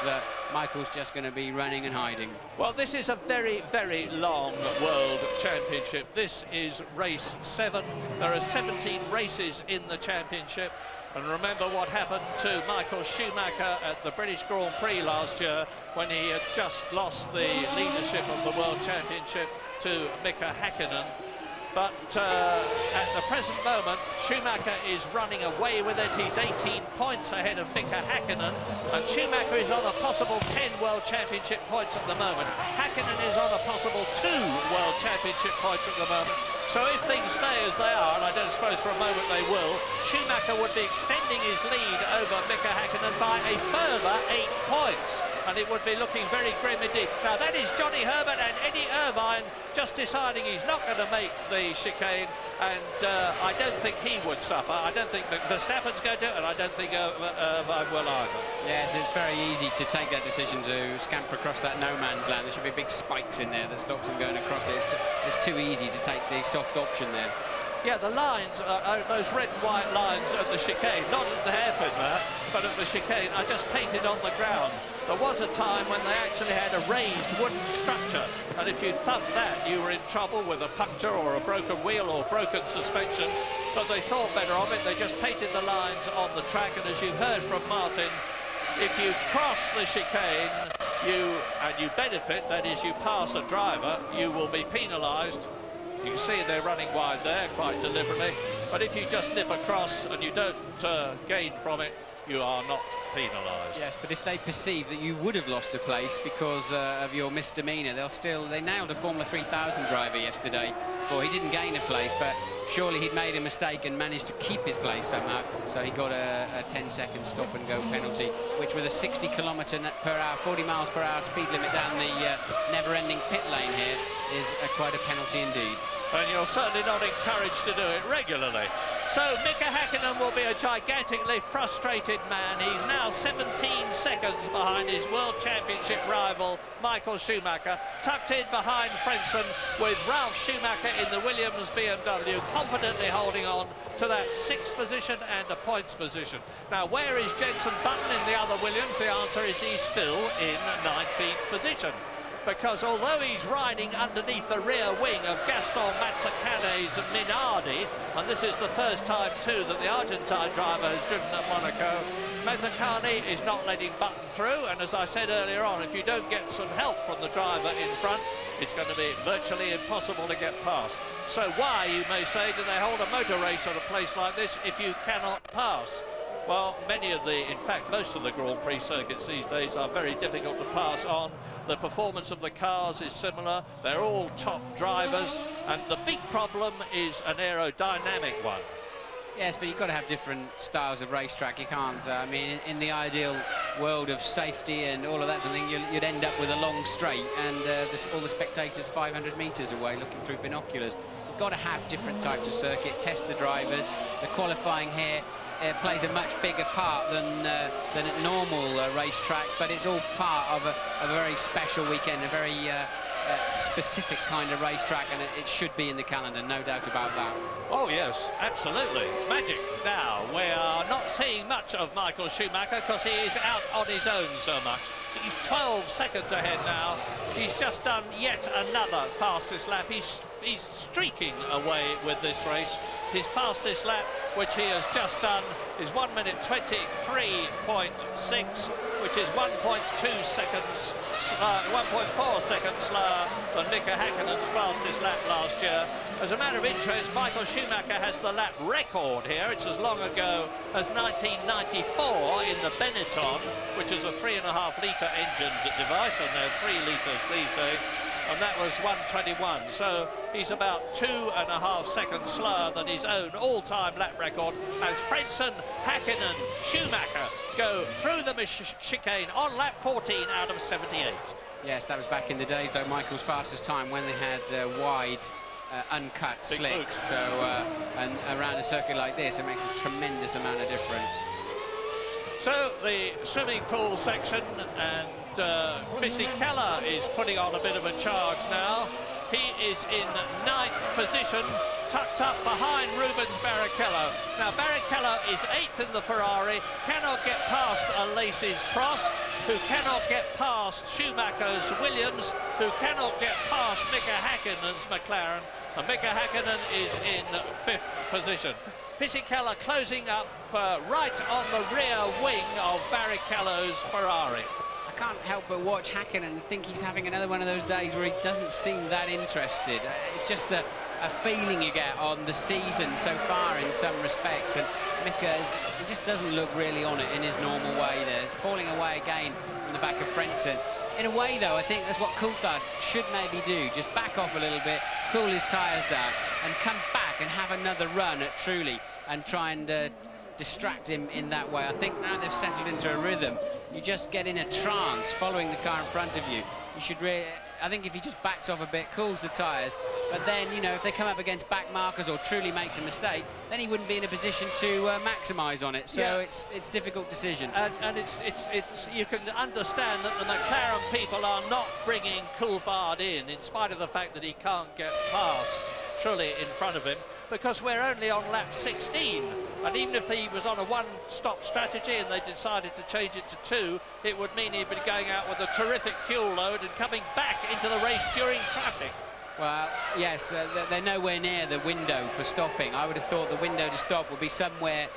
Michael's just going to be running and hiding. Well, this is a very, very long World Championship. This is race 7. There are 17 races in the championship. And remember what happened to Michael Schumacher at the British Grand Prix last year, when he had just lost the leadership of the World Championship to Mika Häkkinen. But at the present moment, Schumacher is running away with it. He's 18 points ahead of Mika Häkkinen, and Schumacher is on a possible 10 World Championship points at the moment. Häkkinen is on a possible 2 World Championship points at the moment. So if things stay as they are, and I don't suppose for a moment they will, Schumacher would be extending his lead over Mika Häkkinen by a further 8 points. And it would be looking very grim indeed. Now that is Johnny Herbert and Eddie Irvine just deciding he's not going to make the chicane, and I don't think he would suffer. I don't think Verstappen's going to, and I don't think Irvine will either. Yes, it's very easy to take that decision to scamper across that no man's land. There should be big spikes in there that stops him going across it. It's too easy to take the soft option there. Yeah, the lines, those red and white lines at the chicane, not at the hairpin there, but at the chicane, are just painted on the ground. There was a time when they actually had a raised wooden structure, and if you thumped that, you were in trouble with a puncture or a broken wheel or broken suspension. But they thought better of it. They just painted the lines on the track, and as you've heard from Martin, if you cross the chicane, you benefit, that is, you pass a driver, you will be penalised. You can see they're running wide there quite deliberately, but if you just nip across and you don't gain from it, you are not penalised. Yes, but if they perceive that you would have lost a place because of your misdemeanour, they nailed a Formula 3000 driver yesterday for he didn't gain a place, but surely he'd made a mistake and managed to keep his place somehow, so he got a 10-second stop and go penalty, which with a 60 km/h, 40 miles per hour speed limit down the never-ending pit lane here is quite a penalty indeed. And you're certainly not encouraged to do it regularly. So Mika Häkkinen will be a gigantically frustrated man. He's now 17 seconds behind his World Championship rival, Michael Schumacher, tucked in behind Frentzen, with Ralf Schumacher in the Williams BMW, confidently holding on to that 6th position and a points position. Now, where is Jenson Button in the other Williams? The answer is he's still in 19th position. Because although he's riding underneath the rear wing of Gaston Mazzucato's Minardi, and this is the first time too that the Argentine driver has driven at Monaco, Mazzucati is not letting Button through, and as I said earlier on, if you don't get some help from the driver in front, it's going to be virtually impossible to get past. So why, you may say, do they hold a motor race at a place like this if you cannot pass? Well, in fact, most of the Grand Prix circuits these days are very difficult to pass on. The performance of the cars is similar. They're all top drivers, and the big problem is an aerodynamic one. Yes, but you've got to have different styles of racetrack. You can't, I mean, in the ideal world of safety and all of that sort of thing, you'd end up with a long straight and all the spectators 500 metres away looking through binoculars. You've got to have different types of circuit, test the drivers. The qualifying here plays a much bigger part than at normal racetracks, but it's all part of a very special weekend, a very specific kind of racetrack, and it should be in the calendar, no doubt about that. Oh yes, absolutely. Magic. Now, we are not seeing much of Michael Schumacher because he is out on his own so much. He's 12 seconds ahead now. He's just done yet another fastest lap. He's streaking away with this race. His fastest lap, which he has just done, is 1 minute 23.6, which is 1.4 seconds slower than Mika Häkkinen's fastest lap last year. As a matter of interest, Michael Schumacher has the lap record here. It's as long ago as 1994 in the Benetton, which is a 3.5-litre engined device, and they're 3 litres these days. And that was 1:21, so he's about 2.5 seconds slower than his own all-time lap record as Frentzen, Häkkinen, Schumacher go through the chicane on lap 14 out of 78. Yes, that was back in the days, though, Michael's fastest time when they had wide, uncut big slicks. Boots. So, and around a circuit like this, it makes a tremendous amount of difference. So the swimming pool section, and Fisichella is putting on a bit of a charge now. He is in 9th position, tucked up behind Rubens Barrichello. Now, Barrichello is 8th in the Ferrari, cannot get past Alesi's Prost, who cannot get past Schumacher's Williams, who cannot get past Mika Häkkinen's McLaren, and Mika Häkkinen is in 5th position. Fisichella closing up right on the rear wing of Barrichello's Ferrari. I can't help but watch Häkkinen and think he's having another one of those days where he doesn't seem that interested. It's just a feeling you get on the season so far in some respects, and Mika, he just doesn't look really on it in his normal way there. He's falling away again from the back of Frentzen. In a way, though, I think that's what Coulthard should maybe do. Just back off a little bit, cool his tyres down, and come back and have another run at Trulli and try and distract him in that way. I think now they've settled into a rhythm, you just get in a trance following the car in front of you. You should really, I think if he just backs off a bit, cools the tyres, but then, you know, if they come up against back markers or Trulli makes a mistake, then he wouldn't be in a position to maximise on it. So yeah, it's a difficult decision. And it's you can understand that the McLaren people are not bringing Coulthard in spite of the fact that he can't get past Trulli in front of him, because we're only on lap 16, and even if he was on a one-stop strategy and they decided to change it to 2, it would mean he'd be going out with a terrific fuel load and coming back into the race during traffic. Well, yes, they're nowhere near the window for stopping. I would have thought the window to stop would be somewhere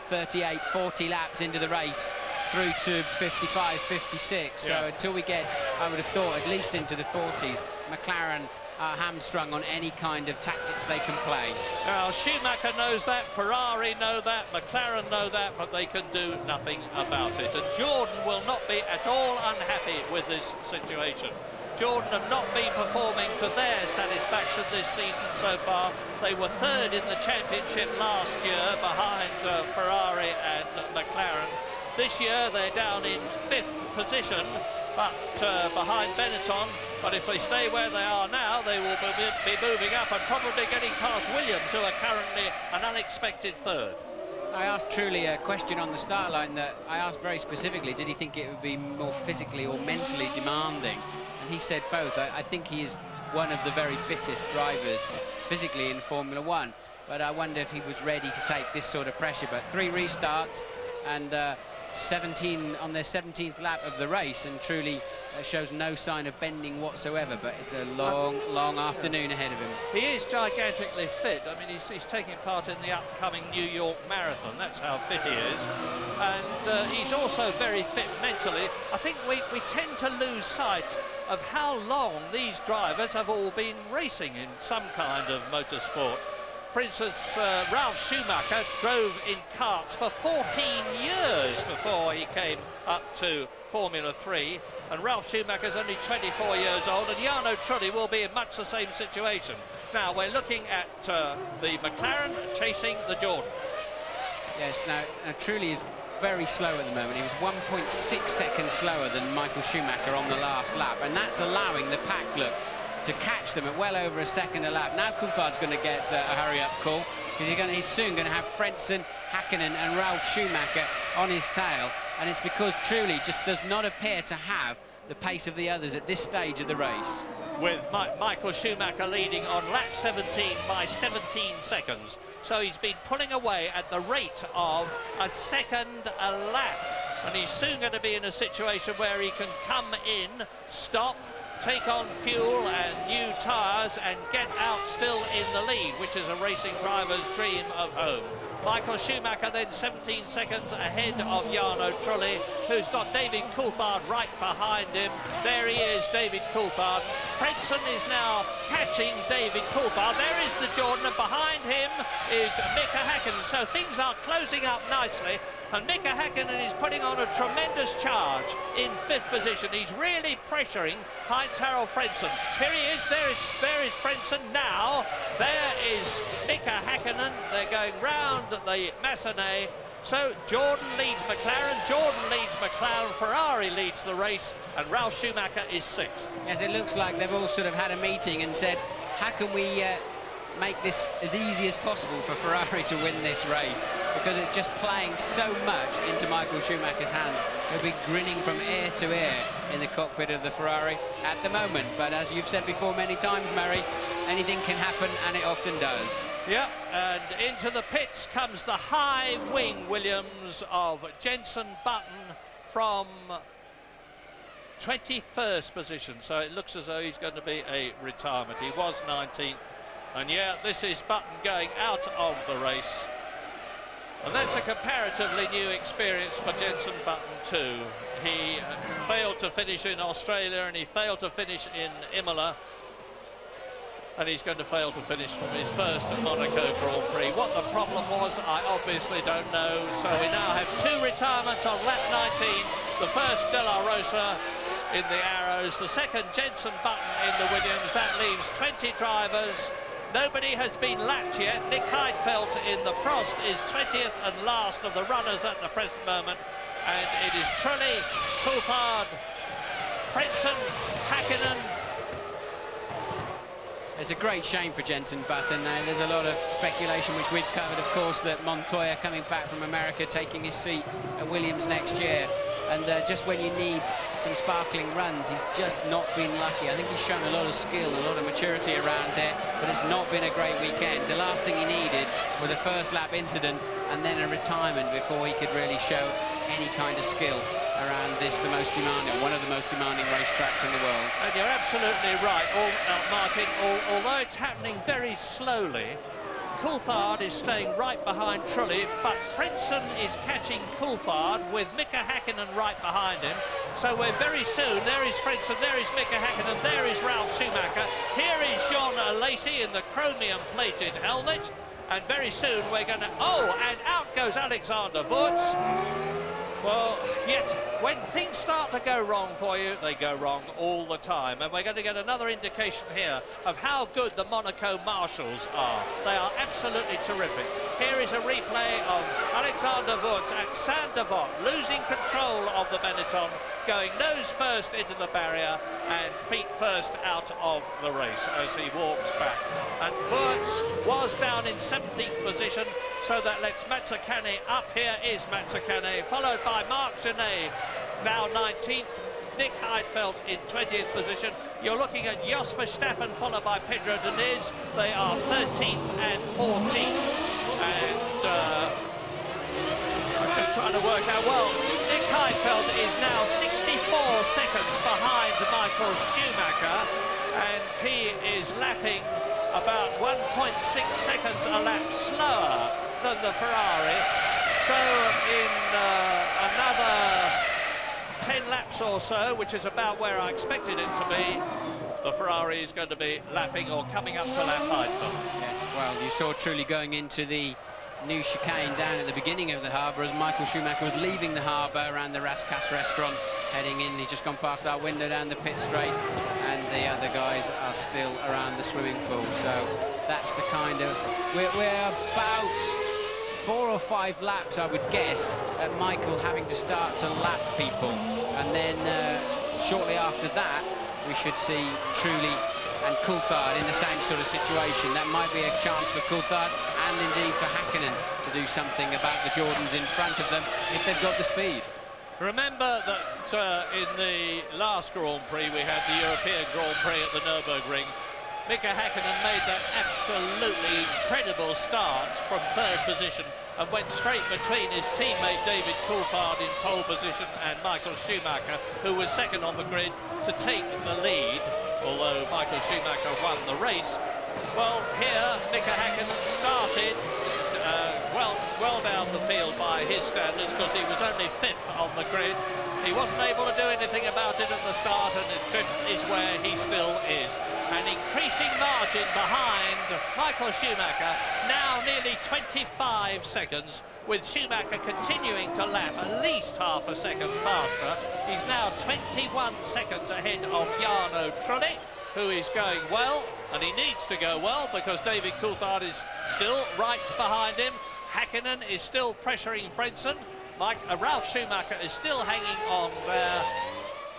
38, 40 laps into the race through to 55, 56. So until we get, I would have thought, at least into the 40s, McLaren are hamstrung on any kind of tactics they can play. Now, Schumacher knows that, Ferrari know that, McLaren know that, but they can do nothing about it. And Jordan will not be at all unhappy with this situation. Jordan have not been performing to their satisfaction this season so far. They were 3rd in the championship last year behind Ferrari and McLaren. This year they're down in 5th position, but behind Benetton. But if they stay where they are now, they will be moving up and probably getting past Williams, who are currently an unexpected 3rd. I asked Trulli a question on the start line that I asked very specifically, did he think it would be more physically or mentally demanding? And he said both. I think he is one of the very fittest drivers physically in Formula One, but I wonder if he was ready to take this sort of pressure. But 3 restarts and 17 on their 17th lap of the race, and Trulli shows no sign of bending whatsoever, but it's a long afternoon ahead of him. He is gigantically fit. I mean, he's taking part in the upcoming New York Marathon. That's how fit he is. And he's also very fit mentally. I think we tend to lose sight of how long these drivers have all been racing in some kind of motorsport. For instance, Ralf Schumacher drove in karts for 14 years before he came up to Formula 3, and Ralf Schumacher's only 24 years old, and Jarno Trulli will be in much the same situation. Now, we're looking at the McLaren chasing the Jordan. Yes, now Trulli is very slow at the moment. He was 1.6 seconds slower than Michael Schumacher on the last lap, and that's allowing the pack, look, to catch them at well over a second a lap. Now Coulthard's going to get a hurry-up call, because he's soon going to have Frentzen, Häkkinen and Ralf Schumacher on his tail, and it's because Trulli just does not appear to have the pace of the others at this stage of the race. With Michael Schumacher leading on lap 17 by 17 seconds. So he's been pulling away at the rate of a second a lap, and he's soon going to be in a situation where he can come in, stop, take on fuel and new tyres and get out still in the lead, which is a racing driver's dream of home. Michael Schumacher then 17 seconds ahead of Jarno Trulli, who's got David Coulthard right behind him. There he is, David Coulthard. Frentzen is now catching David Coulthard. There is the Jordan, and behind him is Mika Häkkinen. So things are closing up nicely, and Mika Häkkinen is putting on a tremendous charge in 5th position. He's really pressuring Heinz-Harald Frentzen. Here he is, there is Frentzen now. There is Mika Häkkinen. They're going round the Massenet. So Jordan leads McLaren, Jordan leads McLaren, Ferrari leads the race, and Ralf Schumacher is 6th. Yes, it looks like they've all sort of had a meeting and said, how can we make this as easy as possible for Ferrari to win this race? because it's just playing so much into Michael Schumacher's hands. He'll be grinning from ear to ear in the cockpit of the Ferrari at the moment. But as you've said before many times, Murray, anything can happen, and it often does. Yeah, and into the pits comes the high wing Williams of Jenson Button from 21st position, so it looks as though he's going to be a retirement. He was 19th, and yeah, this is Button going out of the race, and that's a comparatively new experience for Jenson Button too. He failed to finish in Australia, and he failed to finish in Imola, and he's going to fail to finish from his first Monaco Grand Prix. What the problem was, I obviously don't know. So we now have 2 retirements on lap 19. The first, De La Rosa in the Arrows. The second, Jenson Button in the Williams. That leaves 20 drivers. Nobody has been lapped yet. Nick Heidfeld in the Prost is 20th and last of the runners at the present moment. And it is Trulli, Coulthard, Frentzen, Hakkinen. It's a great shame for Jenson Button. Now, there's a lot of speculation, which we've covered, of course, that Montoya coming back from America, taking his seat at Williams next year. And just when you need some sparkling runs, he's just not been lucky. I think he's shown a lot of skill, a lot of maturity around here, but it's not been a great weekend. The last thing he needed was a first lap incident and then a retirement before he could really show any kind of skill around this, the most demanding, one of the most demanding racetracks in the world. And you're absolutely right, Martin. Although it's happening very slowly, Coulthard is staying right behind Trulli, but Frentzen is catching Coulthard with Mika Hakkinen right behind him. So we're very soon, there is Frentzen, there is Mika Hakkinen, there is Ralf Schumacher, here is Jean Lacey in the chromium-plated helmet, and very soon we're going to... Oh, and out goes Alexander Wurz. Well, yet when things start to go wrong for you, they go wrong all the time. And we're going to get another indication here of how good the Monaco marshals are. They are absolutely terrific. Here is a replay of Alexander Wurz at Saint-Devote, losing control of the Benetton, going nose first into the barrier and feet first out of the race as he walks back. And Wurz was down in 17th position, so that lets Mazzacane up. Here is Mazzacane, followed by Marc Genet, now 19th. Nick Heidfeld in 20th position. You're looking at Jos Verstappen, followed by Pedro Diniz. They are 13th and 14th. And I'm just trying to work out, well, Nick Heidfeld is now 64 seconds behind Michael Schumacher, and he is lapping about 1.6 seconds a lap slower than the Ferrari. So in another 10 laps or so, which is about where I expected it to be, the Ferrari is going to be lapping or coming up to lap Heidfeld. Yes, well, you saw Trulli going into the new chicane down at the beginning of the harbour as Michael Schumacher was leaving the harbour around the Rascasse restaurant, heading in. He's just gone past our window down the pit straight, and the other guys are still around the swimming pool. So that's the kind of... We're about 4 or 5 laps, I would guess, at Michael having to start to lap people. And then shortly after that, we should see Trulli and Coulthard in the same sort of situation. That might be a chance for Coulthard and indeed for Hakkinen to do something about the Jordans in front of them if they've got the speed. Remember that in the last Grand Prix, we had the European Grand Prix at the Nürburgring. Mika Hakkinen made that absolutely incredible start from 3rd position and went straight between his teammate David Coulthard in pole position and Michael Schumacher, who was 2nd on the grid, to take the lead, although Michael Schumacher won the race. Well, here Mika Hakkinen started well down the field by his standards, because he was only 5th on the grid. He wasn't able to do anything about it at the start, and 5th is where he still is. An increasing margin behind Michael Schumacher, now nearly 25 seconds, with Schumacher continuing to lap at least half a second faster. He's now 21 seconds ahead of Jarno Trulli, who is going well, and he needs to go well because David Coulthard is still right behind him. Hakkinen is still pressuring Frentzen. Ralf Schumacher is still hanging on there.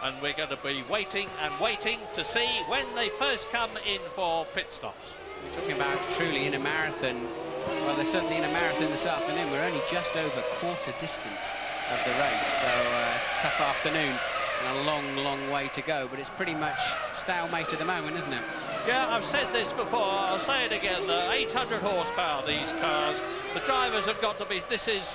And we're going to be waiting and waiting to see when they first come in for pit stops. We're talking about Trulli in a marathon. Well, they're certainly in a marathon this afternoon. We're only just over quarter distance of the race, so tough afternoon and a long, long way to go, but it's pretty much stalemate at the moment, isn't it? Yeah, I've said this before, I'll say it again, 800 horsepower, these cars. The drivers have got to be, this is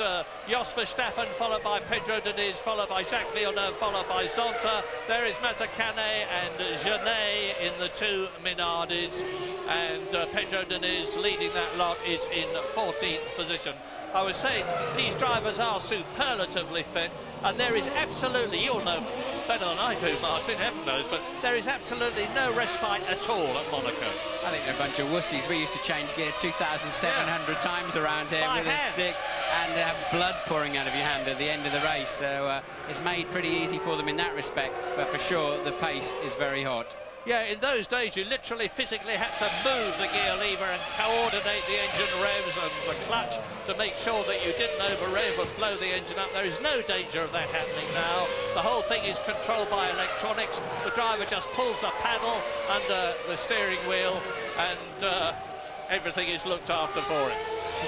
Jos Verstappen, followed by Pedro Diniz, followed by Jacques Villeneuve, followed by Zonta. There is Mazzacane and Genet in the two Minardis, and Pedro Diniz leading that lot is in 14th position. I was saying, these drivers are superlatively fit, and there is absolutely, you'll know better than I do, Martin, heaven knows, but there is absolutely no respite at all at Monaco. I think they're a bunch of wussies. We used to change gear 2,700 times around here with a stick and have blood pouring out of your hand at the end of the race, so it's made pretty easy for them in that respect, but for sure the pace is very hot. Yeah, in those days you literally physically had to move the gear lever and coordinate the engine revs and the clutch to make sure that you didn't over-rev and blow the engine up. There is no danger of that happening now. The whole thing is controlled by electronics. The driver just pulls the paddle under the steering wheel and everything is looked after for it.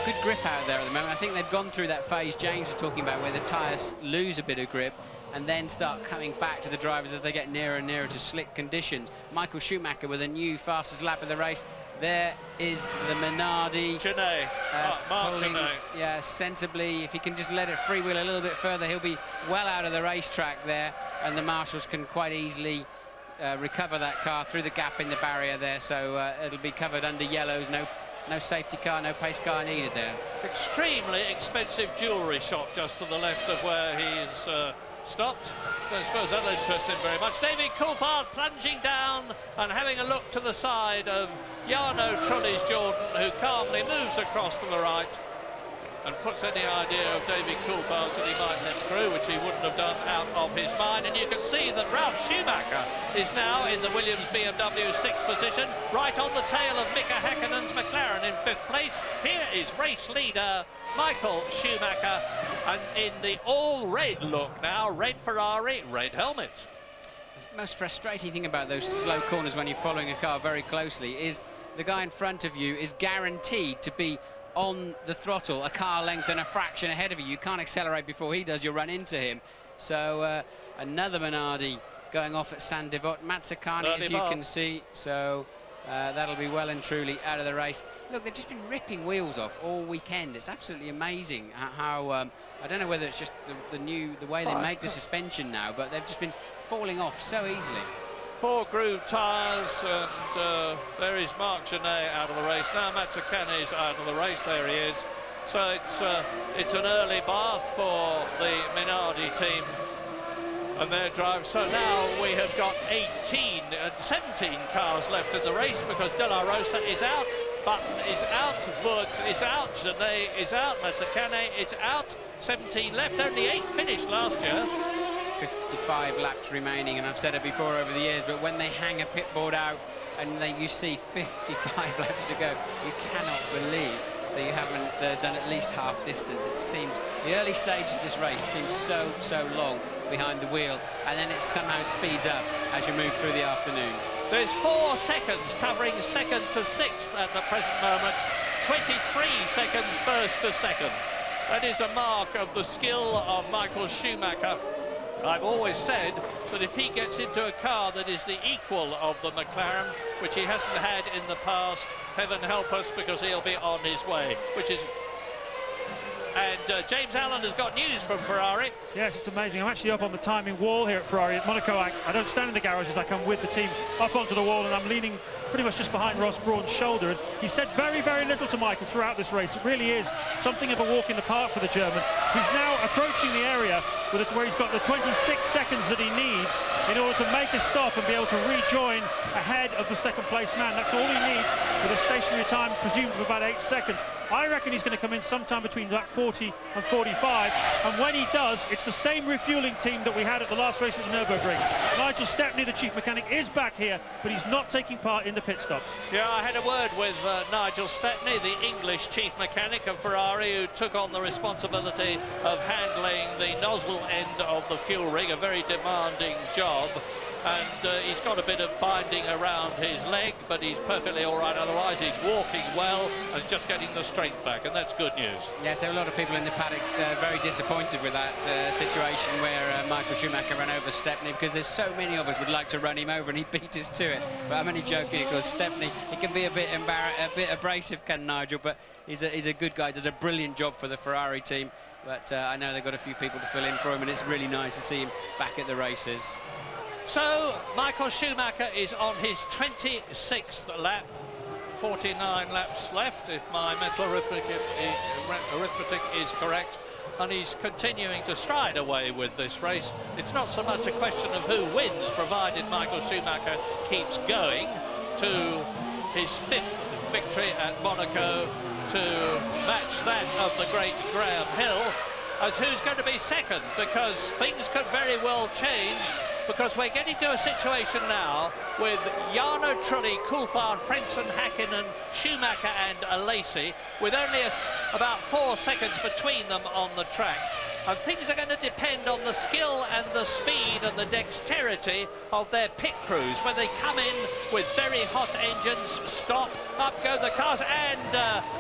A good grip out there at the moment. I think they've gone through that phase James was talking about where the tyres lose a bit of grip and then start coming back to the drivers as they get nearer and nearer to slick conditions. Michael Schumacher with a new fastest lap of the race. There is the Minardi. Genet, Mark Genet. Yeah, sensibly. If he can just let it freewheel a little bit further, he'll be well out of the racetrack there, and the marshals can quite easily recover that car through the gap in the barrier there, so it'll be covered under yellows. No safety car, no pace car needed there. Extremely expensive jewellery shop just to the left of where he's stopped. I suppose that'll interest him very much. David Coulthard plunging down and having a look to the side of Jarno Trulli-Jordan, who calmly moves across to the right and puts any idea of David Coulthard that he might let through, which he wouldn't have done out of his mind. And you can see that Ralf Schumacher is now in the Williams BMW 6th position, right on the tail of Mika Häkkinen's McLaren in 5th place. Here is race leader Michael Schumacher, and in the all-red look now, red Ferrari, red helmet. The most frustrating thing about those slow corners when you're following a car very closely is the guy in front of you is guaranteed to be on the throttle a car length and a fraction ahead of you. You can't accelerate before he does, you'll run into him. So another Minardi going off at San Devot. Mazzacane, as you can see, so that'll be well and truly out of the race. Look, they've just been ripping wheels off all weekend. It's absolutely amazing how I don't know whether it's just the way they make the suspension now, but they've just been falling off so easily. 4 groove tyres, and there is Marc Genet out of the race. Now Mazzacane is out of the race, there he is. So it's an early bath for the Minardi team and their drive. So now we have got 17 cars left in the race, because De La Rosa is out, Button is out, Wurz is out, Genet is out, Mazzacane is out. 17 left, only 8 finished last year. 55 laps remaining, and I've said it before over the years, but when they hang a pit board out and you see 55 laps to go, you cannot believe that you haven't done at least half distance. It seems, the early stages of this race seems so long behind the wheel, and then it somehow speeds up as you move through the afternoon. There's 4 seconds covering 2nd to 6th at the present moment, 23 seconds first to 2nd. That is a mark of the skill of Michael Schumacher. I've always said that if he gets into a car that is the equal of the McLaren, which he hasn't had in the past, heaven help us, because he'll be on his way, which is... And James Allen has got news from Ferrari. Yes, it's amazing. I'm actually up on the timing wall here at Ferrari at Monaco. I don't stand in the garages, I come with the team up onto the wall, and I'm leaning pretty much just behind Ross Brawn's shoulder. And he said very, very little to Michael throughout this race. It really is something of a walk in the park for the German. He's now approaching the area where he's got the 26 seconds that he needs in order to make a stop and be able to rejoin ahead of the second place man. That's all he needs, with a stationary time presumed of about 8 seconds. I reckon he's going to come in sometime between that 40 and 45, and when he does, it's the same refuelling team that we had at the last race at the Nürburgring. Nigel Stepney, the chief mechanic, is back here, but he's not taking part in the pit stops. Yeah, I had a word with Nigel Stepney, the English chief mechanic of Ferrari, who took on the responsibility of handling the nozzle end of the fuel rig, a very demanding job. and he's got a bit of binding around his leg, but he's perfectly all right otherwise. He's walking well and just getting the strength back, and that's good news. Yes, there were a lot of people in the paddock very disappointed with that situation where Michael Schumacher ran over Stepney, because there's so many of us would like to run him over, and he beat us to it. But I'm only joking, because Stepney, he can be a bit abrasive, can Nigel, but he's a good guy, does a brilliant job for the Ferrari team. But I know they've got a few people to fill in for him, and it's really nice to see him back at the races. So Michael Schumacher is on his 26th lap, 49 laps left if my mental arithmetic is correct, and he's continuing to stride away with this race. It's not so much a question of who wins, provided Michael Schumacher keeps going to his 5th victory at Monaco to match that of the great Graham Hill, as who's going to be second, because things could very well change, because we're getting to a situation now with Jarno Trulli, Coulthard, Frentzen, Häkkinen, Schumacher and Alesi, with only about 4 seconds between them on the track. And things are going to depend on the skill and the speed and the dexterity of their pit crews. When they come in with very hot engines, stop, up go the cars, and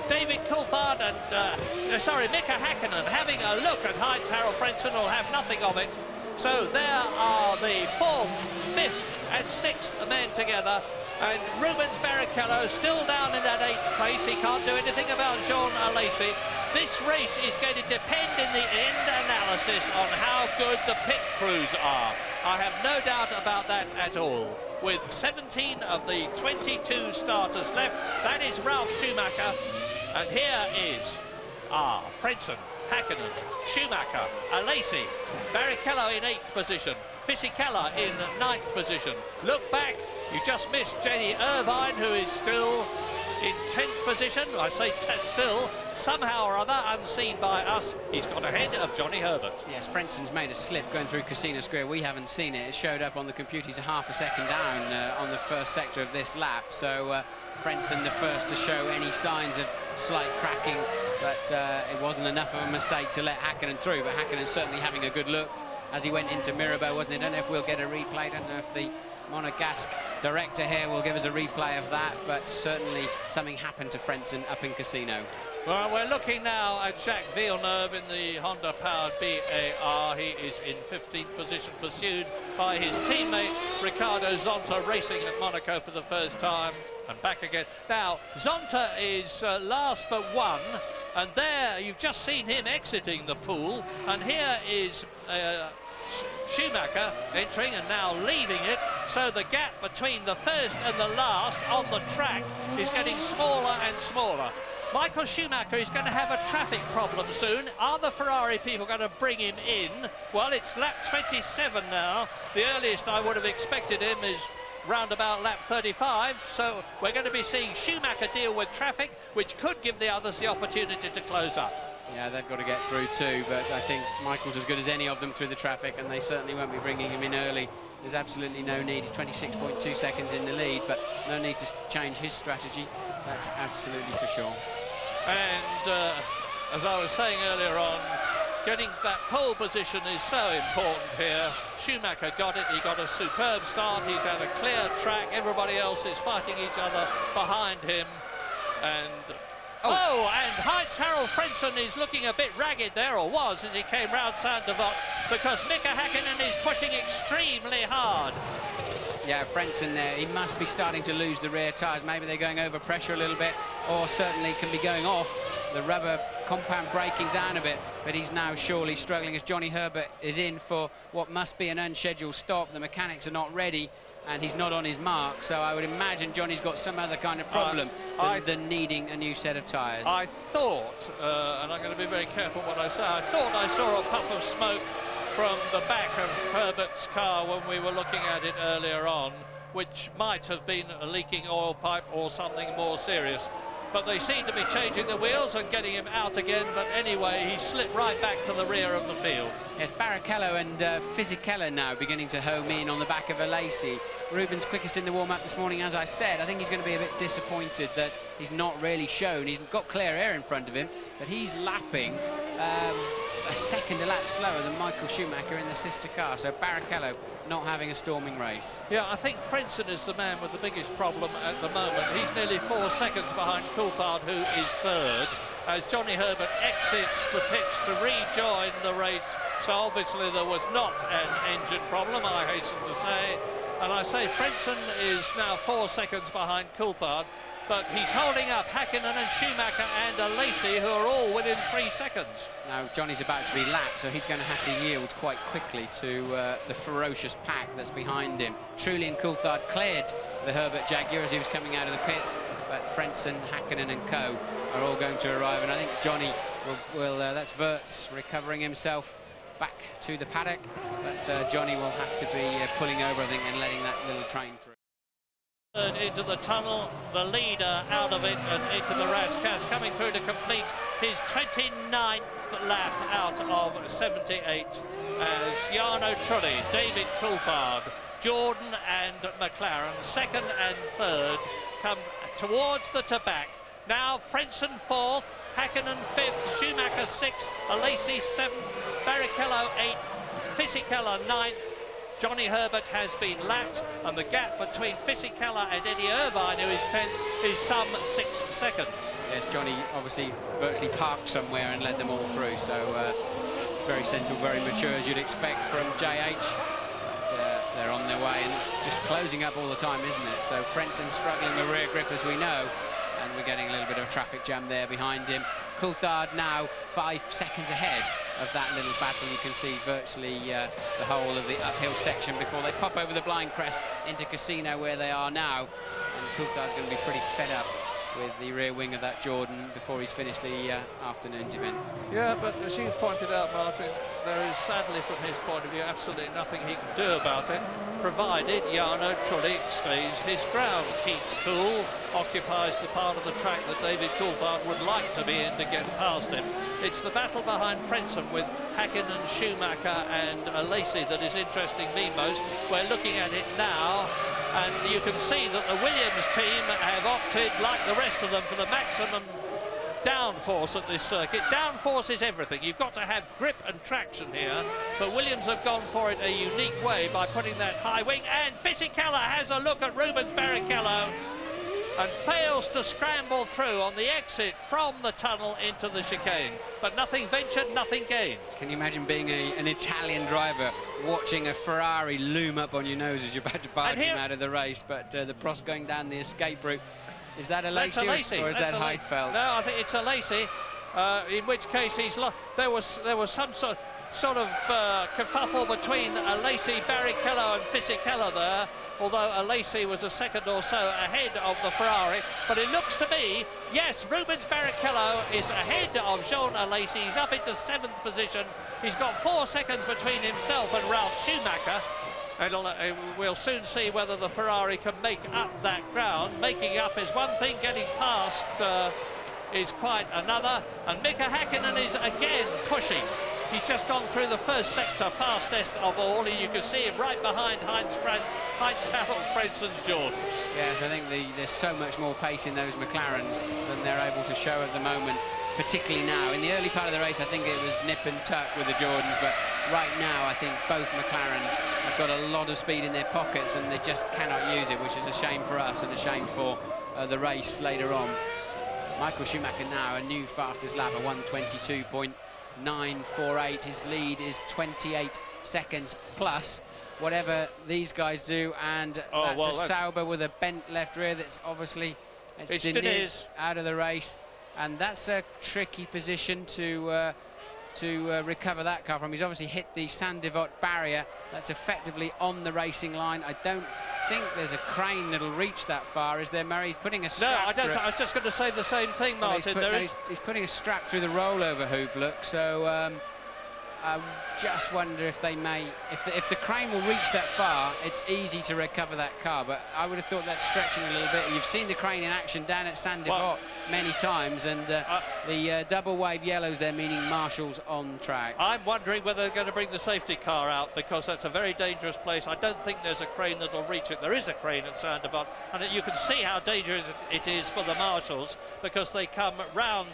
David Coulthard and, Mika Häkkinen having a look at Heinz Harald Frentzen will have nothing of it. So there are the 4th, 5th and 6th men together, and Rubens Barrichello still down in that 8th place. He can't do anything about Jean Alesi. This race is going to depend in the end analysis on how good the pit crews are. I have no doubt about that at all. With 17 of the 22 starters left, that is Ralf Schumacher, and here is Frentzen, Häkkinen, Schumacher, Alesi, Barrichello in 8th position, Fisichella in 9th position. Look back, you just missed Jenny Irvine, who is still in 10th position. I say still, somehow or other, unseen by us, he's got ahead of Johnny Herbert. Yes, Frentzen's made a slip going through Casino Square. We haven't seen it. It showed up on the computer. He's a half a second down on the first sector of this lap. So Frentzen the first to show any signs of slight cracking, but it wasn't enough of a mistake to let Häkkinen through. But Häkkinen certainly having a good look as he went into Mirabeau, wasn't it? I don't know if we'll get a replay. I don't know if the Monegasque director here will give us a replay of that, but certainly something happened to Frentzen up in Casino. Well, we're looking now at Jacques Villeneuve in the Honda-powered BAR. He is in 15th position, pursued by his teammate Ricardo Zonta, racing at Monaco for the first time, and back again. Now, Zonta is last but one, and there you've just seen him exiting the pool, and here is Schumacher entering and now leaving it, so the gap between the first and the last on the track is getting smaller and smaller. Michael Schumacher is going to have a traffic problem soon. Are the Ferrari people going to bring him in? Well, it's lap 27 now. The earliest I would have expected him is round about lap 35, so we're going to be seeing Schumacher deal with traffic, which could give the others the opportunity to close up. Yeah, they've got to get through too, but I think Michael's as good as any of them through the traffic, and they certainly won't be bringing him in early. There's absolutely no need. He's 26.2 seconds in the lead, but no need to change his strategy. That's absolutely for sure. And as I was saying earlier on, getting that pole position is so important here. Schumacher got it. He got a superb start. He's had a clear track. Everybody else is fighting each other behind him. And and Heinz Harald Frentzen is looking a bit ragged there, or was, as he came round Saint-Devote, because Mika Häkkinen is pushing extremely hard. Yeah, Frentzen there, he must be starting to lose the rear tyres. Maybe they're going over pressure a little bit, or certainly can be going off. The rubber compound breaking down a bit, but he's now surely struggling as Johnny Herbert is in for what must be an unscheduled stop. The mechanics are not ready, and he's not on his mark, so I would imagine Johnny's got some other kind of problem than needing a new set of tyres. I thought, and I'm going to be very careful what I say, I thought I saw a puff of smoke from the back of Herbert's car when we were looking at it earlier on, which might have been a leaking oil pipe or something more serious. But they seem to be changing the wheels and getting him out again, but anyway, he slipped right back to the rear of the field. Yes, Barrichello and Fisichella now beginning to home in on the back of Alesi. Rubens quickest in the warm-up this morning, as I said. I think he's going to be a bit disappointed that he's not really shown. He's got clear air in front of him, but he's lapping a second a lap slower than Michael Schumacher in the sister car. So Barrichello not having a storming race. Yeah, I think Frentzen is the man with the biggest problem at the moment. He's nearly 4 seconds behind Coulthard, who is third, as Johnny Herbert exits the pits to rejoin the race. So obviously there was not an engine problem, I hasten to say. And I say Frentzen is now 4 seconds behind Coulthard, but he's holding up Hakkinen and Schumacher and Lacey, who are all within 3 seconds. Now Johnny's about to be lapped, so he's going to have to yield quite quickly to the ferocious pack that's behind him. Trulli and Coulthard cleared the Herbert Jaguar as he was coming out of the pits, but Frentzen, Hakkinen and co are all going to arrive, and I think Johnny will that's Wirtz recovering himself back to the paddock, but Johnny will have to be pulling over, I think, and letting that little train through. Into the tunnel, the leader out of it and into the Rascasse, coming through to complete his 29th lap out of 78 as Jarno Trulli, David Coulthard, Jordan and McLaren, second and third, come towards the Tabac. Now Frentzen fourth, Hakkinen fifth, Schumacher sixth, Lacey seventh, Barrichello eighth, Fisichella ninth. Johnny Herbert has been lapped, and the gap between Fisichella and Eddie Irvine, who is 10th, is some 6 seconds. Yes, Johnny obviously virtually parked somewhere and led them all through, so very sensible, very mature, as you'd expect from JH. But they're on their way, and it's just closing up all the time, isn't it? So Frentzen struggling with rear grip, as we know, and we're getting a little bit of a traffic jam there behind him. Coulthard now 5 seconds ahead of that little battle. You can see virtually the whole of the uphill section before they pop over the blind crest into Casino, where they are now. And Coulthard's going to be pretty fed up with the rear wing of that Jordan before he's finished the afternoon's event. Yeah, but as you pointed out, Martin, there is sadly from his point of view absolutely nothing he can do about it, provided Jarno Trulli stays his ground, keeps cool, occupies the part of the track that David Coulthard would like to be in to get past him. It's the battle behind Frentzen with Hakkinen, Schumacher and Lacey that is interesting me most. We're looking at it now, and you can see that the Williams team have opted, like the rest of them, for the maximum downforce at this circuit. Downforce is everything. You've got to have grip and traction here, but Williams have gone for it a unique way by putting that high wing, and Fisichella has a look at Rubens Barrichello and fails to scramble through on the exit from the tunnel into the chicane. But nothing ventured, nothing gained. Can you imagine being an Italian driver watching a Ferrari loom up on your nose as you're about to barge him out of the race? But the Prost going down the escape route. Is that a Lacey or is that Heidfeld? No, I think it's a Lacey, in which case he's lost. There was some sort of kerfuffle between Lacey, Barrichello and Fisichella there, although Lacey was a second or so ahead of the Ferrari. But it looks to me, yes, Rubens Barrichello is ahead of Jean Lacey. He's up into 7th position. He's got 4 seconds between himself and Ralf Schumacher. And we'll soon see whether the Ferrari can make up that ground. Making up is one thing, getting past is quite another. And Mika Hakkinen is again pushing. He's just gone through the first sector, fastest of all. You can see him right behind Heinz Frentzen's Jordan. Yes, I think there's so much more pace in those McLarens than they're able to show at the moment, particularly now. In the early part of the race, I think it was nip and tuck with the Jordans, but right now, I think both McLarens have got a lot of speed in their pockets and they just cannot use it, which is a shame for us and a shame for the race later on. Michael Schumacher now, a new fastest lap, a 1:22.948. His lead is 28 seconds plus whatever these guys do, and that's Sauber with a bent left rear. That's obviously Diniz out of the race, and that's a tricky position to recover that car from. He's obviously hit the Saint-Devote barrier. That's effectively on the racing line. I don't think there's a crane that'll reach that far, is there, Murray? He's putting a strap. No, I was just going to say the same thing, Martin. He's putting a strap through the rollover hoop, look, so I just wonder if they may, if the crane will reach that far, it's easy to recover that car, but I would have thought that's stretching a little bit. You've seen the crane in action down at Saint-Devote. many times, and the double wave yellows there, meaning marshals on track. I'm wondering whether they're going to bring the safety car out, because that's a very dangerous place. I don't think there's a crane that will reach it. There is a crane at Saint-Devote, and you can see how dangerous it is for the marshals, because they come round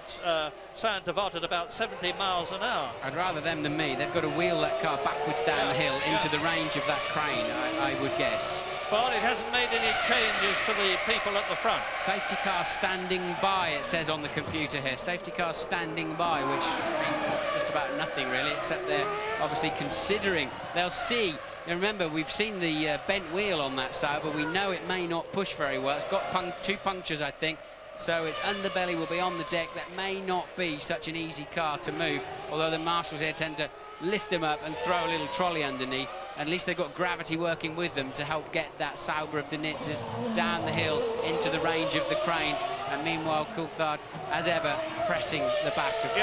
Saint-Devote at about 70 miles an hour. I'd rather them than me. They've got to wheel that car backwards down the hill into the range of that crane, I would guess. Well, it hasn't made any changes to the people at the front. Safety car standing by, it says on the computer here. Safety car standing by, which means just about nothing, really, except they're obviously considering. They'll see. Now, remember, we've seen the bent wheel on that side, but we know it may not push very well. It's got two punctures, I think, so its underbelly will be on the deck. That may not be such an easy car to move, although the marshals here tend to lift them up and throw a little trolley underneath. At least they've got gravity working with them to help get that Sauber of Denitz's down the hill into the range of the crane. And meanwhile, Coulthard, as ever, pressing the back of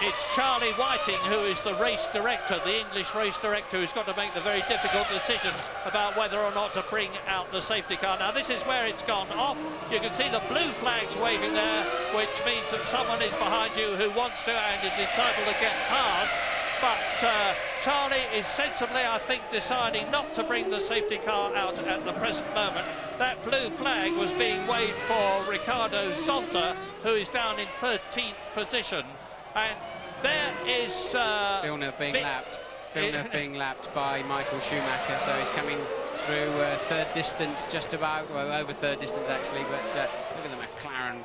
it's Charlie Whiting, who is the race director, the English race director, who's got to make the very difficult decision about whether or not to bring out the safety car. Now, this is where it's gone off. You can see the blue flags waving there, which means that someone is behind you who wants to and is entitled to get past. But Charlie is sensibly, I think, deciding not to bring the safety car out at the present moment. That blue flag was being waved for Ricardo Zonta, who is down in 13th position. And there is... Villeneuve being lapped. Villeneuve being lapped by Michael Schumacher, so he's coming through third distance, just about, well, over third distance, actually. But look at the McLaren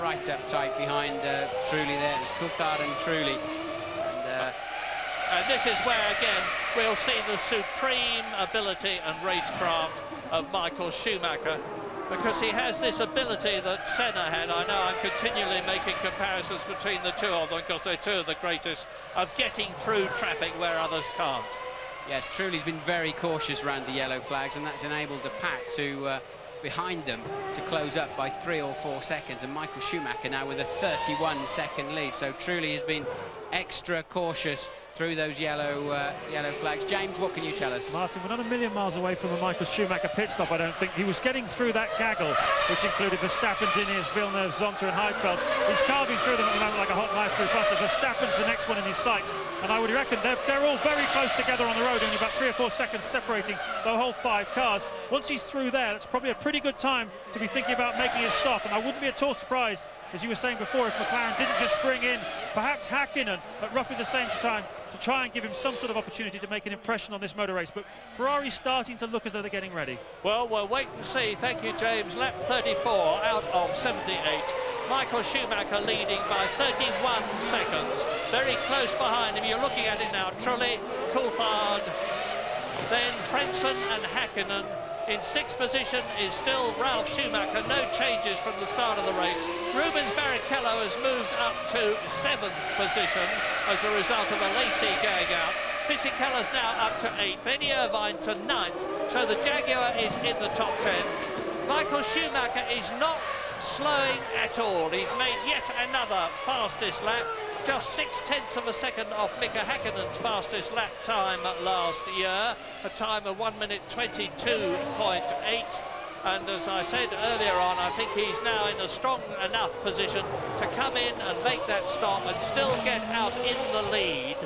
right up tight behind Trulli there. It's Coulthard and Trulli. And this is where, again, we'll see the supreme ability and racecraft of Michael Schumacher, because he has this ability that Senna had. I know I'm continually making comparisons between the two of them, because they're two of the greatest, of getting through traffic where others can't. Yes, Trulli's been very cautious around the yellow flags, and that's enabled the pack to behind them to close up by 3 or 4 seconds, and Michael Schumacher now with a 31-second lead. So Trulli has been extra cautious through those yellow flags. James, what can you tell us? Martin, we're not a million miles away from the Michael Schumacher pit stop, I don't think. He was getting through that gaggle, which included Verstappen, Diniz, Villeneuve, Zonta and Heidfeld. He's carving through them at the moment like a hot knife through butter. Verstappen's the next one in his sights, and I would reckon they're all very close together on the road, only about 3 or 4 seconds separating the whole 5 cars. Once he's through there, that's probably a pretty good time to be thinking about making his stop, and I wouldn't be at all surprised, as you were saying before, if McLaren didn't just bring in perhaps Häkkinen at roughly the same time to try and give him some sort of opportunity to make an impression on this motor race. But Ferrari's starting to look as though they're getting ready. Well, we'll wait and see. Thank you, James. Lap 34 out of 78. Michael Schumacher leading by 31 seconds. Very close behind him. You're looking at it now. Trulli, Coulthard, then Frentzen and Häkkinen. In 6th position is still Ralf Schumacher. No changes from the start of the race. Rubens Barrichello has moved up to 7th position as a result of a Lacey gang out. Fisichella's now up to 8th. Eddie Irvine to 9th. So the Jaguar is in the top 10. Michael Schumacher is not slowing at all. He's made yet another fastest lap. Just 0.6 of a second off Mika Häkkinen's fastest lap time last year, a time of 1 minute 22.8. And as I said earlier on, I think he's now in a strong enough position to come in and make that stop and still get out in the lead,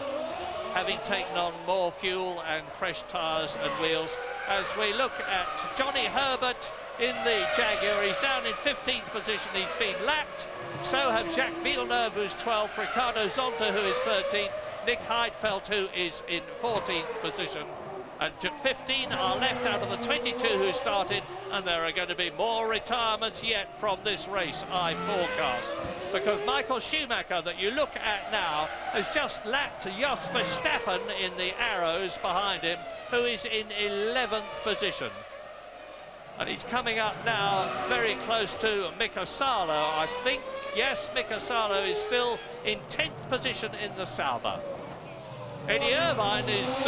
having taken on more fuel and fresh tyres and wheels. As we look at Johnny Herbert in the Jaguar, he's down in 15th position. He's been lapped. So have Jacques Villeneuve, who's 12th, Ricardo Zonta, who is 13th, Nick Heidfeld, who is in 14th position. And 15 are left out of the 22 who started, and there are going to be more retirements yet from this race, I forecast. Because Michael Schumacher, that you look at now, has just lapped Jos Verstappen in the arrows behind him, who is in 11th position. And he's coming up now very close to Mika Salo, I think. Yes, Mika Salo is still in 10th position in the Sauber. Eddie Irvine is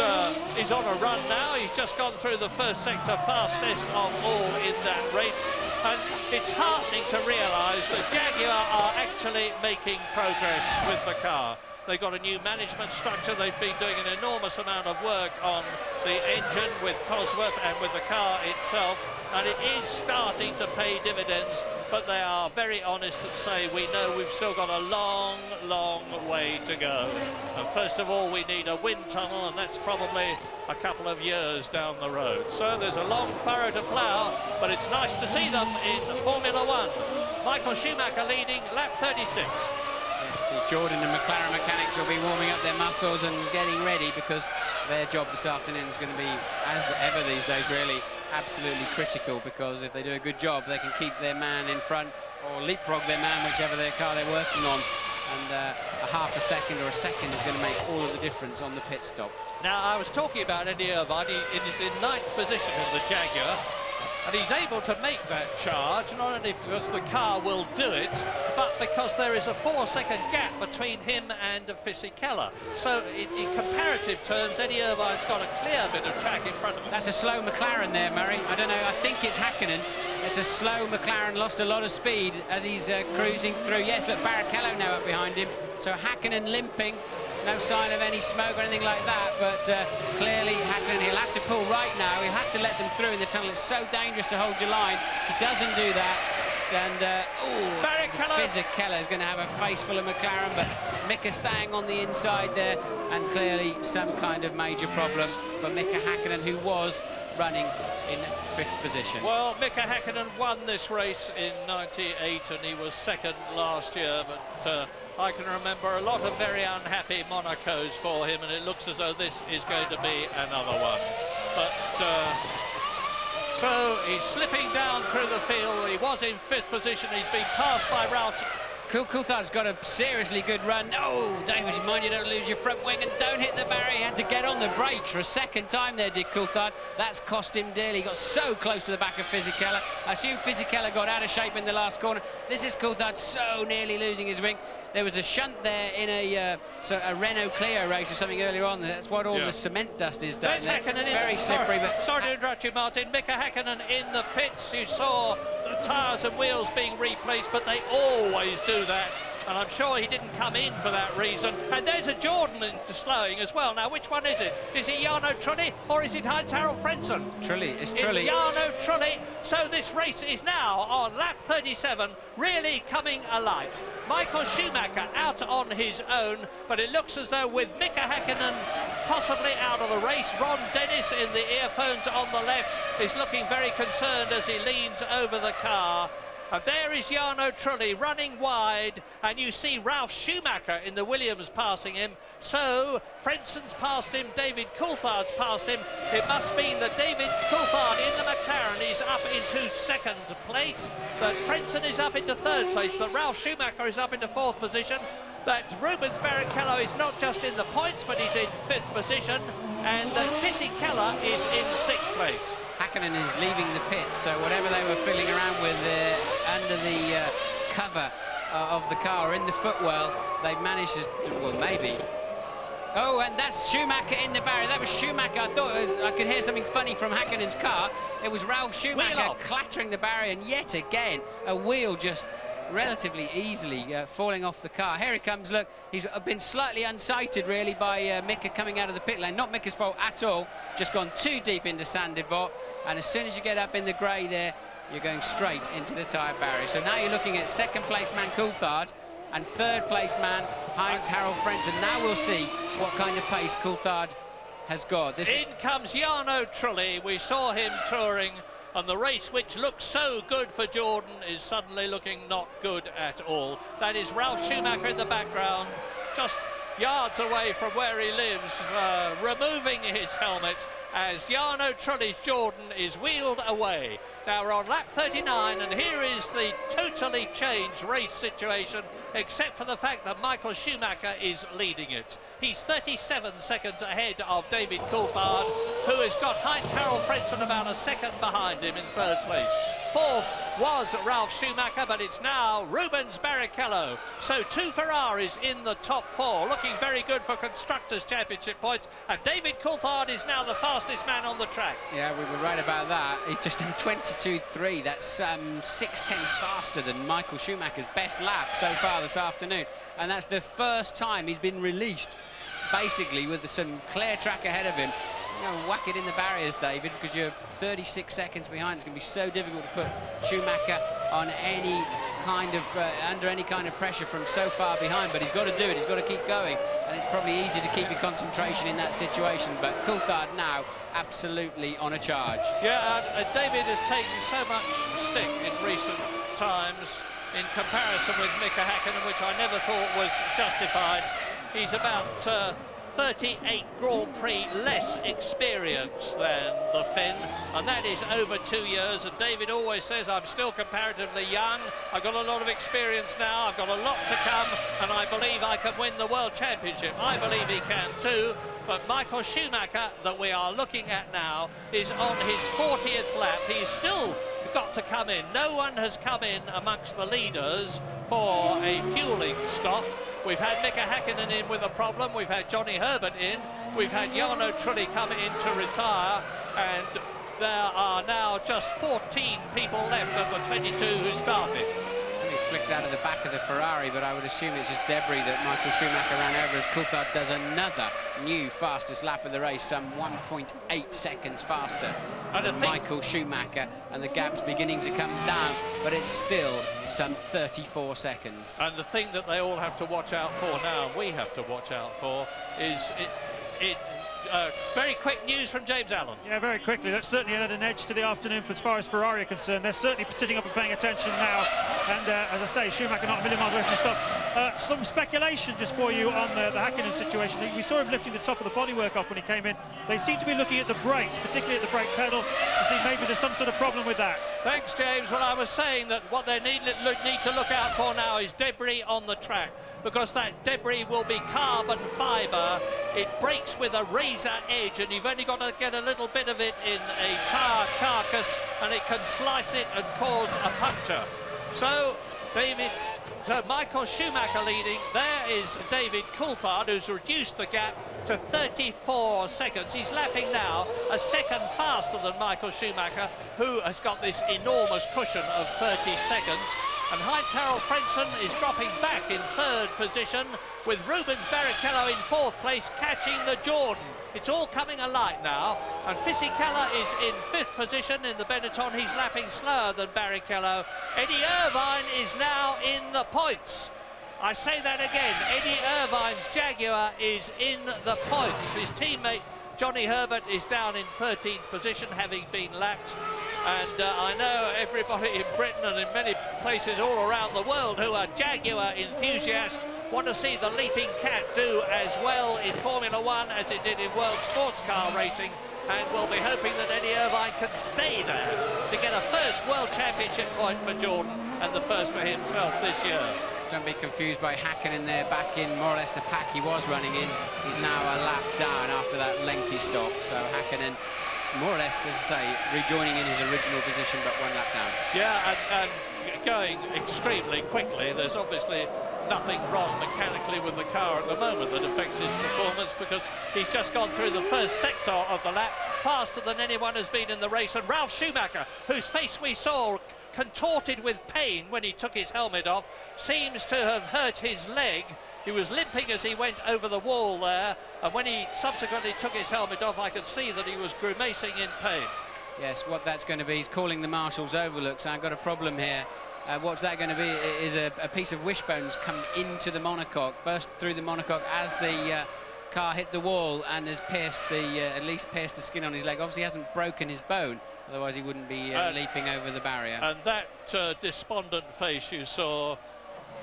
on a run now. He's just gone through the first sector fastest of all in that race. And it's heartening to realise that Jaguar are actually making progress with the car. They've got a new management structure. They've been doing an enormous amount of work on the engine with Cosworth and with the car itself, and it is starting to pay dividends, but they are very honest and say, we know we've still got a long, long way to go. And first of all, we need a wind tunnel, and that's probably a couple of years down the road. So there's a long furrow to plough, but it's nice to see them in Formula One. Michael Schumacher leading lap 36. Yes, the Jordan and McLaren mechanics will be warming up their muscles and getting ready, because their job this afternoon is going to be, as ever these days, really absolutely critical, because if they do a good job, they can keep their man in front or leapfrog their man, whichever their car they're working on. And a half a second or a second is going to make all of the difference on the pit stop. Now, I was talking about Eddie Irvine. He is in 9th position in the Jaguar, and he's able to make that charge, not only because the car will do it, but because there is a 4-second gap between him and Fisichella. So in comparative terms, Eddie Irvine's got a clear bit of track in front of him. That's a slow McLaren there, Murray. I don't know, I think it's Hakkinen. It's a slow McLaren, lost a lot of speed as he's cruising through. Yes, look, Barrichello now up behind him. So Hakkinen limping. No sign of any smoke or anything like that, but clearly Hakkinen, he'll have to pull right now. He'll have to let them through in the tunnel. It's so dangerous to hold your line. He doesn't do that. And Fisichella is going to have a face full of McLaren, but Mika staying on the inside there, and clearly some kind of major problem for Mika Hakkinen, who was running in 5th position. Well, Mika Hakkinen won this race in '98, and he was 2nd last year, but I can remember a lot of very unhappy Monacos for him, and it looks as though this is going to be another one. But so he's slipping down through the field. He was in 5th position. He's been passed by Ralph. Coulthard's got a seriously good run. Oh, David, mind you don't lose your front wing and don't hit the barrier. He had to get on the brakes for a second time there, did Coulthard. That's cost him dearly. He got so close to the back of Fisichella. I assume Fisichella got out of shape in the last corner. This is Coulthard so nearly losing his wing. There was a shunt there in a Renault Clio race or something earlier on. That's what all the cement dust is down there. It's very slippery. But sorry to interrupt you, Martin. Mika Hakkinen in the pits. You saw the tyres and wheels being replaced, but they always do that. And I'm sure he didn't come in for that reason. And there's a Jordan into slowing as well. Now, which one is it? Is it Jarno Trulli or is it Heinz-Harald Frentzen? Trulli, it's Trulli. It's Jarno Trulli. So this race is now on lap 37, really coming alight. Michael Schumacher out on his own, but it looks as though with Mika Hakkinen possibly out of the race, Ron Dennis in the earphones on the left is looking very concerned as he leans over the car. And there is Jarno Trulli running wide, and you see Ralf Schumacher in the Williams passing him. So Frentzen's passed him, David Coulthard's passed him. It must mean that David Coulthard in the McLaren is up into 2nd place, that Frentzen is up into 3rd place, that Ralf Schumacher is up into 4th position, that Rubens Barrichello is not just in the points, but he's in 5th position, and that Fisichella is in 6th place. Hakkinen is leaving the pits, so whatever they were fiddling around with under the cover of the car, or in the footwell, they've managed to, well, maybe. Oh, and that's Schumacher in the barrier. That was Schumacher. I thought I could hear something funny from Hakkinen's car. It was Ralf Schumacher clattering the barrier, and yet again, a wheel just relatively easily falling off the car. Here he comes, look, he's been slightly unsighted really by Mika coming out of the pit lane. Not Mika's fault at all, just gone too deep into Sandivot, and as soon as you get up in the grey there, you're going straight into the tyre barrier. So now you're looking at 2nd place man Coulthard and 3rd place man Heinz-Harald Frentzen. Now we'll see what kind of pace Coulthard has got. In comes Jarno Trulli. We saw him touring, and the race which looks so good for Jordan is suddenly looking not good at all. That is Ralf Schumacher in the background, just yards away from where he lives, removing his helmet as Jarno Trulli's Jordan is wheeled away. Now we're on lap 39, and here is the totally changed race situation, except for the fact that Michael Schumacher is leading it. He's 37 seconds ahead of David Coulthard, who has got Heinz-Harald Frentzen about a second behind him in 3rd place. 4th was Ralf Schumacher, but it's now Rubens Barrichello. So 2 Ferraris in the top 4, looking very good for Constructors' Championship points, and David Coulthard is now the fastest man on the track. Yeah, we were right about that. He's just done 22.3. That's 6 tenths faster than Michael Schumacher's best lap so far this afternoon, and that's the first time he's been released basically with some clear track ahead of him. whack it in the barriers, David, because you're 36 seconds behind. It's going to be so difficult to put Schumacher on any kind of under any kind of pressure from so far behind. But he's got to do it. He's got to keep going, and it's probably easy to keep your concentration in that situation. But Coulthard now absolutely on a charge. Yeah, David has taken so much stick in recent times in comparison with Mika Häkkinen, which I never thought was justified. He's about 38 Grand Prix less experience than the Finn, and that is over 2 years. And David always says, I'm still comparatively young, I've got a lot of experience now, I've got a lot to come, and I believe I can win the World Championship. I believe he can too, but Michael Schumacher, that we are looking at now, is on his 40th lap. He's still got to come in. No one has come in amongst the leaders for a fueling stop. We've had Mika Häkkinen in with a problem, we've had Johnny Herbert in, we've had Jarno Trulli come in to retire, and there are now just 14 people left of the 22 who started. Something flicked out of the back of the Ferrari, but I would assume it's just debris that Michael Schumacher ran over as Coulthard does another new fastest lap of the race, some 1.8 seconds faster than Michael Schumacher, and the gap's beginning to come down, but it's still some 34 seconds. And the thing that they all have to watch out for now, we have to watch out for, is very quick news from James Allen. Yeah, very quickly. That's certainly added an edge to the afternoon as far as Ferrari are concerned. They're certainly sitting up and paying attention now. And as I say, Schumacher not a million miles away from the stop. Some speculation just for you on the Häkkinen situation. We saw him lifting the top of the bodywork off when he came in. They seem to be looking at the brakes, particularly at the brake pedal, to see maybe there's some sort of problem with that. Thanks, James. Well, I was saying that what they need to look out for now is debris on the track, because that debris will be carbon fibre. It breaks with a razor edge, and you've only got to get a little bit of it in a tyre carcass, and it can slice it and cause a puncture. So, Michael Schumacher leading. There is David Coulthard, who's reduced the gap to 34 seconds. He's lapping now a second faster than Michael Schumacher, who has got this enormous cushion of 30 seconds. And Heinz-Harald Frentzen is dropping back in third position, with Rubens Barrichello in fourth place, catching the Jordan. It's all coming alight now, and Fisichella is in fifth position in the Benetton. He's lapping slower than Barrichello. Eddie Irvine is now in the points. I say that again, Eddie Irvine's Jaguar is in the points. His teammate Johnny Herbert is down in 13th position, having been lapped. And I know everybody in Britain and in many places all around the world who are Jaguar enthusiasts want to see the Leaping Cat do as well in Formula One as it did in World Sports Car Racing, and we'll be hoping that Eddie Irvine can stay there to get a first World Championship point for Jordan and the first for himself this year. Don't be confused by Häkkinen there, back in more or less the pack he was running in. He's now a lap down after that lengthy stop, so Häkkinen more or less, as I say, rejoining in his original position, but one lap down. Yeah, and going extremely quickly. There's obviously nothing wrong mechanically with the car at the moment that affects his performance, because he's just gone through the first sector of the lap faster than anyone has been in the race. And Ralf Schumacher, whose face we saw contorted with pain when he took his helmet off, seems to have hurt his leg. He was limping as he went over the wall there, and when he subsequently took his helmet off, I could see that he was grimacing in pain. Yes, what that's going to be, he's calling the marshal's overlook, so I've got a problem here. What's that going to be is a piece of wishbone's come into the monocoque, burst through the monocoque as the car hit the wall, and has pierced at least pierced the skin on his leg. Obviously hasn't broken his bone, otherwise he wouldn't be leaping over the barrier. And that despondent face you saw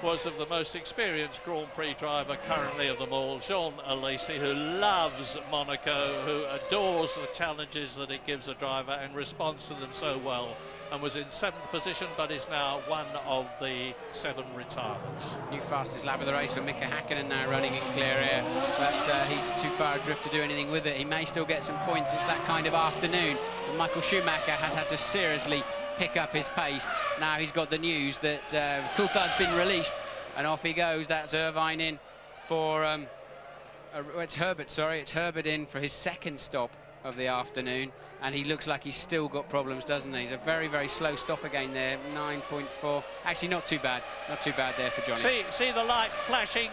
was of the most experienced Grand Prix driver currently of them all, Jean Alesi, who loves Monaco, who adores the challenges that it gives a driver and responds to them so well, and was in 7th position, but is now one of the 7 retirements. New fastest lap of the race for Mika Häkkinen now, running in clear air, but he's too far adrift to do anything with it. He may still get some points. It's that kind of afternoon. And Michael Schumacher has had to seriously pick up his pace. Now he's got the news that Coulthard's been released, and off he goes. That's Irvine in for it's Herbert, sorry, it's Herbert in for his second stop of the afternoon, and he looks like he's still got problems, doesn't he? He's a very, very slow stop again there, 9.4. Actually, not too bad there for Johnny. See the light flashing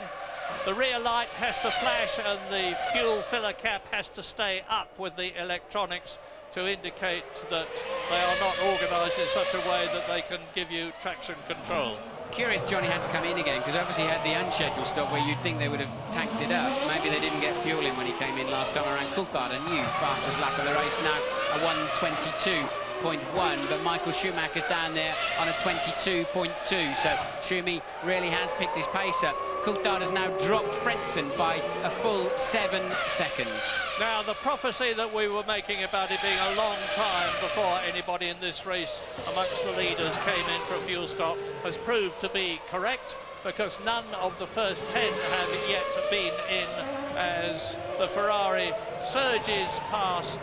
The rear light has to flash and the fuel filler cap has to stay up with the electronics to indicate that they are not organised in such a way that they can give you traction control. Curious Johnny had to come in again, because obviously he had the unscheduled stop where you'd think they would have tanked it up. Maybe they didn't get fuel in when he came in last time around. Coulthard, a new fastest lap of the race now, a 1:22.1, but Michael Schumacher's down there on a 22.2, so Schumi really has picked his pace up. Coulthard has now dropped Frentzen by a full 7 seconds. Now, the prophecy that we were making about it being a long time before anybody in this race amongst the leaders came in for a fuel stop has proved to be correct, because none of the first 10 have yet been in as the Ferrari surges past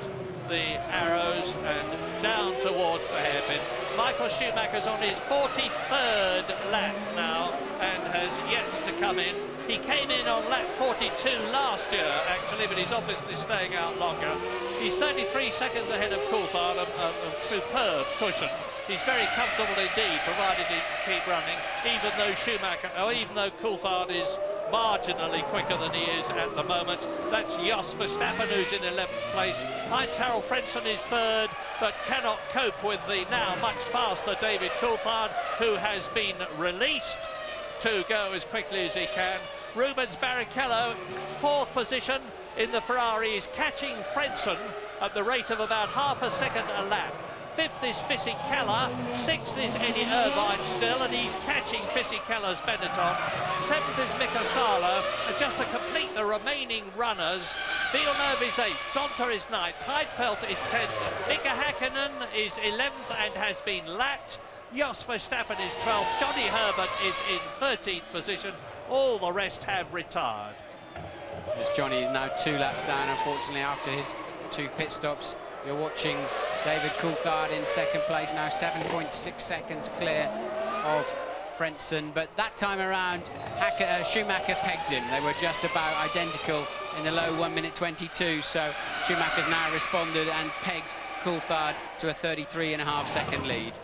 the arrows and down towards the hairpin. Michael Schumacher's on his 43rd lap now and has yet to come in. He came in on lap 42 last year, actually, but he's obviously staying out longer. He's 33 seconds ahead of Coulthard, a superb cushion. He's very comfortable indeed, provided he can keep running, even though Coulthard is marginally quicker than he is at the moment. That's Jos Verstappen, who's in 11th place. Heinz-Harald Frentzen is 3rd, but cannot cope with the now much faster David Coulthard, who has been released to go as quickly as he can. Rubens Barrichello, 4th position in the Ferrari, is catching Frentzen at the rate of about half a second a lap. 5th is Fisichella, 6th is Eddie Irvine still, and he's catching Fisichella's Benetton. 7th is Mika Salo, and just to complete the remaining runners, Villeneuve is 8th, Zonta is 9th, Heidfeld is 10th, Mika Häkkinen is 11th and has been lapped. Jos Verstappen is 12th, Johnny Herbert is in 13th position. All the rest have retired. As Johnny is now 2 laps down, unfortunately, after his 2 pit stops. You're watching David Coulthard in 2nd place, now 7.6 seconds clear of Frentzen. But that time around, Schumacher pegged him. They were just about identical in the low 1:22, so Schumacher's now responded and pegged Coulthard to a 33.5 second lead.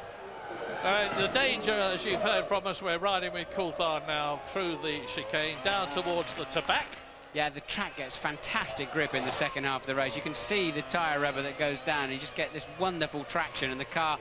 The danger, as you've heard from us, we're riding with Coulthard now through the chicane, down towards the Tabac. Yeah, the track gets fantastic grip in the second half of the race. You can see the tyre rubber that goes down, and you just get this wonderful traction, and the car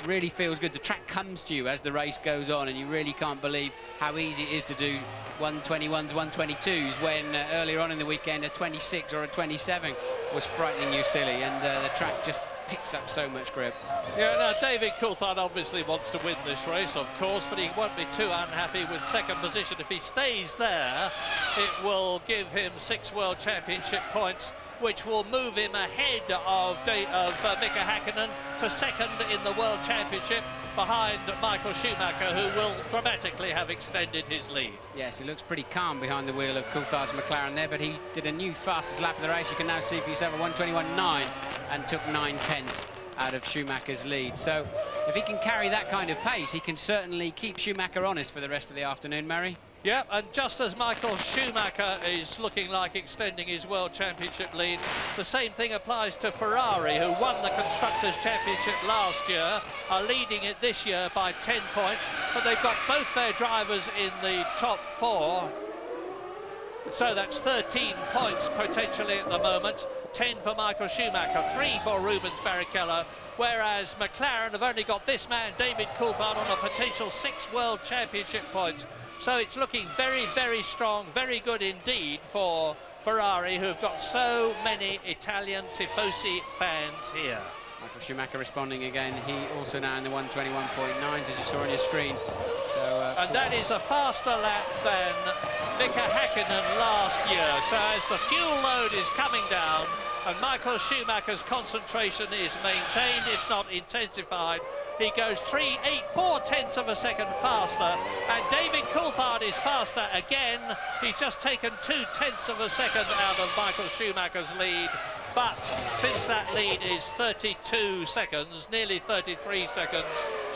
really feels good. The track comes to you as the race goes on, and you really can't believe how easy it is to do 121s, 122s, when earlier on in the weekend a 26 or a 27 was frightening you silly, and the track just picks up so much grip. Yeah, now David Coulthard obviously wants to win this race, of course, but he won't be too unhappy with 2nd position. If he stays there, it will give him 6 World Championship points, which will move him ahead of Mika Häkkinen to 2nd in the World Championship, behind Michael Schumacher, who will dramatically have extended his lead. Yes, it looks pretty calm behind the wheel of Coulthard's McLaren there, but he did a new fastest lap of the race. You can now see for yourself a 1:21.9 and took 9/10 out of Schumacher's lead. So if he can carry that kind of pace, he can certainly keep Schumacher honest for the rest of the afternoon, Murray. Yeah, and just as Michael Schumacher is looking like extending his World Championship lead, the same thing applies to Ferrari, who won the Constructors' Championship last year, are leading it this year by 10 points, but they've got both their drivers in the top 4. So that's 13 points potentially at the moment. 10 for Michael Schumacher, 3 for Rubens Barrichello, whereas McLaren have only got this man, David Coulthard, on a potential 6 World Championship points. So it's looking very, very strong, very good indeed for Ferrari, who have got so many Italian Tifosi fans here. Michael Schumacher responding again. He also now in the 1:21.9s, as you saw on your screen. So, and that is a faster lap than Mika Häkkinen last year. So as the fuel load is coming down and Michael Schumacher's concentration is maintained, if not intensified, he goes 4/10 of a second faster, and David Coulthard is faster again. He's just taken 2/10 of a second out of Michael Schumacher's lead, but since that lead is 32 seconds, nearly 33 seconds,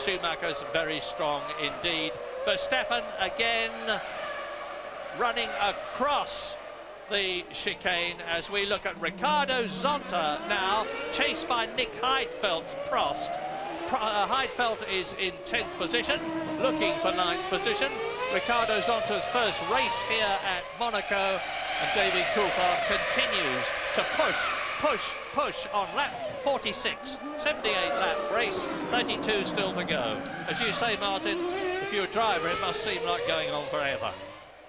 Schumacher's very strong indeed. Verstappen again running across the chicane as we look at Ricardo Zonta now, chased by Nick Heidfeld's Prost. Heidfeld is in 10th position, looking for 9th position. Ricardo Zonta's first race here at Monaco, and David Coulthard continues to push on lap 46, 78 lap race, 32 still to go. As you say, Martin, if you're a driver, it must seem like going on forever.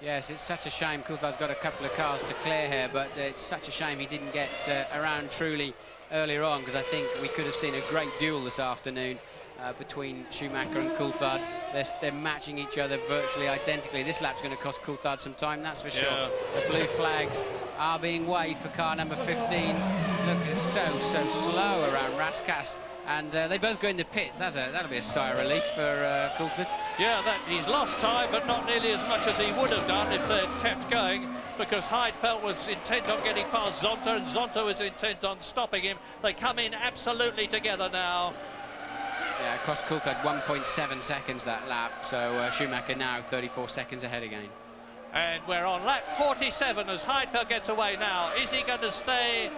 Yes, it's such a shame. Coulthard's got a couple of cars to clear here, but it's such a shame he didn't get around truly earlier on, because I think we could have seen a great duel this afternoon between Schumacher and Coulthard. They're matching each other virtually identically. This lap's going to cost Coulthard some time, that's for sure. Yeah. The blue flags are being waved for car number 15. Look, it's so slow around Raskas. And they both go into pits. That'll be a sigh of relief for Coulthard. Yeah, he's lost time, but not nearly as much as he would have done if they'd kept going, because Heidfeld was intent on getting past Zonta, and Zonta was intent on stopping him. They come in absolutely together now. Yeah, it cost Coulthard 1.7 seconds that lap, so Schumacher now 34 seconds ahead again. And we're on lap 47 as Heidfeld gets away now. Is he going to stay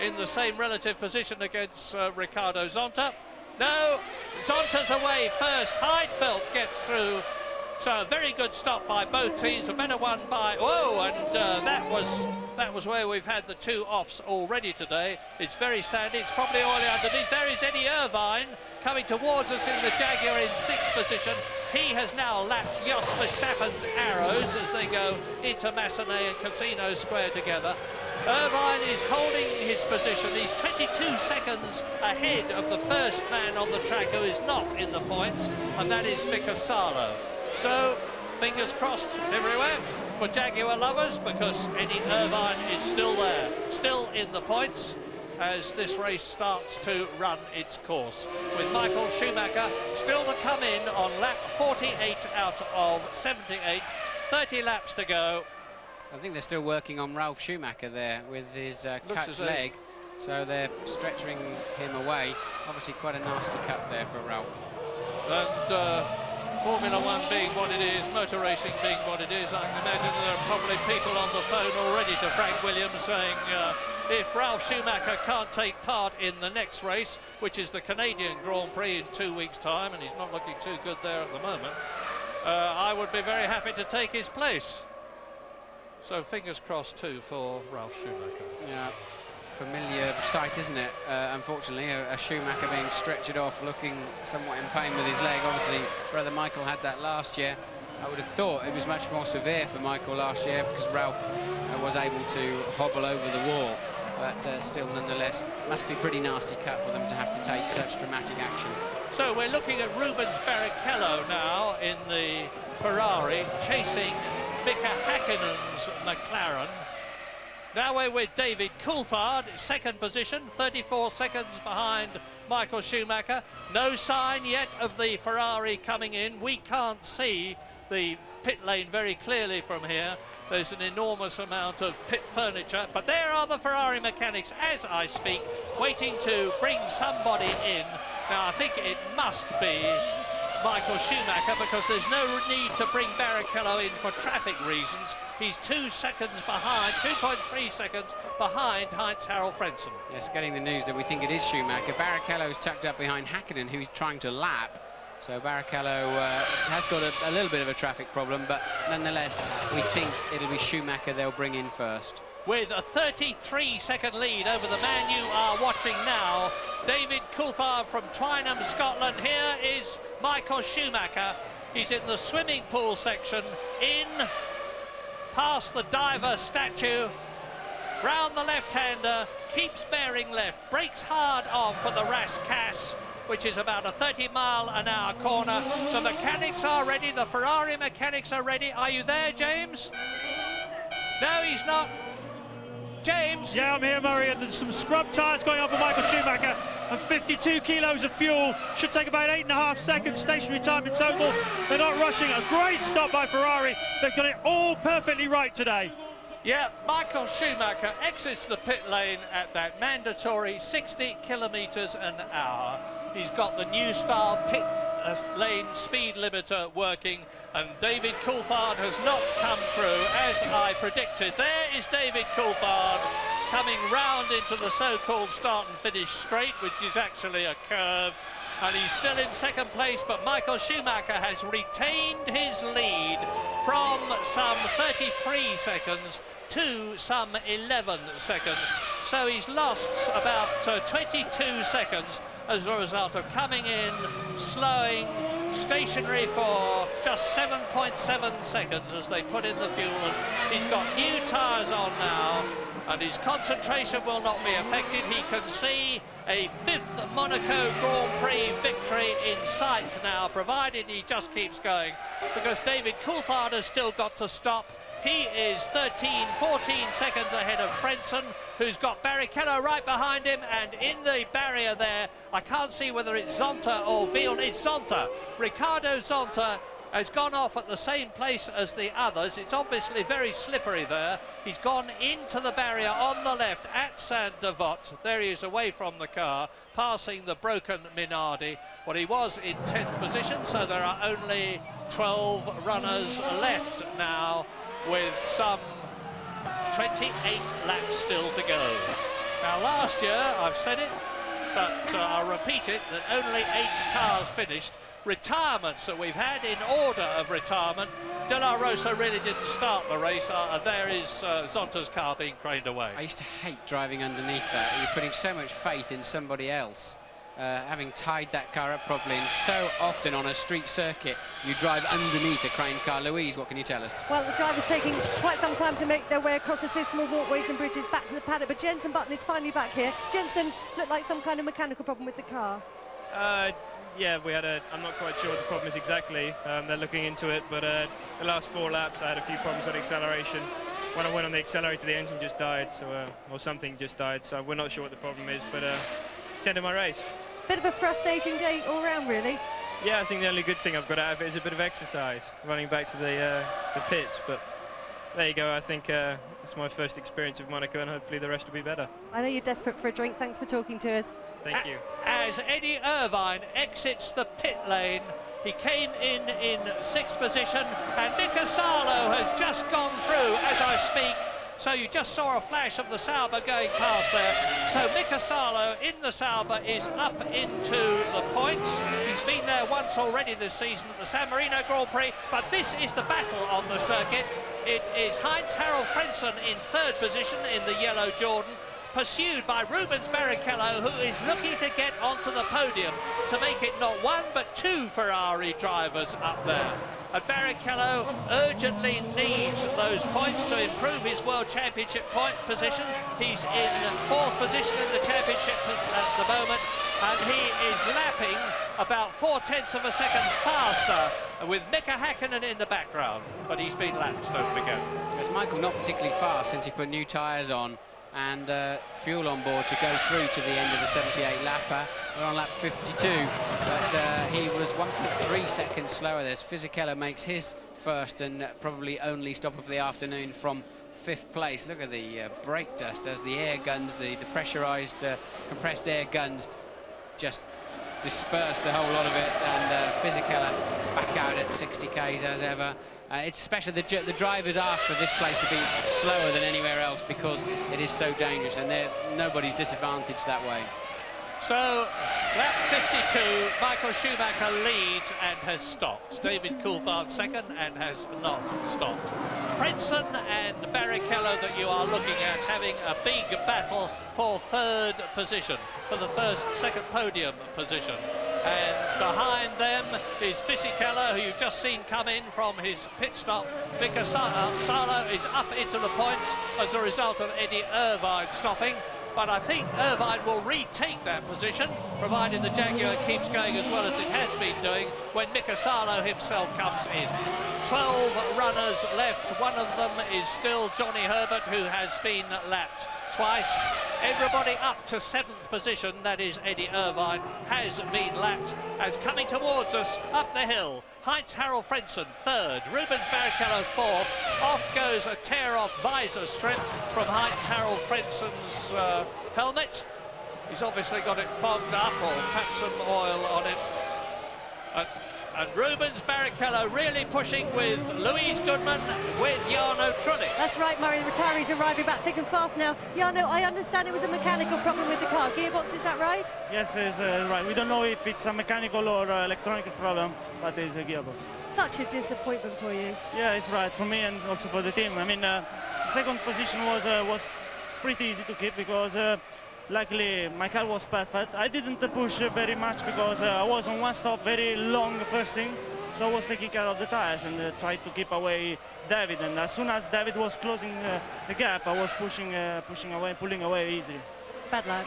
in the same relative position against Ricardo Zonta? No, Zonta's away first. Heidfeld gets through. So a very good stop by both teams. A better one by... Whoa, and that was where we've had the two offs already today. It's very sandy. It's probably all underneath. There is Eddie Irvine coming towards us in the Jaguar in 6th position. He has now lapped Jos Verstappen's arrows as they go into Massenet and Casino Square together. Irvine is holding his position. He's 22 seconds ahead of the first man on the track who is not in the points, and that is Mika Salo. So, fingers crossed everywhere for Jaguar lovers, because Eddie Irvine is still there, still in the points as this race starts to run its course, with Michael Schumacher still to come in on lap 48 out of 78, 30 laps to go. I think they're still working on Ralf Schumacher there with his cut leg, so they're stretching him away. Obviously quite a nasty cut there for Ralf. And Formula One being what it is, motor racing being what it is, I can imagine there are probably people on the phone already to Frank Williams saying if Ralf Schumacher can't take part in the next race, which is the Canadian Grand Prix in 2 weeks' time, and he's not looking too good there at the moment, I would be very happy to take his place. So fingers crossed too for Ralf Schumacher. Yeah, familiar sight, isn't it? Unfortunately, a Schumacher being stretchered off, looking somewhat in pain with his leg. Obviously, brother Michael had that last year. I would have thought it was much more severe for Michael last year, because Ralf was able to hobble over the wall. But still, nonetheless, must be pretty nasty cut for them to have to take such dramatic action. So we're looking at Rubens Barrichello now in the Ferrari, chasing Mika Häkkinen's McLaren. Now we're with David Coulthard, 2nd position, 34 seconds behind Michael Schumacher. No sign yet of the Ferrari coming in. We can't see the pit lane very clearly from here. There's an enormous amount of pit furniture, but there are the Ferrari mechanics as I speak, waiting to bring somebody in. Now I think it must be Michael Schumacher, because there's no need to bring Barrichello in for traffic reasons. He's 2 seconds behind, 2.3 seconds behind Heinz-Harald Frentzen. Yes, getting the news that we think it is Schumacher. Barrichello's tucked up behind Häkkinen, who's trying to lap. So Barrichello has got a little bit of a traffic problem, but nonetheless, we think it'll be Schumacher they'll bring in first. With a 33-second lead over the man you are watching now, David Coulthard from Twynham, Scotland. Here is Michael Schumacher. He's in the swimming pool section, in past the diver statue, round the left-hander, keeps bearing left, brakes hard on for the Raskas, which is about a 30-mile-an-hour corner. The mechanics are ready, the Ferrari mechanics are ready. Are you there, James? No, he's not. James? Yeah, I'm here, Murray, and there's some scrub tyres going on for Michael Schumacher, and 52 kilos of fuel. Should take about 8.5 seconds stationary time in total. They're not rushing. A great stop by Ferrari. They've got it all perfectly right today. Yeah, Michael Schumacher exits the pit lane at that mandatory 60 kilometres an hour. He's got the new style pit lane speed limiter working, and David Coulthard has not come through as I predicted. There is David Coulthard coming round into the so-called start and finish straight, which is actually a curve. And he's still in second place, but Michael Schumacher has retained his lead from some 33 seconds to some 11 seconds. So he's lost about 22 seconds as a result of coming in, slowing, stationary for just 7.7 seconds as they put in the fuel. And he's got new tyres on now, and his concentration will not be affected. He can see a 5th Monaco Grand Prix victory in sight now, provided he just keeps going, because David Coulthard has still got to stop. He is 13, 14 seconds ahead of Frentzen, who's got Barrichello right behind him, and in the barrier there, I can't see whether it's Zonta or Villeneuve. It's Zonta. Ricardo Zonta has gone off at the same place as the others. It's obviously very slippery there. He's gone into the barrier on the left at Saint-Devote. There he is away from the car, passing the broken Minardi. Well, he was in 10th position, so there are only 12 runners left now, with some 28 laps still to go. Now, last year, I've said it, but I'll repeat it, that only 8 cars finished. Retirements that we've had in order of retirement. De La Rosa really didn't start the race. There is Zonta's car being craned away. I used to hate driving underneath that. You're putting so much faith in somebody else. Having tied that car up properly, and so often on a street circuit you drive underneath a craned car. Louise, what can you tell us? Well, the driver's taking quite some time to make their way across the system of walkways and bridges back to the paddock, but Jenson Button is finally back here. Jenson looked like some kind of mechanical problem with the car. Yeah, we had I'm not quite sure what the problem is exactly. They're looking into it, but the last 4 laps I had a few problems with acceleration. When I went on the accelerator, the engine just died, so or something just died, so we're not sure what the problem is, but it's the end of my race. Bit of a frustrating day all round, really. Yeah, I think the only good thing I've got out of it is a bit of exercise, running back to the pits, but there you go. I think it's my first experience of Monaco, and hopefully the rest will be better. I know you're desperate for a drink. Thanks for talking to us. Thank you. As Eddie Irvine exits the pit lane, he came in 6th position, and Mika Salo has just gone through as I speak. So you just saw a flash of the Sauber going past there. So Mika Salo in the Sauber is up into the points. He's been there once already this season at the San Marino Grand Prix, but this is the battle on the circuit. It is Heinz-Harald Frentzen in 3rd position in the yellow Jordan, pursued by Rubens Barrichello, who is looking to get onto the podium to make it not 1 but 2 Ferrari drivers up there. And Barrichello urgently needs those points to improve his World Championship point position. He's in 4th position in the championship at the moment, and he is lapping about 0.4 of a second faster, with Mika Häkkinen in the background. But he's been lapped, don't forget. As Michael not particularly fast since he put new tyres on and fuel on board to go through to the end of the 78 lapper. We're on lap 52, but he was 1.3 seconds slower. There's Fisichella makes his first and probably only stop of the afternoon from 5th place. Look at the brake dust as the air guns, the pressurized compressed air guns just disperse the whole lot of it, and Fisichella back out at 60 k's as ever. It's special. The drivers ask for this place to be slower than anywhere else because it is so dangerous, and nobody's disadvantaged that way. So, lap 52, Michael Schumacher leads and has stopped. David Coulthard 2nd and has not stopped. Frentzen and Barrichello that you are looking at having a big battle for 3rd position, for the 2nd podium position. And behind them is Fisichella, who you've just seen come in from his pit stop. Mika Salo is up into the points as a result of Eddie Irvine stopping. But I think Irvine will retake that position, provided the Jaguar keeps going as well as it has been doing, when Mika Salo himself comes in. 12 runners left. One of them is still Johnny Herbert, who has been lapped twice. Everybody up to 7th position, that is Eddie Irvine, has been lapped as coming towards us up the hill. Heinz-Harald Frentzen 3rd, Rubens Barrichello 4th. Off goes a tear-off visor strip from Heinz-Harald Frentzen's helmet. He's obviously got it fogged up or perhaps some oil on it. and Rubens Barrichello really pushing with Louise Goodman, with Jarno Trulli. That's right, Murray. The retirees arriving back thick and fast now. Jarno, I understand it was a mechanical problem with the car. Gearbox, is that right? Yes, it's right. We don't know if it's a mechanical or electronic problem, but it's a gearbox. Such a disappointment for you. Yeah, it's right for me and also for the team. I mean, the second position was pretty easy to keep because luckily my car was perfect. I didn't push very much because I was on one stop very long first thing, so I was taking care of the tires and tried to keep away David. And as soon as David was closing the gap, I was pushing away, pulling away easily. Bad lad.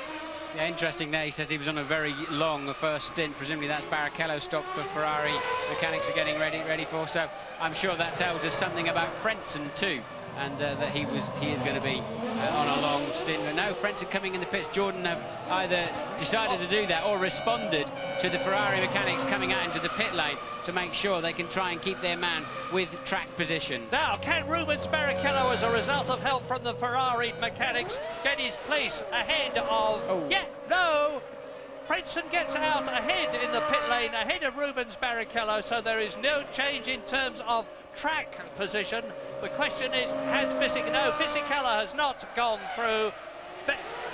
Yeah, interesting there. He says he was on a very long first stint. Presumably that's Barrichello stop for Ferrari. Mechanics are getting ready for. So I'm sure that tells us something about Frentzen too, and that he is going to be on a long stint. But no, Frentzen coming in the pits. Jordan have either decided to do that or responded to the Ferrari mechanics coming out into the pit lane to make sure they can try and keep their man with track position. Now, can Rubens Barrichello, as a result of help from the Ferrari mechanics, get his place ahead of... Oh. Yeah, no! Frentzen gets out ahead in the pit lane, ahead of Rubens Barrichello, so there is no change in terms of track position. The question is, has No, Fisichella has not gone through.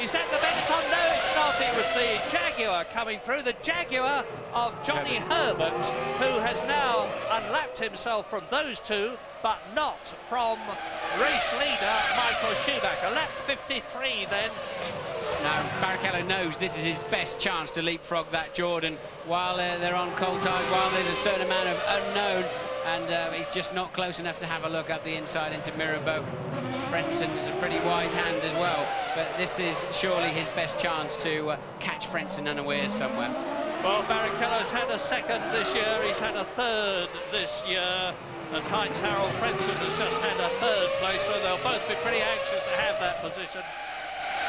Is that the Benetton? No, it's not. It was the Jaguar coming through. The Jaguar of Johnny Herbert, who has now unlapped himself from those two, but not from race leader Michael Schumacher. Lap 53 then. Now, Barrichello knows this is his best chance to leapfrog that Jordan while they're on cold tires, while there's a certain amount of unknown, and he's just not close enough to have a look up the inside into Mirabeau. Frentzen's a pretty wise hand as well, but this is surely his best chance to catch Frentzen unawares somewhere. Well, Barrichello's had a second this year, he's had a third this year, and Heinz-Harald Frentzen has just had a third place, so they'll both be pretty anxious to have that position.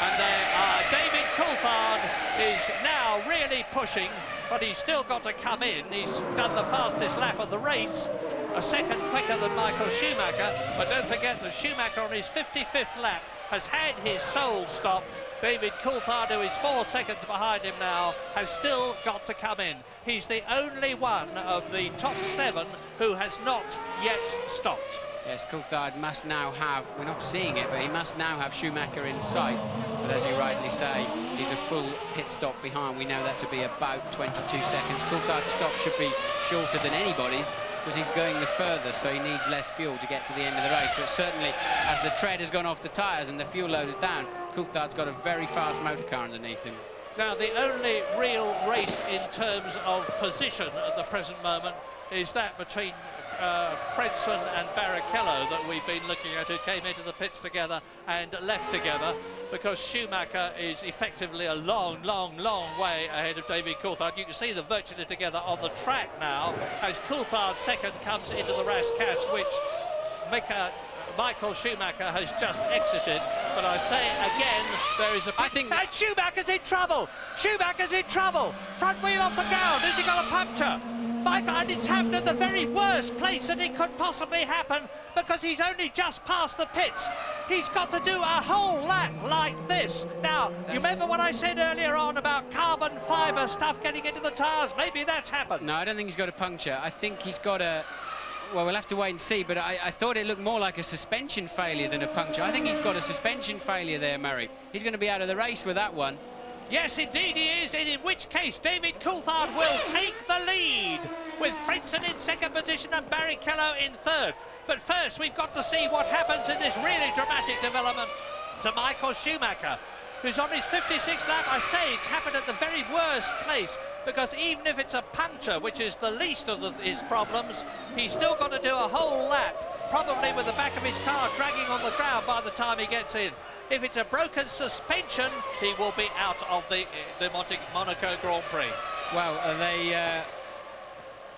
And David Coulthard is now really pushing, but he's still got to come in. He's done the fastest lap of the race, a second quicker than Michael Schumacher, but don't forget that Schumacher on his 55th lap has had his sole stop. David Coulthard, who is 4 seconds behind him now, has still got to come in. He's the only one of the top 7 who has not yet stopped. Yes, Coulthard must now have, we're not seeing it, but he must now have Schumacher in sight. But as you rightly say, he's a full pit stop behind. We know that to be about 22 seconds. Coulthard's stop should be shorter than anybody's because he's going the furthest, so he needs less fuel to get to the end of the race. But certainly, as the tread has gone off the tyres and the fuel load is down, Coulthard's got a very fast motor car underneath him. Now, the only real race in terms of position at the present moment is that between Frentzen and Barrichello that we've been looking at, who came into the pits together and left together, because Schumacher is effectively a long way ahead of David Coulthard. You can see them virtually together on the track now as Coulthard's second comes into the Rascasse, which Michael Schumacher has just exited. But I say again, there is a... And Schumacher's in trouble! Schumacher's in trouble! Front wheel off the ground! Has he got a puncture? Michael, and it's happened at the very worst place that it could possibly happen, because he's only just past the pits. He's got to do a whole lap like this. Now, you remember what I said earlier on about carbon fibre stuff getting into the tyres? Maybe that's happened. No, I don't think he's got a puncture. I think he's got a... Well, we'll have to wait and see, but I thought it looked more like a suspension failure than a puncture. I think he's got a suspension failure there, Murray. He's going to be out of the race with that one. Yes, indeed he is, and in which case David Coulthard will take the lead with Frentzen in second position and Barrichello in third. But first, we've got to see what happens in this really dramatic development to Michael Schumacher, who's on his 56th lap. I say it's happened at the very worst place, because even if it's a puncture, which is the least of his problems, he's still got to do a whole lap, probably with the back of his car dragging on the ground by the time he gets in. If it's a broken suspension, he will be out of the Monaco Grand Prix. Well,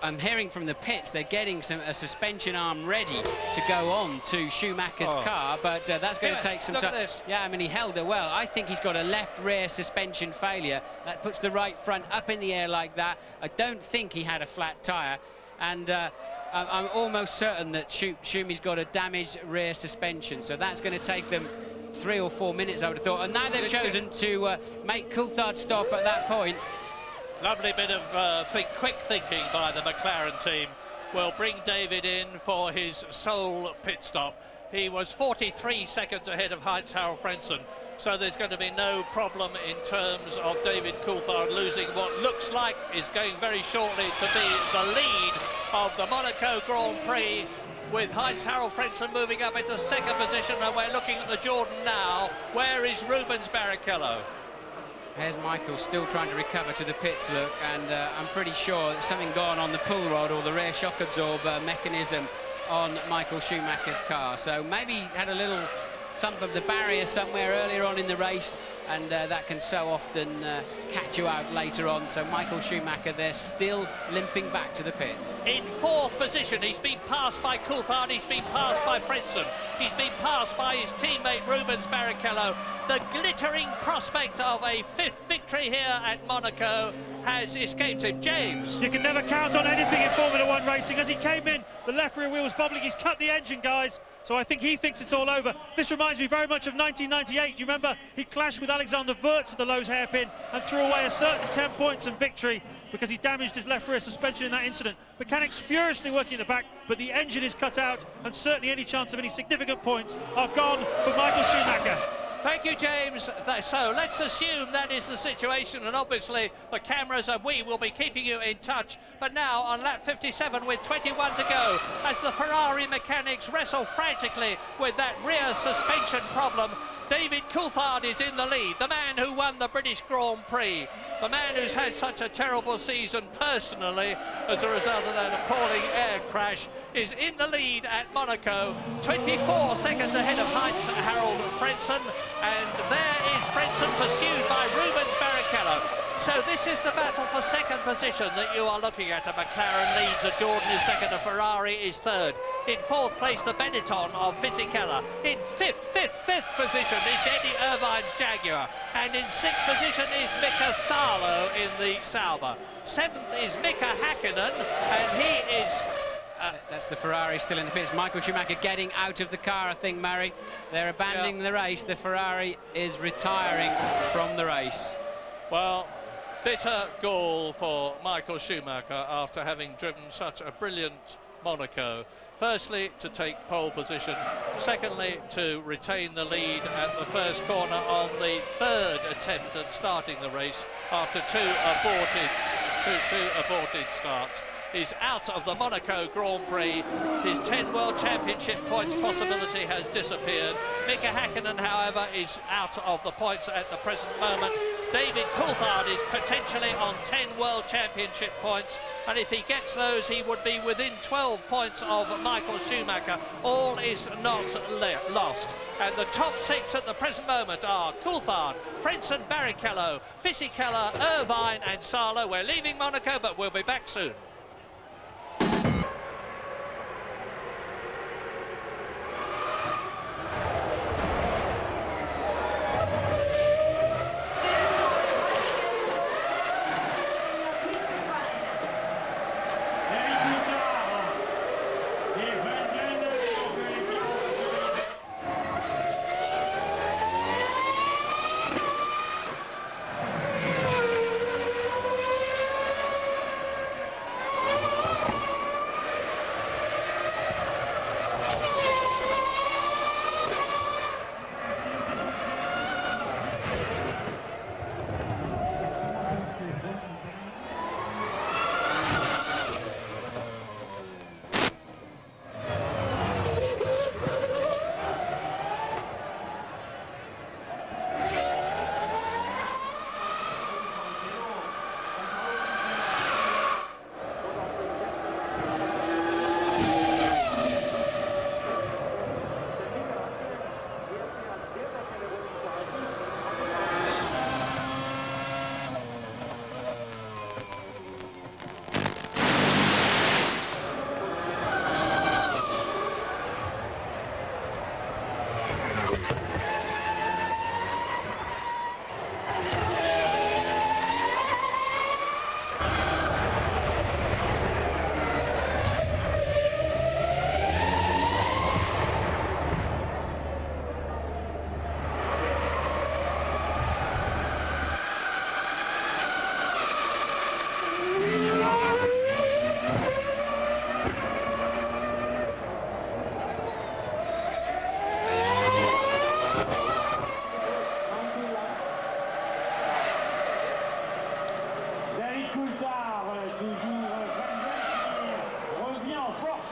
I'm hearing from the pits they're getting a suspension arm ready to go on to Schumacher's car, but that's going to take some time. Yeah, I mean, he held it well. I think he's got a left rear suspension failure. That puts the right front up in the air like that. I don't think he had a flat tyre, and I'm almost certain that Schumi's got a damaged rear suspension, so that's going to take them 3 or 4 minutes, I would have thought. And now they've chosen to make Coulthard stop at that point. Lovely bit of quick thinking by the McLaren team. Will bring David in for his sole pit stop. He was 43 seconds ahead of Heinz-Harald Frentzen, so there's going to be no problem in terms of David Coulthard losing what looks like is going very shortly to be the lead of the Monaco Grand Prix, with Heinz-Harald Frentzen moving up into second position, and we're looking at the Jordan now. Where is Rubens Barrichello? Here's Michael still trying to recover to the pits, look, and I'm pretty sure there's something gone on the pull rod or the rear shock absorber mechanism on Michael Schumacher's car. So maybe he had a little thump of the barrier somewhere earlier on in the race, and that can so often catch you out later on. So Michael Schumacher, they're still limping back to the pits. In fourth position, he's been passed by Coulthard, he's been passed by Frentzen, he's been passed by his teammate Rubens Barrichello. The glittering prospect of a fifth victory here at Monaco has escaped him. James. You can never count on anything in Formula One racing. As he came in, the left rear wheel was bubbling. He's cut the engine, guys. So I think he thinks it's all over. This reminds me very much of 1998. You remember he clashed with Alexander Wurz at the Lowe's hairpin and threw away a certain 10 points and victory because he damaged his left rear suspension in that incident. Mechanics furiously working in the back, but the engine is cut out, and certainly any chance of any significant points are gone for Michael Schumacher. Thank you, James. So let's assume that is the situation, and obviously the cameras and we will be keeping you in touch. But now on lap 57 with 21 to go, as the Ferrari mechanics wrestle frantically with that rear suspension problem, David Coulthard is in the lead, the man who won the British Grand Prix, the man who's had such a terrible season personally as a result of that appalling air crash, is in the lead at Monaco, 24 seconds ahead of Heinz-Harald Frentzen, and there is Frentzen pursued by Rubens Barrichello. So this is the battle for second position that you are looking at. A McLaren leads, a Jordan is second, a Ferrari is third. In fourth place, the Benetton of Fisichella. In fifth position is Eddie Irvine's Jaguar. And in sixth position is Mika Salo in the Sauber. Seventh is Mika Hakkinen, and he is... That's the Ferrari still in the pits. Michael Schumacher getting out of the car, I think, Murray. They're abandoning the race. The Ferrari is retiring from the race. Well, bitter gall for Michael Schumacher after having driven such a brilliant Monaco. Firstly, to take pole position. Secondly, to retain the lead at the first corner on the third attempt at starting the race after two aborted starts. Is out of the Monaco Grand Prix. His 10 World Championship points possibility has disappeared. Mika Hakkinen, however, is out of the points at the present moment. David Coulthard is potentially on 10 World Championship points, and if he gets those, he would be within 12 points of Michael Schumacher. All is not lost. And the top six at the present moment are Coulthard, Frentzen, Barrichello, Fisichella, Irvine and Salo. We're leaving Monaco, but we'll be back soon.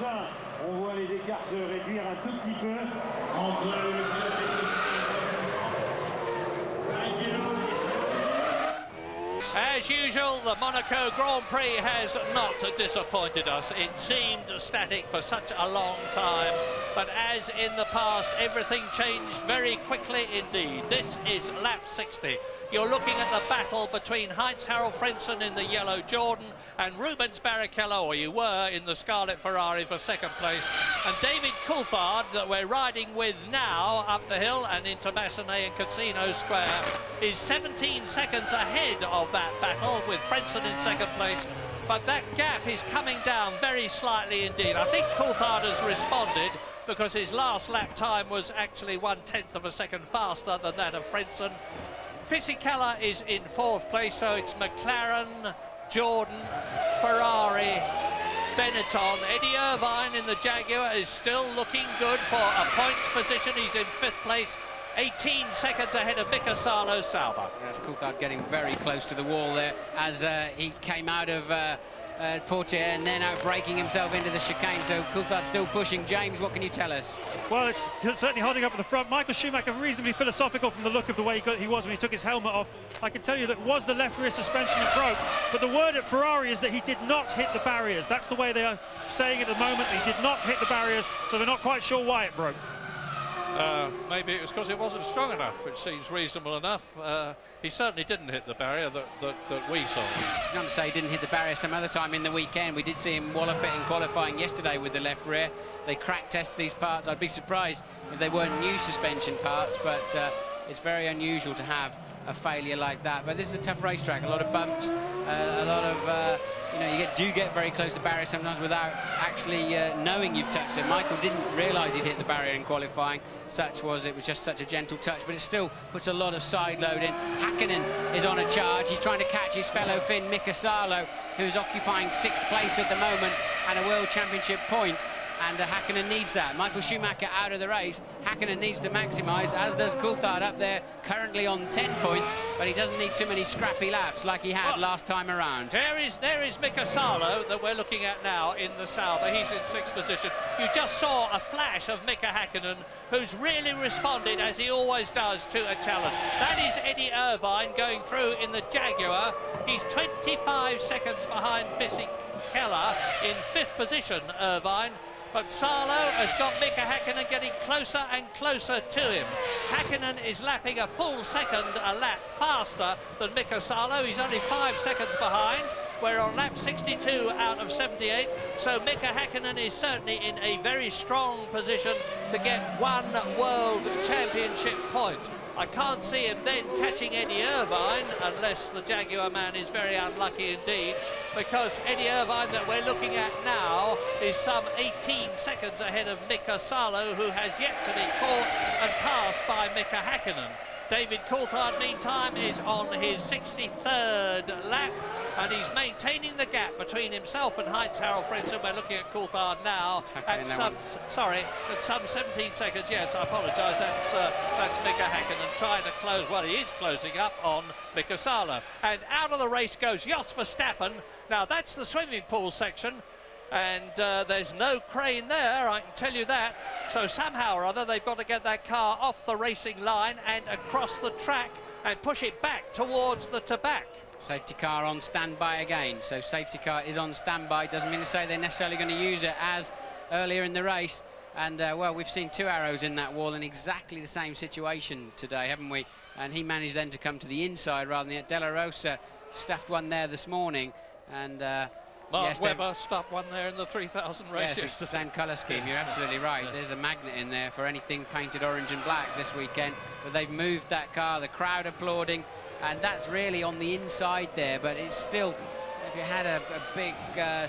fin, on voit les écarts se réduire un tout petit peu entre le pilote As usual, the Monaco Grand Prix has not disappointed us. It seemed static for such a long time, but as in the past, everything changed very quickly indeed. This is lap 60. You're looking at the battle between Heinz-Harald Frentzen in the yellow Jordan and Rubens Barrichello, or you were, in the scarlet Ferrari for second place. And David Coulthard, that we're riding with now up the hill and into Massenet and Casino Square, is 17 seconds ahead of that battle with Frentzen in second place. But that gap is coming down very slightly indeed. I think Coulthard has responded, because his last lap time was actually 1/10 of a second faster than that of Frentzen. Fisichella is in fourth place, so it's McLaren, Jordan, Ferrari, Benetton. Eddie Irvine in the Jaguar is still looking good for a points position. He's in fifth place, 18 seconds ahead of Mika Salo Sauber. That's Coulthard getting very close to the wall there as he came out of Portier and then out braking himself into the chicane. So Coulthard still pushing. James, what can you tell us? Well, it's certainly holding up at the front. Michael Schumacher reasonably philosophical from the look of the way he was when he took his helmet off. I can tell you that was the left rear suspension that broke, but the word at Ferrari is that he did not hit the barriers. That's the way they are saying at the moment. He did not hit the barriers, so they're not quite sure why it broke. Maybe it was because it wasn't strong enough, which seems reasonable enough. He certainly didn't hit the barrier that we saw. It's not to say he didn't hit the barrier some other time in the weekend. We did see him wallop it in qualifying yesterday with the left rear. They crack test these parts. I'd be surprised if they weren't new suspension parts, but it's very unusual to have a failure like that. But this is a tough racetrack, a lot of bumps, a lot of you know, you do get very close to the barrier sometimes without actually knowing you've touched it. Michael didn't realise he'd hit the barrier in qualifying. It was just such a gentle touch, but it still puts a lot of side load in. Hakkinen is on a charge. He's trying to catch his fellow Finn, Mika Salo, who's occupying 6th place at the moment and a World Championship point. And Hakkinen needs that. Michael Schumacher out of the race. Hakkinen needs to maximise, as does Coulthard up there, currently on 10 points, but he doesn't need too many scrappy laps like he had last time around. There is Mika Salo that we're looking at now in the Sauber. He's in 6th position. You just saw a flash of Mika Hakkinen, who's really responded, as he always does, to a challenge. That is Eddie Irvine going through in the Jaguar. He's 25 seconds behind Fisichella in 5th position, Irvine. But Salo has got Mika Hakkinen getting closer and closer to him. Hakkinen is lapping a full second a lap faster than Mika Salo. He's only 5 seconds behind. We're on lap 62 out of 78. So Mika Hakkinen is certainly in a very strong position to get one World Championship point. I can't see him then catching Eddie Irvine unless the Jaguar man is very unlucky indeed, because Eddie Irvine that we're looking at now is some 18 seconds ahead of Mika Salo, who has yet to be caught and passed by Mika Hakkinen. David Coulthard, meantime, is on his 63rd lap, and he's maintaining the gap between himself and Heinz-Harald Frentzen. We're looking at Coulthard now at some 17 seconds. Yes, I apologise. That's Mika Hakkinen trying to close. Well, he is closing up on Mika Salo. And out of the race goes Jos Verstappen. Now, that's the swimming pool section. And there's no crane there, I can tell you that. So somehow or other, they've got to get that car off the racing line and across the track and push it back towards the Tabac. Safety car on standby again. So safety car is on standby. Doesn't mean to say they're necessarily going to use it as earlier in the race. And, well, we've seen 2 arrows in that wall in exactly the same situation today, haven't we? And he managed then to come to the inside rather than De La Rosa stuffed one there this morning. And... Mark Webber stopped one there in the 3000 race. Yes, it's the same colour scheme. You're absolutely right. There's a magnet in there for anything painted orange and black this weekend. But they've moved that car, the crowd applauding, and that's really on the inside there. But it's still, if you had a big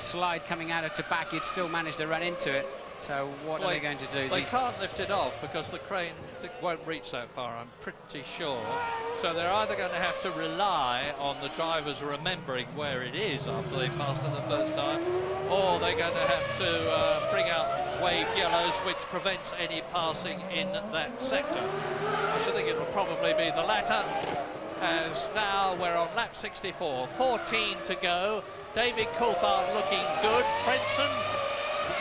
slide coming out of Tabac, you'd still manage to run into it. So what are they going to do? They can't lift it off because the crane won't reach that far, I'm pretty sure. So they're either going to have to rely on the drivers remembering where it is after they passed it the first time, or they're going to have to bring out wave yellows, which prevents any passing in that sector. I should think it will probably be the latter, as now we're on lap 64, 14 to go. David Coulthard looking good. Frentzen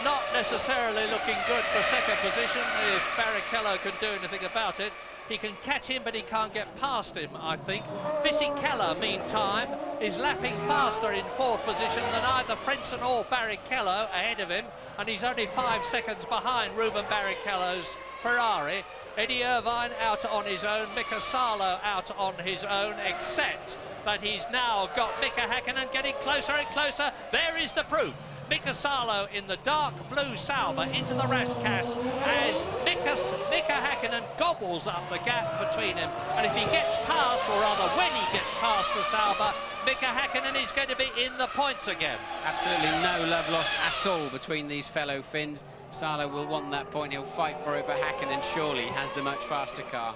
not necessarily looking good for second position if Barrichello can do anything about it. He can catch him, but he can't get past him, I think. Fisichella, meantime, is lapping faster in fourth position than either Frentzen or Barrichello ahead of him, and he's only 5 seconds behind Ruben Barrichello's Ferrari. Eddie Irvine out on his own, Mika Salo out on his own, except that he's now got Mika Häkkinen getting closer and closer. There is the proof. Mika Salo in the dark blue Sauber into the Rascasse as Mika Häkkinen gobbles up the gap between him. And if he gets past, or rather when he gets past the Sauber, Mika Häkkinen is going to be in the points again. Absolutely no love lost at all between these fellow Finns. Salo will want that point, he'll fight for it, but Häkkinen surely has the much faster car.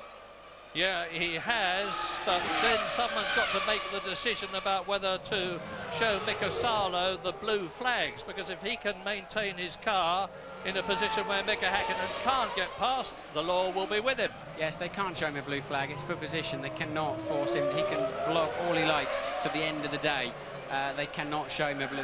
Yeah, he has, but then someone's got to make the decision about whether to show Mika Salo the blue flags, because if he can maintain his car in a position where Mika Häkkinen can't get past, the law will be with him. Yes, they can't show him a blue flag, it's for position, they cannot force him, he can block all he likes to the end of the day. They cannot show him a blue,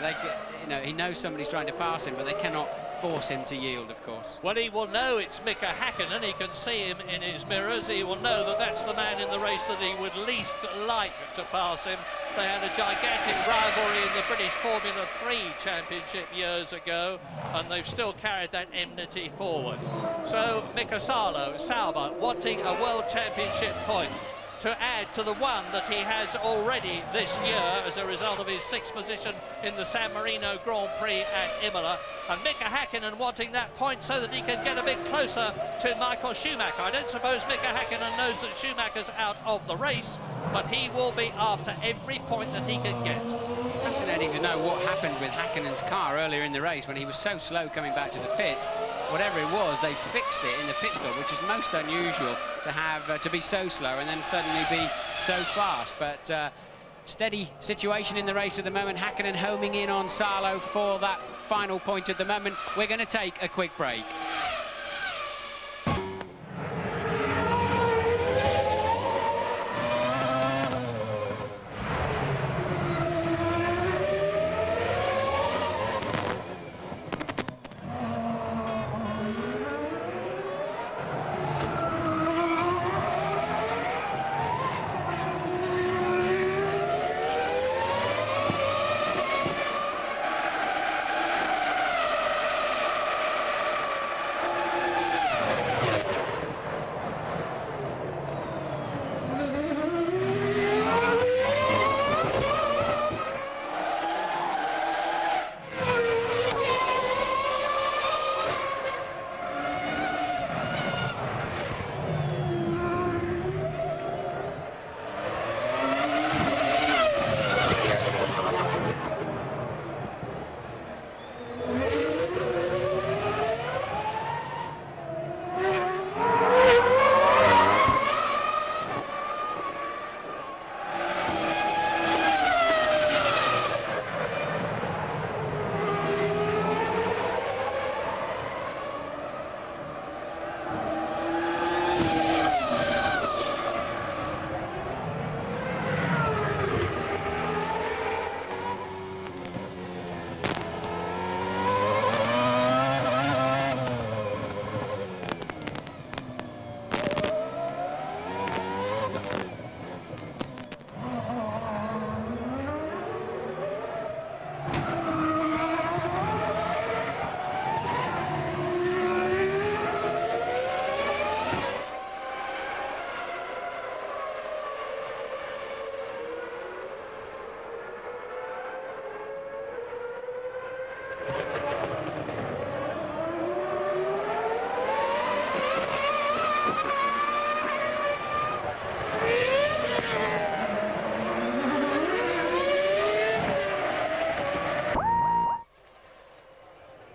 he knows somebody's trying to pass him, but they cannot force him to yield, of course. Well, he will know it's Mika Häkkinen. He can see him in his mirrors. He will know that that's the man in the race that he would least like to pass him. They had a gigantic rivalry in the British Formula 3 Championship years ago, and they've still carried that enmity forward. So Mika Salo, Sauber, wanting a World Championship point to add to the one that he has already this year as a result of his 6th position in the San Marino Grand Prix at Imola. And Mika Häkkinen wanting that point so that he can get a bit closer to Michael Schumacher. I don't suppose Mika Häkkinen knows that Schumacher's out of the race, but he will be after every point that he can get. Fascinating to know what happened with Häkkinen's car earlier in the race when he was so slow coming back to the pits. Whatever it was, they fixed it in the pit stop, which is most unusual to have to be so slow and then suddenly be so fast. But steady situation in the race at the moment. Häkkinen homing in on Salo for that final point at the moment. We're going to take a quick break.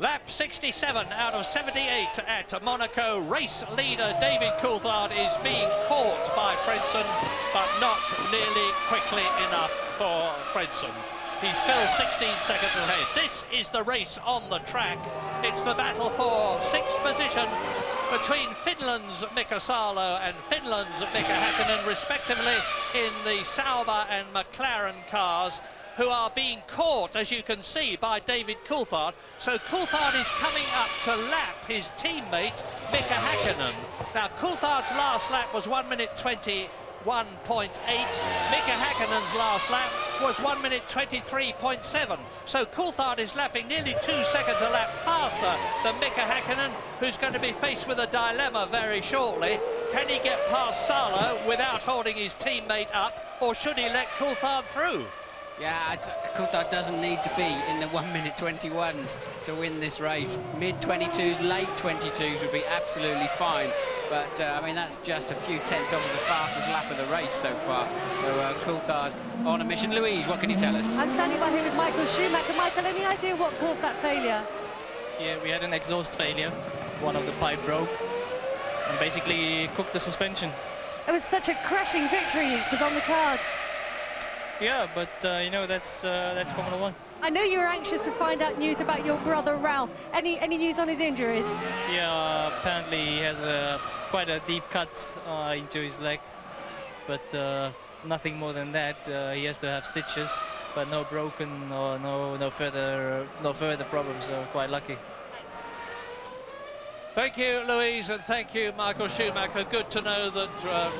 Lap 67 out of 78 at Monaco. Race leader David Coulthard is being caught by Frentzen, but not nearly quickly enough for Frentzen. He's still 16 seconds ahead. This is the race on the track. It's the battle for 6th position between Finland's Mika Salo and Finland's Mika Häkkinen, respectively, in the Sauber and McLaren cars. who are being caught, as you can see, by David Coulthard. So Coulthard is coming up to lap his teammate, Mika Häkkinen. Now, Coulthard's last lap was 1 minute 21.8. Mika Häkkinen's last lap was 1 minute 23.7. So Coulthard is lapping nearly 2 seconds a lap faster than Mika Häkkinen, who's going to be faced with a dilemma very shortly. Can he get past Salo without holding his teammate up, or should he let Coulthard through? Yeah, Coulthard doesn't need to be in the 1 minute 21s to win this race. Mid-22s, late 22s would be absolutely fine. But, I mean, that's just a few tenths over the fastest lap of the race so far. So, Coulthard on a mission. Louise, what can you tell us? I'm standing by here with Michael Schumacher. Michael, any idea what caused that failure? Yeah, we had an exhaust failure. One of the pipe broke and basically cooked the suspension. It was such a crashing victory. It was on the cards. Yeah, but you know, that's Formula One. I know you were anxious to find out news about your brother Ralph. Any news on his injuries? Yeah, apparently he has quite a deep cut into his leg, but nothing more than that. He has to have stitches, but no broken or no further problems. So quite lucky. Thank you, Louise, and thank you, Michael Schumacher. Good to know that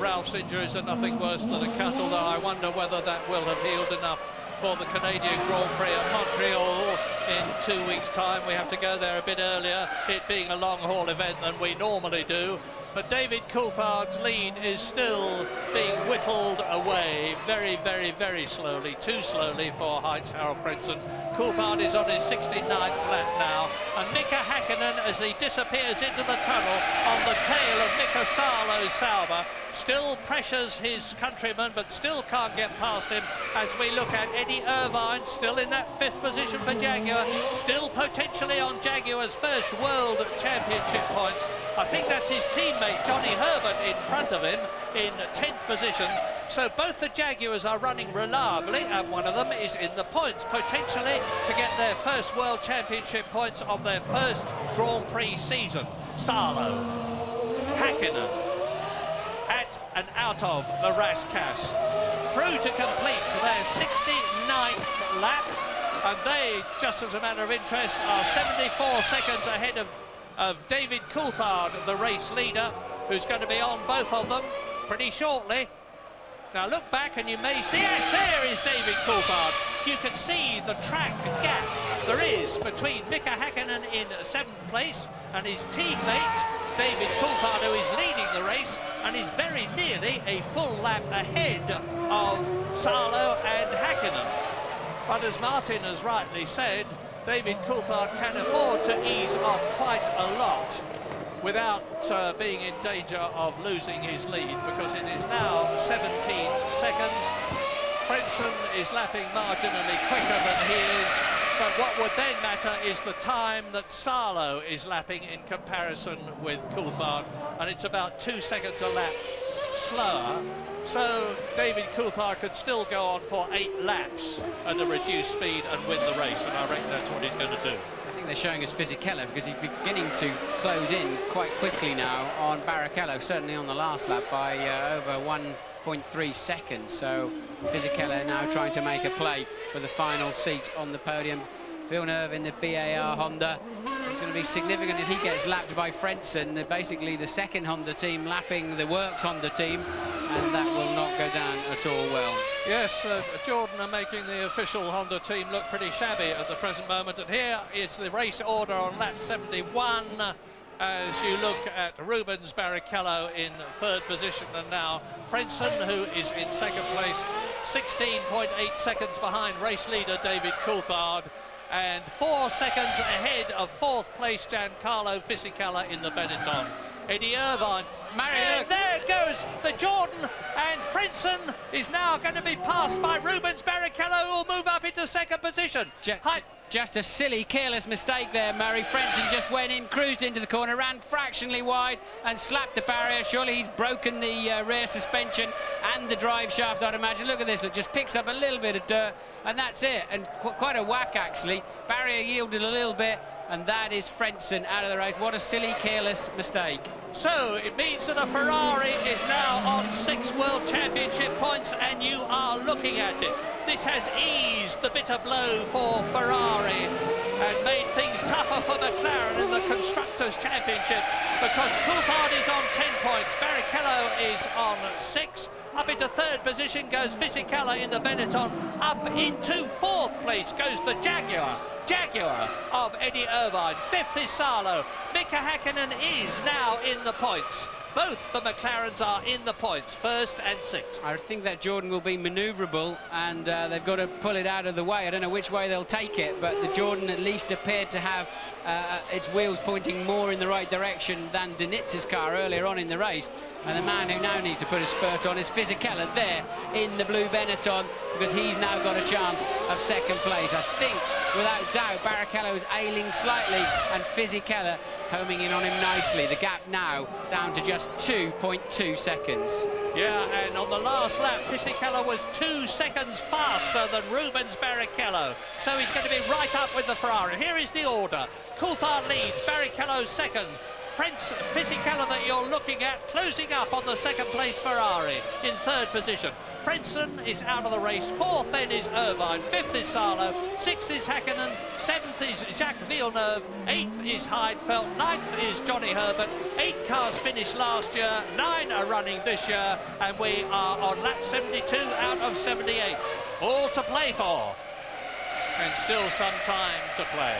Ralph's injuries are nothing worse than a cut, although I wonder whether that will have healed enough for the Canadian Grand Prix at Montreal in 2 weeks' time. We have to go there a bit earlier, it being a long-haul event than we normally do. But David Coulthard's lead is still being whittled away very, very, very slowly, too slowly for Heinz-Harald Frentzen. Coulthard is on his 69th lap now, and Mika Häkkinen, as he disappears into the tunnel on the tail of Mika Salo-Sauber, still pressures his countryman, but still can't get past him. As we look at Eddie Irvine, still in that 5th position for Jaguar, still potentially on Jaguar's first World Championship points. I think that's his teammate Johnny Herbert in front of him in 10th position. So both the Jaguars are running reliably, and one of them is in the points, potentially to get their first World Championship points of their first Grand Prix season. Salo, Häkkinen, at and out of the Rascasse, through to complete their 69th lap, and they, just as a matter of interest, are 74 seconds ahead of David Coulthard, the race leader, who's going to be on both of them pretty shortly. Now look back and you may see, yes, there is David Coulthard. You can see the track gap there is between Mika Häkkinen in 7th place and his teammate David Coulthard, who is leading the race and is very nearly a full lap ahead of Salo and Häkkinen. But as Martin has rightly said, David Coulthard can afford to ease off quite a lot without being in danger of losing his lead, because it is now 17 seconds. Frentzen is lapping marginally quicker than he is, but what would then matter is the time that Salo is lapping in comparison with Coulthard, and it's about 2 seconds a lap slower. So David Coulthard could still go on for 8 laps at a reduced speed and win the race, and I reckon that's what he's going to do. I think they're showing us Fisichella because he's beginning to close in quite quickly now on Barrichello, certainly on the last lap by over 1.3 seconds. So Fisichella now trying to make a play for the final seat on the podium. Villeneuve in the BAR Honda. It's going to be significant if he gets lapped by Frentzen, basically the second Honda team lapping the Works Honda team, and that will not go down at all well. Yes, Jordan are making the official Honda team look pretty shabby at the present moment, and here is the race order on lap 71 as you look at Rubens Barrichello in 3rd position, and now Frentzen, who is in 2nd place, 16.8 seconds behind race leader David Coulthard, and 4 seconds ahead of 4th place Giancarlo Fisichella in the Benetton. Eddie Irvine, and there goes the Jordan, and Frentzen is now going to be passed by Rubens Barrichello, who will move up into 2nd position. Just a silly, careless mistake there, Murray. Frentzen just went in, cruised into the corner, ran fractionally wide and slapped the barrier. Surely he's broken the rear suspension and the drive shaft, I'd imagine. Look at this, it just picks up a little bit of dirt, and that's it. And quite a whack, actually. Barrier yielded a little bit, and that is Frentzen out of the race. What a silly, careless mistake. So it means that a Ferrari is now on 6 World Championship points, and you are looking at it. This has eased the bitter blow for Ferrari and made things tougher for McLaren in the Constructors' Championship, because Coulthard is on 10 points, Barrichello is on 6. Up into 3rd position goes Fisichella in the Benetton. Up into 4th place goes the Jaguar of Eddie Irvine. 5th is Salo. Mika Häkkinen is now in the points. Both the McLarens are in the points, 1st and 6th. I think that Jordan will be manoeuvrable, and they've got to pull it out of the way. I don't know which way they'll take it, but the Jordan at least appeared to have its wheels pointing more in the right direction than Denitz's car earlier on in the race. And the man who now needs to put a spurt on is Fisichella there in the blue Benetton, because he's now got a chance of 2nd place. I think, without doubt, Barrichello is ailing slightly, and Fisichella homing in on him nicely. The gap now down to just 2.2 seconds. Yeah, and on the last lap, Fisichella was 2 seconds faster than Rubens Barrichello. So he's going to be right up with the Ferrari. Here is the order. Coulthard leads, Barrichello 2nd. Fisichella that you're looking at, closing up on the 2nd place Ferrari in 3rd position. Frentzen is out of the race. 4th then is Irvine. 5th is Salo. 6th is Häkkinen. 7th is Jacques Villeneuve. 8th is Heidfeld. 9th is Johnny Herbert. 8 cars finished last year. 9 are running this year. And we are on lap 72 out of 78. All to play for. And still some time to play.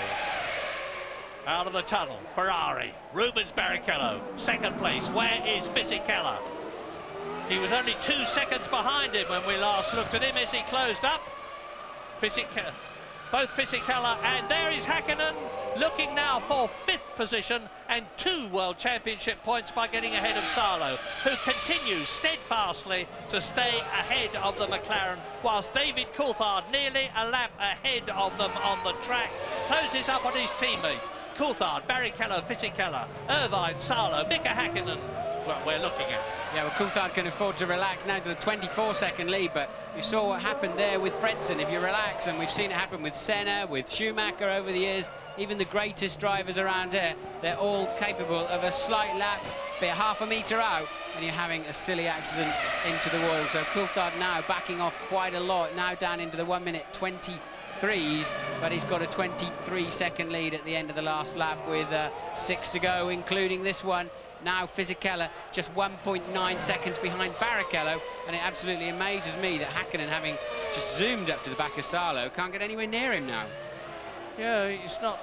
Out of the tunnel, Ferrari, Rubens Barrichello, 2nd place. Where is Fisichella? He was only 2 seconds behind him when we last looked at him as he closed up. Both Fisichella, and there is Häkkinen, looking now for 5th position and 2 World Championship points by getting ahead of Salo, who continues steadfastly to stay ahead of the McLaren, whilst David Coulthard, nearly a lap ahead of them on the track, closes up on his teammate. Coulthard, Barrichello, Fisichella, Irvine, Salo, Mika Häkkinen, what we're looking at. Yeah, well, Coulthard can afford to relax now to the 24-second lead, but you saw what happened there with Frentzen. If you relax, and we've seen it happen with Senna, with Schumacher over the years, even the greatest drivers around here, they're all capable of a slight lapse, be a half a metre out, and you're having a silly accident into the wall. So Coulthard now backing off quite a lot, now down into the 1 minute 23s, but he's got a 23-second lead at the end of the last lap with 6 to go, including this one. Now Fisichella just 1.9 seconds behind Barrichello, and it absolutely amazes me that Häkkinen, having just zoomed up to the back of Salo, can't get anywhere near him now. Yeah, he's not,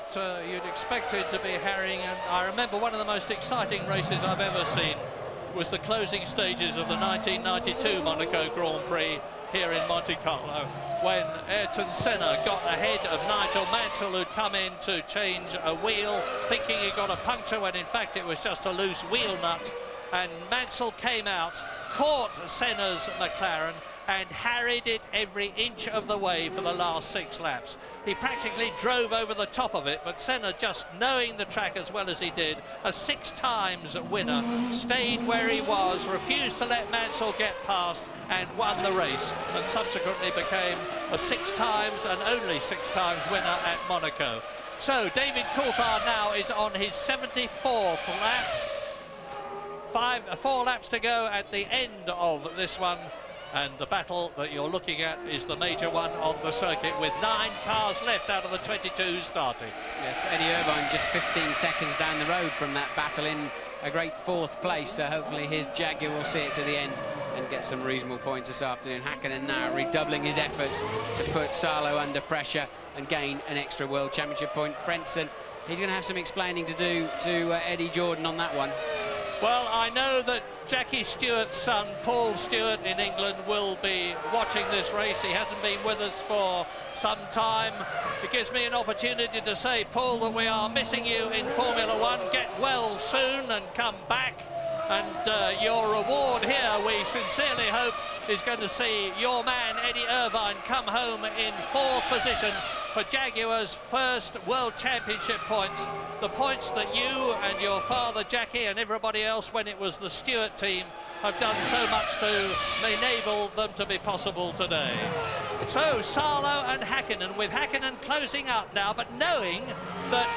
you'd expect it to be harrying, and I remember one of the most exciting races I've ever seen was the closing stages of the 1992 Monaco Grand Prix here in Monte Carlo, when Ayrton Senna got ahead of Nigel Mansell, who'd come in to change a wheel, thinking he got a puncture when in fact it was just a loose wheel nut. And Mansell came out, caught Senna's McLaren, and harried it every inch of the way for the last 6 laps. He practically drove over the top of it, but Senna, just knowing the track as well as he did, a 6 times winner, stayed where he was, refused to let Mansell get past, and won the race, and subsequently became a 6 times and only 6 times winner at Monaco. So David Coulthard now is on his 74th lap. 4 laps to go at the end of this one. And the battle that you're looking at is the major one on the circuit, with 9 cars left out of the 22 starting. Yes, Eddie Irvine just 15 seconds down the road from that battle in a great 4th place, so hopefully his Jaguar will see it to the end and get some reasonable points this afternoon. Häkkinen now redoubling his efforts to put Salo under pressure and gain an extra World Championship point. Frentzen, he's going to have some explaining to do to Eddie Jordan on that one. Well, I know that Jackie Stewart's son, Paul Stewart, in England, will be watching this race. He hasn't been with us for some time. It gives me an opportunity to say, Paul, that we are missing you in Formula One. Get well soon and come back. And your reward here, we sincerely hope, is going to see your man, Eddie Irvine, come home in 4th position for Jaguar's first World Championship points. The points that you and your father, Jackie, and everybody else, when it was the Stewart team, have done so much to enable them to be possible today. So, Salo and Häkkinen, with Häkkinen closing up now, but knowing that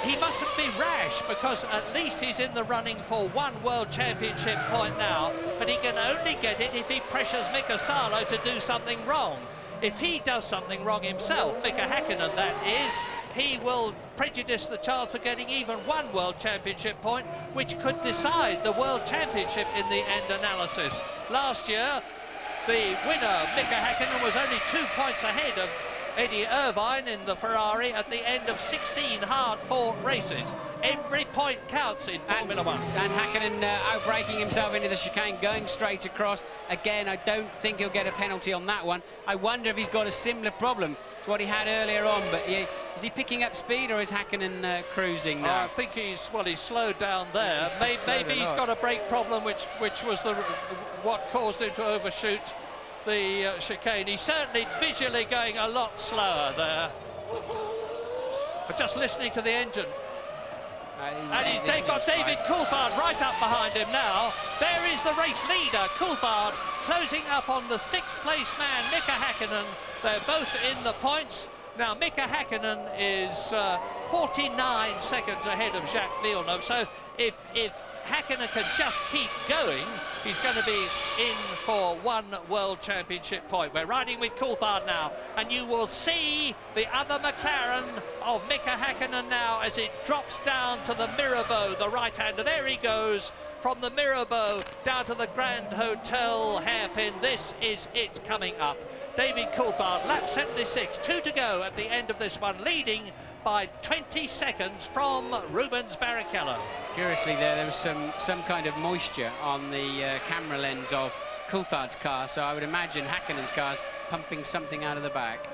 he mustn't be rash, because at least he's in the running for one World Championship point now, but he can only get it if he pressures Mika Salo to do something wrong. If he does something wrong himself, Mika Häkkinen that is, he will prejudice the chance of getting even one World Championship point, which could decide the World Championship in the end analysis. Last year, the winner, Mika Häkkinen, was only 2 points ahead of Eddie Irvine in the Ferrari at the end of 16 hard-fought races. Every point counts in Formula One. And Häkkinen outbraking himself into the chicane, going straight across. Again, I don't think he'll get a penalty on that one. I wonder if he's got a similar problem to what he had earlier on, but is he picking up speed, or is Häkkinen cruising now? I think he's slowed down there. Maybe he's got a brake problem, which was what caused him to overshoot the chicane. He's certainly visually going a lot slower there. But just listening to the engine. And they've got David Coulthard right up behind him now. There is the race leader, Coulthard, closing up on the 6th place man, Mika Häkkinen. They're both in the points. Now, Mika Häkkinen is 49 seconds ahead of Jacques Villeneuve. So if Häkkinen can just keep going, he's going to be in for one World Championship point. We're riding with Coulthard now, and you will see the other McLaren of Mika Häkkinen now as it drops down to the Mirabeau, the right-hander. There he goes from the Mirabeau down to the Grand Hotel hairpin. This is it coming up. David Coulthard, lap 76, 2 to go at the end of this one, leading by 20 seconds from Rubens Barrichello. Curiously, there was some kind of moisture on the camera lens of Coulthard's car, so I would imagine Häkkinen's car's pumping something out of the back.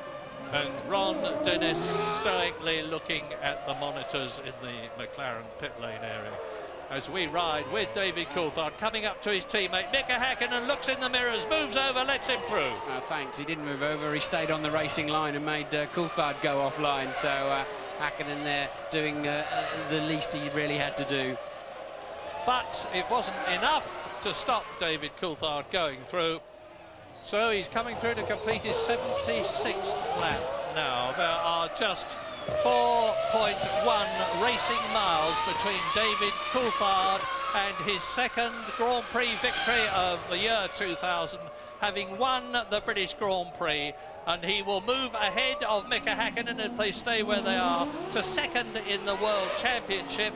And Ron Dennis stoically looking at the monitors in the McLaren pit lane area as we ride with David Coulthard coming up to his teammate Mika Häkkinen, looks in the mirrors, moves over, lets him through. Thanks, he didn't move over, he stayed on the racing line and made Coulthard go offline, so Häkkinen there doing the least he really had to do. But it wasn't enough to stop David Coulthard going through, so he's coming through to complete his 76th lap now. There are just 4.1 racing miles between David Coulthard and his second Grand Prix victory of the year 2000, having won the British Grand Prix, and he will move ahead of Mika Häkkinen if they stay where they are to second in the World Championship,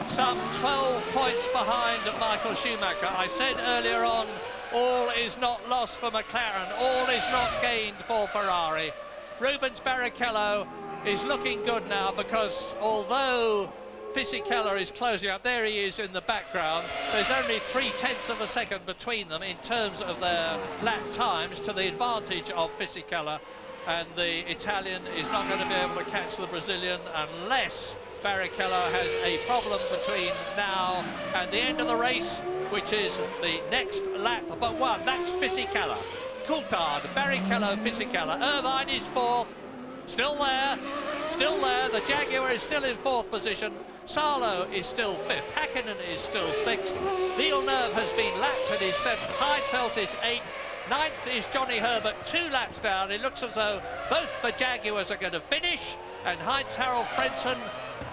some 12 points behind Michael Schumacher. I said earlier on, all is not lost for McLaren, all is not gained for Ferrari. Rubens Barrichello is looking good now, because although Fisichella is closing up, there he is in the background, there's only 0.3 of a second between them in terms of their lap times to the advantage of Fisichella, and the Italian is not going to be able to catch the Brazilian unless Barrichello has a problem between now and the end of the race, which is the next lap but one. That's Fisichella. Coulthard, Barrichello, Fisichella. Irvine is 4th. Still there, the Jaguar is still in 4th position, Salo is still 5th, Häkkinen is still 6th, Villeneuve has been lapped and is 7th, Heidfeld is 8th, 9th is Johnny Herbert, 2 laps down. It looks as though both the Jaguars are going to finish, and Heinz-Harald Frentzen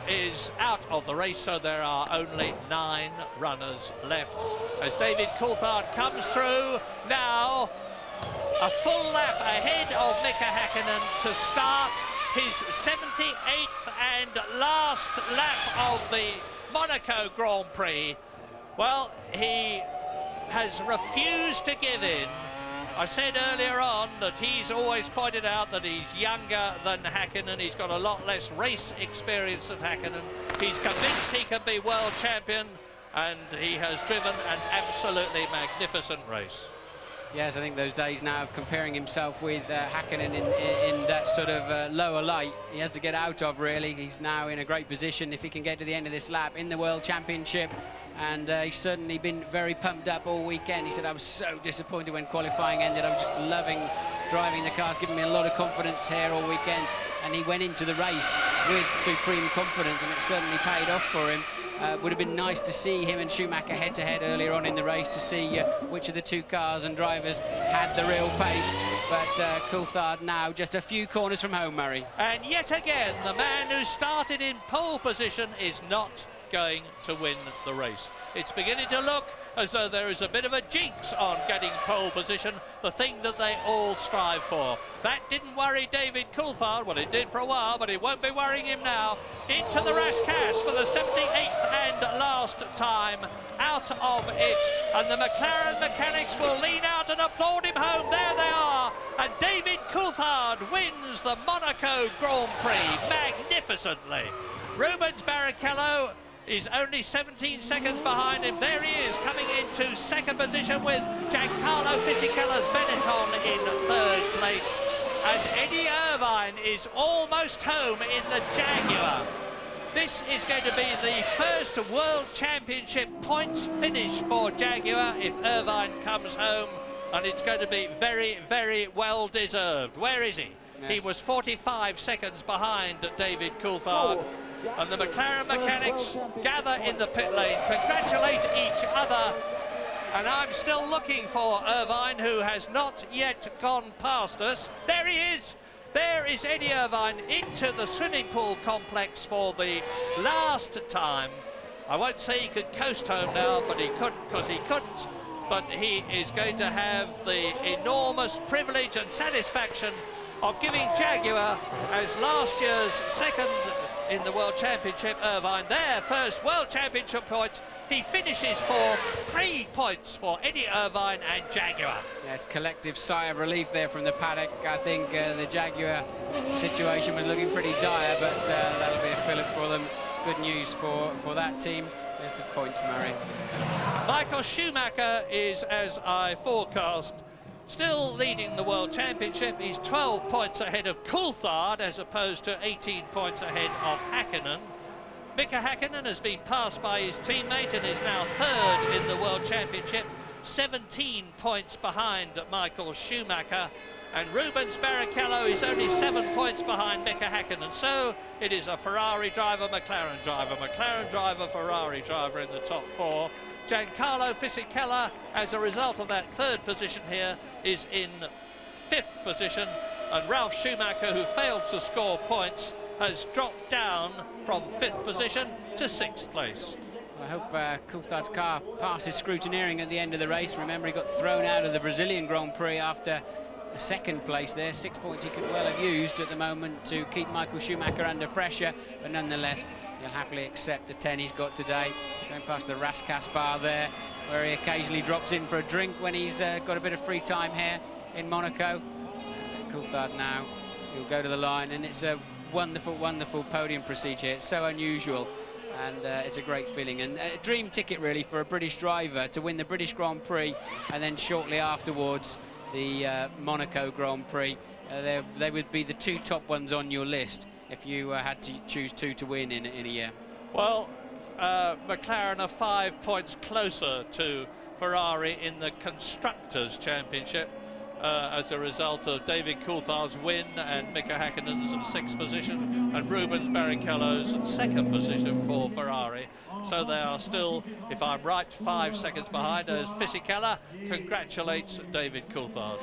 is out of the race, so there are only 9 runners left. As David Coulthard comes through now, a full lap ahead of Mika Häkkinen to start his 78th and last lap of the Monaco Grand Prix. Well, he has refused to give in. I said earlier on that he's always pointed out that he's younger than Häkkinen. He's got a lot less race experience than Häkkinen. He's convinced he can be world champion, and he has driven an absolutely magnificent race. Yes, I think those days now of comparing himself with Häkkinen in that sort of lower light, he has to get out of, really. He's now in a great position if he can get to the end of this lap in the World Championship, and he's certainly been very pumped up all weekend. He said, I was so disappointed when qualifying ended. I was just loving driving the cars, giving me a lot of confidence here all weekend, and he went into the race with supreme confidence, and it certainly paid off for him. Would have been nice to see him and Schumacher head-to-head earlier on in the race to see which of the two cars and drivers had the real pace. But Coulthard now just a few corners from home, Murray. And yet again, the man who started in pole position is not going to win the race. It's beginning to look as though there is a bit of a jinx on getting pole position, the thing that they all strive for. That didn't worry David Coulthard. Well, it did for a while, but it won't be worrying him now. Into the Rascasse for the 78th and last time out of it. And the McLaren mechanics will lean out and applaud him home. There they are. And David Coulthard wins the Monaco Grand Prix magnificently. Rubens Barrichello is only 17 seconds behind him. There he is, coming into second position with Giancarlo Fisichella's Benetton in third place. And Eddie Irvine is almost home in the Jaguar. This is going to be the first World Championship points finish for Jaguar if Irvine comes home, and it's going to be very, very well deserved. Where is he? Yes. He was 45 seconds behind David Coulthard. And the McLaren mechanics gather in the pit lane, congratulate each other. And I'm still looking for Irvine, who has not yet gone past us. There he is. There is Eddie Irvine into the swimming pool complex for the last time. I won't say he could coast home now, but he couldn't, because he couldn't. But he is going to have the enormous privilege and satisfaction of giving Jaguar, as last year's second in the World Championship, Irvine, their first World Championship points. He finishes for 3 points for Eddie Irvine and Jaguar. Yes, collective sigh of relief there from the paddock. I think the Jaguar situation was looking pretty dire, but that'll be a fillip for them. Good news for that team. There's the points, Murray. Michael Schumacher is, as I forecast, still leading the World Championship. He's 12 points ahead of Coulthard, as opposed to 18 points ahead of Häkkinen. Mika Häkkinen has been passed by his teammate and is now third in the World Championship, 17 points behind Michael Schumacher. And Rubens Barrichello is only 7 points behind Mika Häkkinen. So it is a Ferrari driver, McLaren driver, Ferrari driver in the top 4. Giancarlo Fisichella, as a result of that third position here, is in 5th position, and Ralf Schumacher, who failed to score points, has dropped down from 5th position to 6th place. I hope Coulthard's car passes scrutineering at the end of the race. Remember, he got thrown out of the Brazilian Grand Prix after a 2nd place there. 6 points he could well have used at the moment to keep Michael Schumacher under pressure, but nonetheless, he'll happily accept the 10 he's got today. Going past the Rascasse bar there, where he occasionally drops in for a drink when he's got a bit of free time here in Monaco. Coulthard now, he'll go to the line, and it's a wonderful, wonderful podium procedure. It's so unusual, and it's a great feeling. And a dream ticket, really, for a British driver to win the British Grand Prix, and then shortly afterwards, the Monaco Grand Prix. They would be the 2 top ones on your list if you had to choose 2 to win in a year. Well, McLaren are 5 points closer to Ferrari in the Constructors' Championship as a result of David Coulthard's win and Mika Häkkinen's 6th position and Rubens Barrichello's 2nd position for Ferrari. So they are still, if I'm right, 5 seconds behind, as Fisichella congratulates David Coulthard.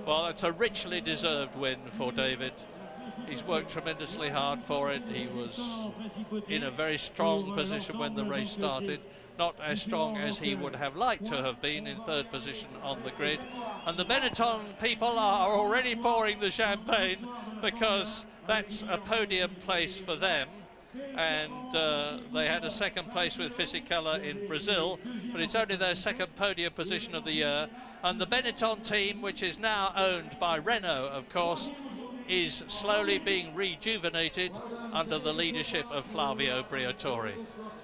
Well, it's a richly deserved win for David. He's worked tremendously hard for it. He was in a very strong position when the race started. Not as strong as he would have liked to have been in 3rd position on the grid. And the Benetton people are already pouring the champagne, because that's a podium place for them. And they had a 2nd place with Fisichella in Brazil, but it's only their 2nd podium position of the year. And the Benetton team, which is now owned by Renault, of course, is slowly being rejuvenated under the leadership of Flavio Briatore.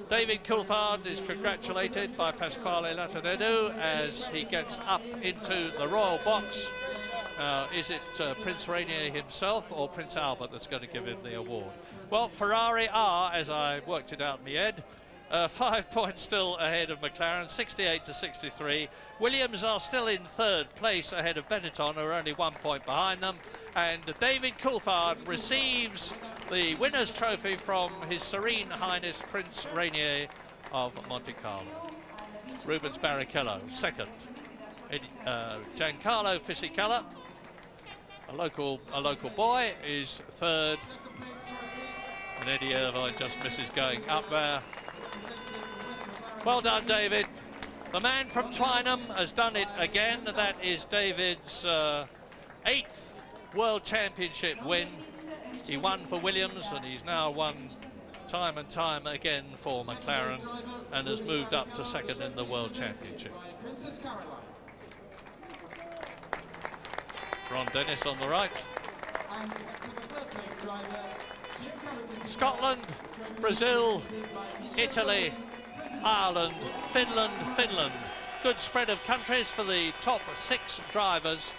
David Coulthard is congratulated by Pasquale Lattaneddu as he gets up into the royal box. Is it Prince Rainier himself or Prince Albert that's going to give him the award? Well, Ferrari are, as I worked it out in my head, 5 points still ahead of McLaren, 68 to 63. Williams are still in third place ahead of Benetton, who are only 1 point behind them. And David Coulthard receives the winner's trophy from His Serene Highness Prince Rainier of Monte Carlo. Rubens Barrichello second. Giancarlo Fisichella, a local boy, is third. And Eddie Irvine just misses going up there. Well done, David. The man from Twynham has done it again. That is David's 8th World Championship win. He won for Williams, and he's now won time and time again for McLaren, and has moved up to second in the World Championship. Ron Dennis on the right. Scotland, Brazil, Italy, Ireland, Finland. Good spread of countries for the top 6 drivers.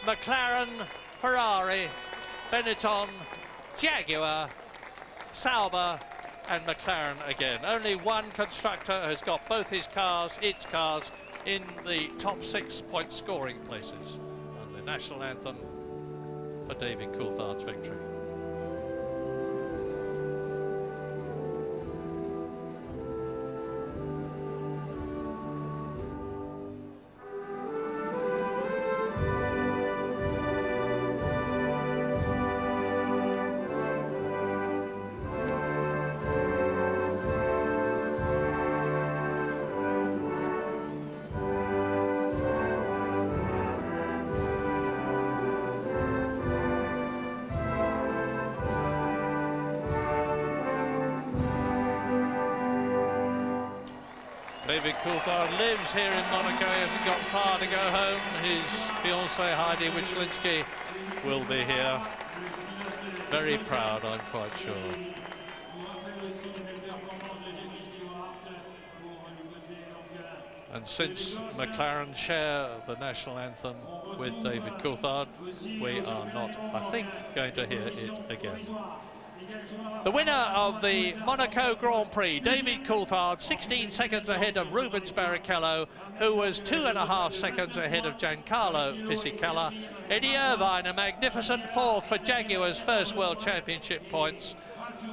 McLaren, Ferrari, Benetton, Jaguar, Sauber and McLaren again. Only one constructor has got both its cars in the top 6 point scoring places. And the national anthem for David Coulthard's victory. David Coulthard lives here in Monaco. He hasn't got far to go home. His fiancée Heidi Wichlinski will be here. Very proud, I'm quite sure. And since McLaren share the national anthem with David Coulthard, we are not, I think, going to hear it again. The winner of the Monaco Grand Prix, David Coulthard, 16 seconds ahead of Rubens Barrichello, who was 2.5 seconds ahead of Giancarlo Fisichella. Eddie Irvine, a magnificent 4th for Jaguar's first World Championship points.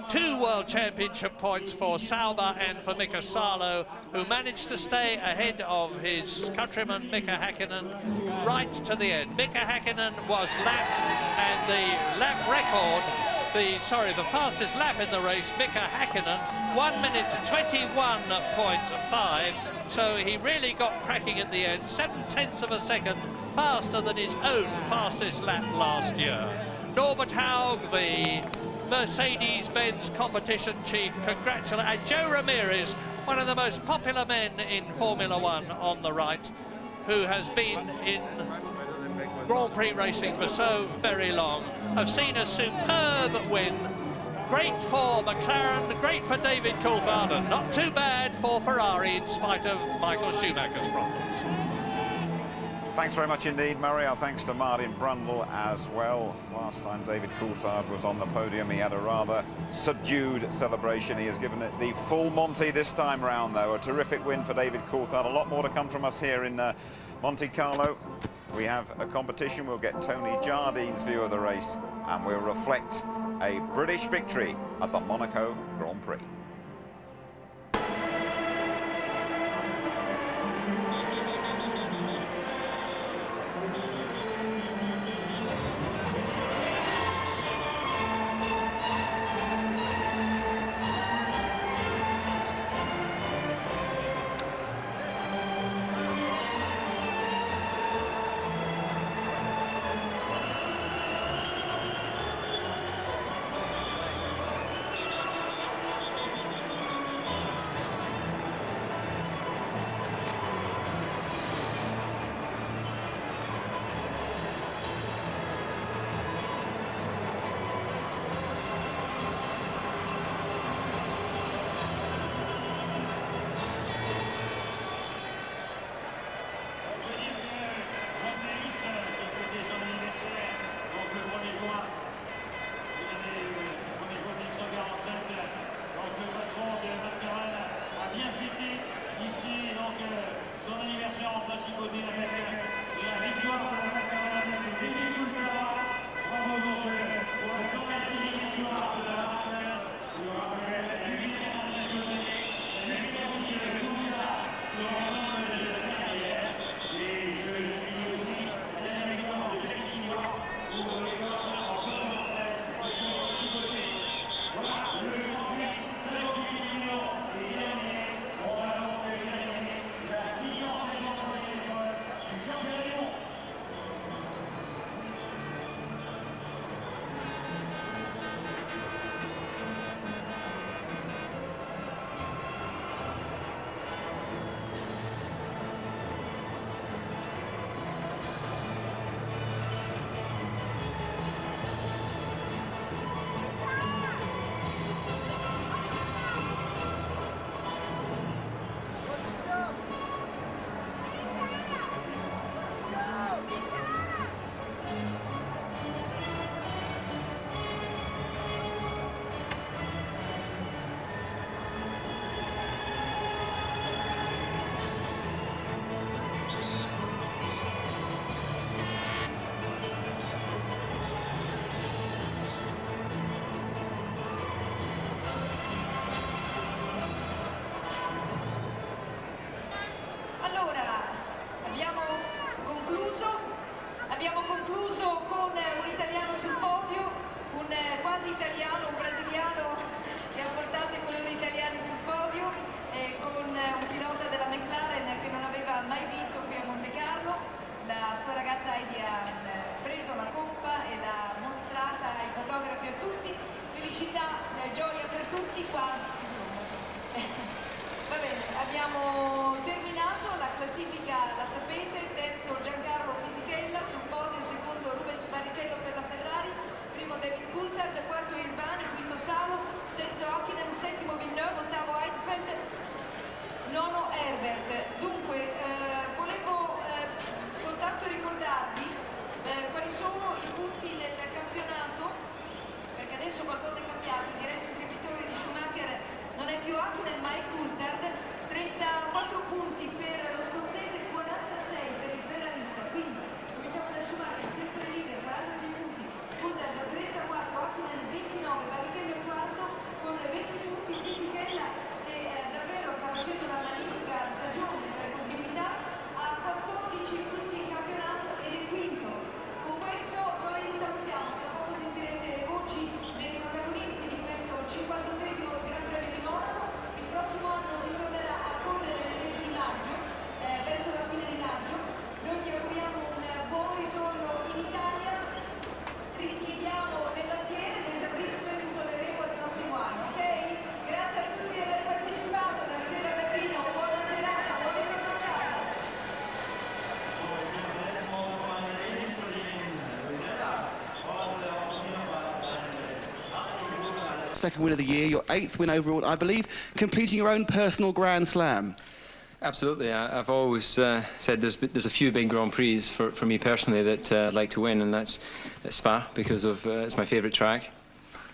2 World Championship points for Sauber and for Mika Salo, who managed to stay ahead of his countryman Mika Häkkinen right to the end. Mika Häkkinen was lapped, and the lap record, the fastest lap in the race, Mika Häkkinen, 1 minute 21.5. So he really got cracking at the end, 7/10 of a second faster than his own fastest lap last year. Norbert Haug, the Mercedes-Benz competition chief, and Joe Ramirez, one of the most popular men in Formula One on the right, who has been in Grand Prix racing for so very long, have seen a superb win. Great for McLaren, great for David Coulthard, and not too bad for Ferrari in spite of Michael Schumacher's problems. Thanks very much indeed, Murray. Our thanks to Martin Brundle as well. Last time David Coulthard was on the podium, he had a rather subdued celebration. He has given it the full Monty this time round, though. A terrific win for David Coulthard. A lot more to come from us here in Monte Carlo. We have a competition. We'll get Tony Jardine's view of the race, and we'll reflect a British victory at the Monaco Grand Prix. Va bene, abbiamo terminato la classifica, la sapete, terzo Giancarlo Fisichella, sul podio secondo Rubens Barrichello per la Ferrari, primo David Coulthard, quarto Irvani, quinto Savo, sesto Hakkinen, settimo Villeneuve, ottavo Heidfeld, nono Herbert. Dunque, volevo soltanto ricordarvi quali sono i punti nel campionato, perché adesso qualcosa è cambiato, direi che il seguitore di Schumacher non è più Hakkinen ma è Coulthard, 34 punti per lo scozzese, 46 per il ferrarista, quindi cominciamo da Schumacher, sempre leader, 46 punti, Coulthard 34, Hakkinen 29, Barrichello quarto con 20 punti, Fisichella che davvero sta facendo una magnifica stagione per continuità, a 14 punti in campionato ed è quinto. Con questo noi salutiamo, tra poco sentirete le voci dei protagonisti di questo 58esimo Gran Premio di Monaco. Il prossimo anno si tornerà a correre nel mese di maggio, verso la fine di maggio. Noi ti auguriamo un buon ritorno in Italia, richiediamo le bandiere, le esercizi li tolereremo il prossimo anno, ok? Grazie a tutti di aver partecipato, da Michele Bertino, buona serata, buon ritorno a casa. Second win of the year, your 8th win overall, I believe, completing your own personal Grand Slam. Absolutely. I've always said there's a few big Grand Prix for me personally that I'd like to win, and that's Spa because of it's my favourite track.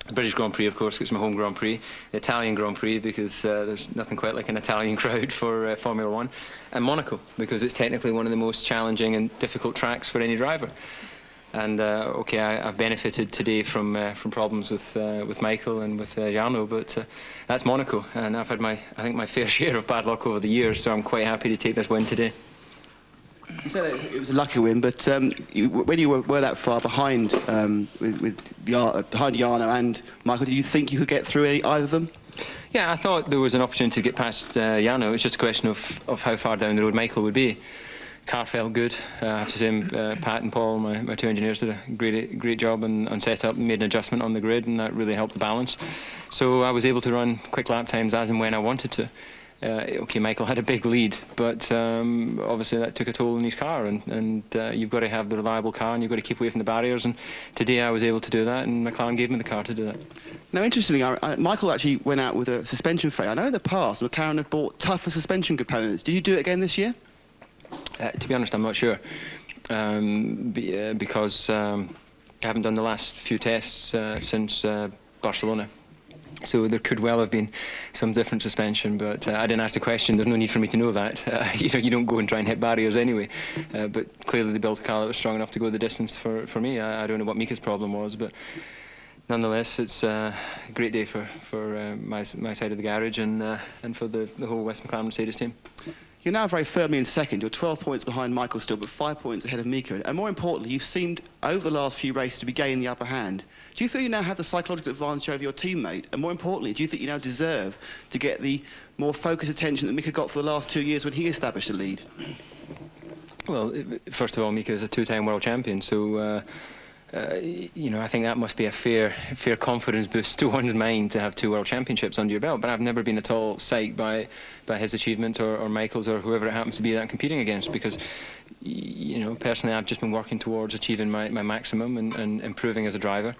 The British Grand Prix, of course, because it's my home Grand Prix. The Italian Grand Prix because there's nothing quite like an Italian crowd for Formula One, and Monaco because it's technically one of the most challenging and difficult tracks for any driver. And okay, I've benefited today from problems with Michael and with Jarno, but that's Monaco, and I've had I think my fair share of bad luck over the years, so I'm quite happy to take this win today. You said that it was a lucky win, but when you were that far behind behind Jarno and Michael, did you think you could get through either of them? Yeah, I thought there was an opportunity to get past Jarno. It was just a question of how far down the road Michael would be. Car felt good. I have to say, Pat and Paul, my two engineers, did a great job on setup and made an adjustment on the grid, and that really helped the balance. So I was able to run quick lap times as and when I wanted to. Okay, Michael had a big lead, but obviously that took a toll on his car, and you've got to have the reliable car, and you've got to keep away from the barriers, and today I was able to do that, and McLaren gave me the car to do that. Now, interestingly, Michael actually went out with a suspension failure. I know in the past McLaren had bought tougher suspension components. Did you do it again this year? To be honest, I'm not sure, because I haven't done the last few tests since Barcelona. So there could well have been some different suspension, but I didn't ask the question. There's no need for me to know that. You don't go and try and hit barriers anyway. But clearly they built a car that was strong enough to go the distance for me. I don't know what Mika's problem was, but nonetheless, it's a great day for my side of the garage and for the whole West McLaren Mercedes team. You're now very firmly in second. You're 12 points behind Michael still, but 5 points ahead of Mika. And more importantly, you've seemed, over the last few races, to be gaining the upper hand. Do you feel you now have the psychological advantage over your teammate? And more importantly, do you think you now deserve to get the more focused attention that Mika got for the last 2 years when he established a lead? Well, first of all, Mika is a two-time world champion, so you know, I think that must be a fair confidence boost to one's mind to have 2 world championships under your belt. But I've never been at all psyched by his achievement or Michael's or whoever it happens to be that I'm competing against, because, you know, personally I've just been working towards achieving my maximum and improving as a driver.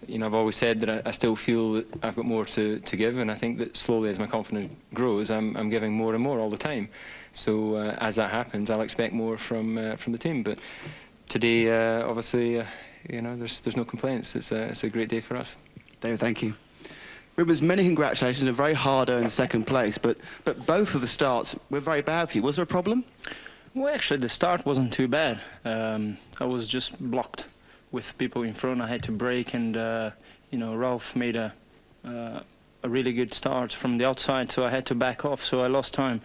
You know, I've always said that I still feel that I've got more to give, and I think that slowly as my confidence grows, I'm giving more and more all the time. So as that happens, I'll expect more from the team. But today, obviously, you know, there's no complaints. It's a great day for us. David, thank you. Rubens, many congratulations on a very hard-earned second place, but both of the starts were very bad for you. Was there a problem? Well, actually, the start wasn't too bad. I was just blocked with people in front. I had to brake, and you know, Ralph made a really good start from the outside, so I had to back off. So I lost time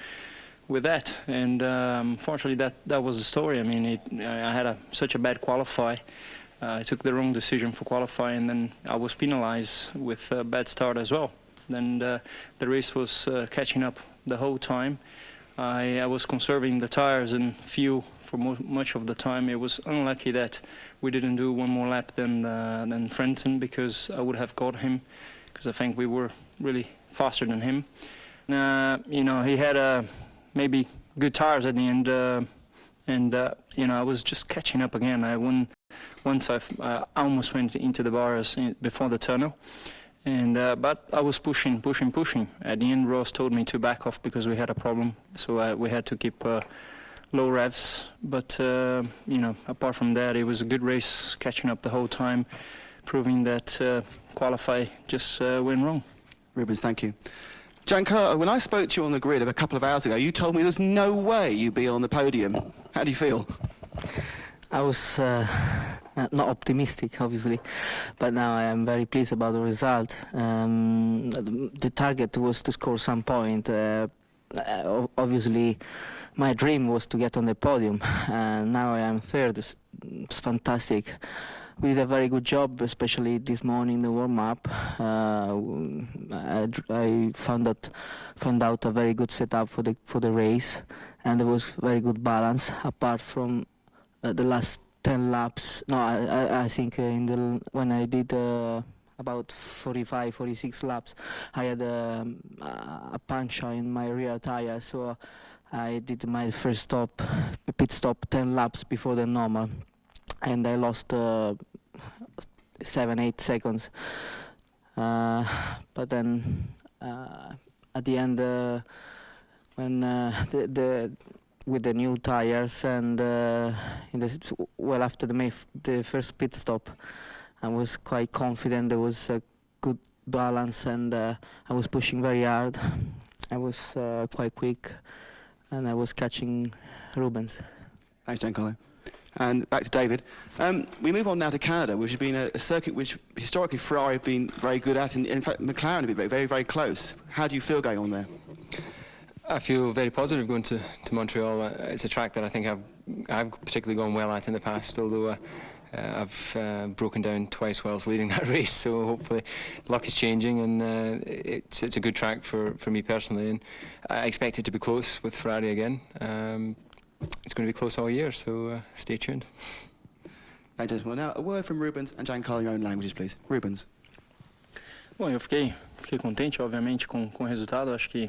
with that, and unfortunately, that was the story. I mean, I had such a bad qualify. I took the wrong decision for qualifying, and then I was penalized with a bad start as well. Then the race was catching up the whole time. I was conserving the tires and fuel for much of the time. It was unlucky that we didn't do one more lap than Frentzen, because I would have got him, because I think we were really faster than him. You know, he had maybe good tires at the end, and you know, I was just catching up again. Once I almost went into the bars before the tunnel, and but I was pushing. At the end, Ross told me to back off because we had a problem, so we had to keep low revs. But you know, apart from that, it was a good race, catching up the whole time, proving that qualify just went wrong. Rubens, thank you. Giancarlo, when I spoke to you on the grid a couple of hours ago, you told me there's no way you'd be on the podium. How do you feel? I was not optimistic, obviously, but now I am very pleased about the result. The target was to score some point. Obviously, my dream was to get on the podium, and now I am third. It's fantastic. We did a very good job, especially this morning, the warm-up. I found out a very good setup for the race, and there was very good balance. Apart from the last 10 laps, no, I think when I did about 45, 46 laps, I had a puncture in my rear tire, so I did my first pit stop 10 laps before the normal. And I lost 7-8 seconds. But then at the end, when with the new tires and after the first pit stop, I was quite confident. There was a good balance, and I was pushing very hard. I was quite quick, and I was catching Rubens. Thanks, Giancarlo. And back to David. We move on now to Canada, which has been a circuit which historically Ferrari have been very good at, and in fact McLaren have been very, very close. How do you feel going on there? I feel very positive going to Montreal. It's a track that I think I've particularly gone well at in the past, although I've broken down twice whilst leading that race, so hopefully luck is changing, and it's a good track for me personally, and I expect it to be close with Ferrari again. It's going to be close all year, so stay tuned. Thank you. Well, now a word from Rubens and Giancarlo in your own languages, please. Rubens. Bom, eu fiquei contente, obviamente, com o resultado. Acho que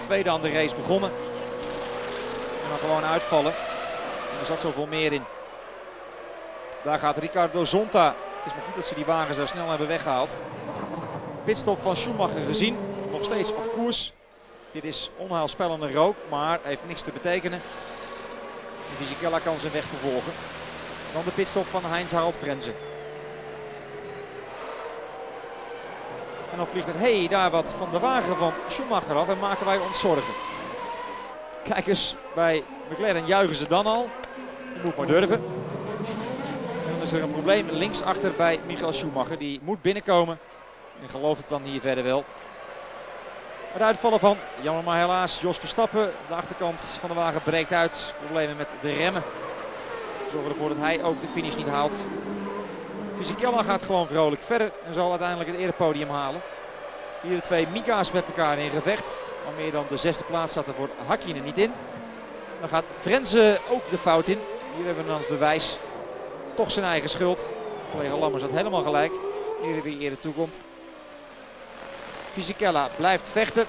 tweede aan de race begonnen. En dan gewoon uitvallen. En er zat zoveel meer in. Daar gaat Ricardo Zonta. Het is maar goed dat ze die wagens daar snel hebben weggehaald. Pitstop van Schumacher gezien. Nog steeds op koers. Dit is onheilspellende rook, maar heeft niks te betekenen. Fisichella kan zijn weg vervolgen. Dan de pitstop van Heinz-Harald Frenzen. En dan vliegt er daar wat van de wagen van Schumacher af en maken wij ons zorgen. Kijk eens, bij McLaren juichen ze dan al. Je moet maar durven. En dan is er een probleem linksachter bij Michael Schumacher. Die moet binnenkomen. En gelooft het dan hier verder wel. Het uitvallen van, jammer maar helaas, Jos Verstappen. De achterkant van de wagen breekt uit. Problemen met de remmen. Zorgen ervoor dat hij ook de finish niet haalt. Fisichella gaat gewoon vrolijk verder en zal uiteindelijk het erepodium halen. Hier de twee Mika's met elkaar in gevecht. Al meer dan de 6e plaats zat er voor Hakkinen niet in. Dan gaat Frenzen ook de fout in. Hier hebben we dan het bewijs. Toch zijn eigen schuld. Collega Lammers had helemaal gelijk. Hier wie eerder toekomt. Fisichella blijft vechten.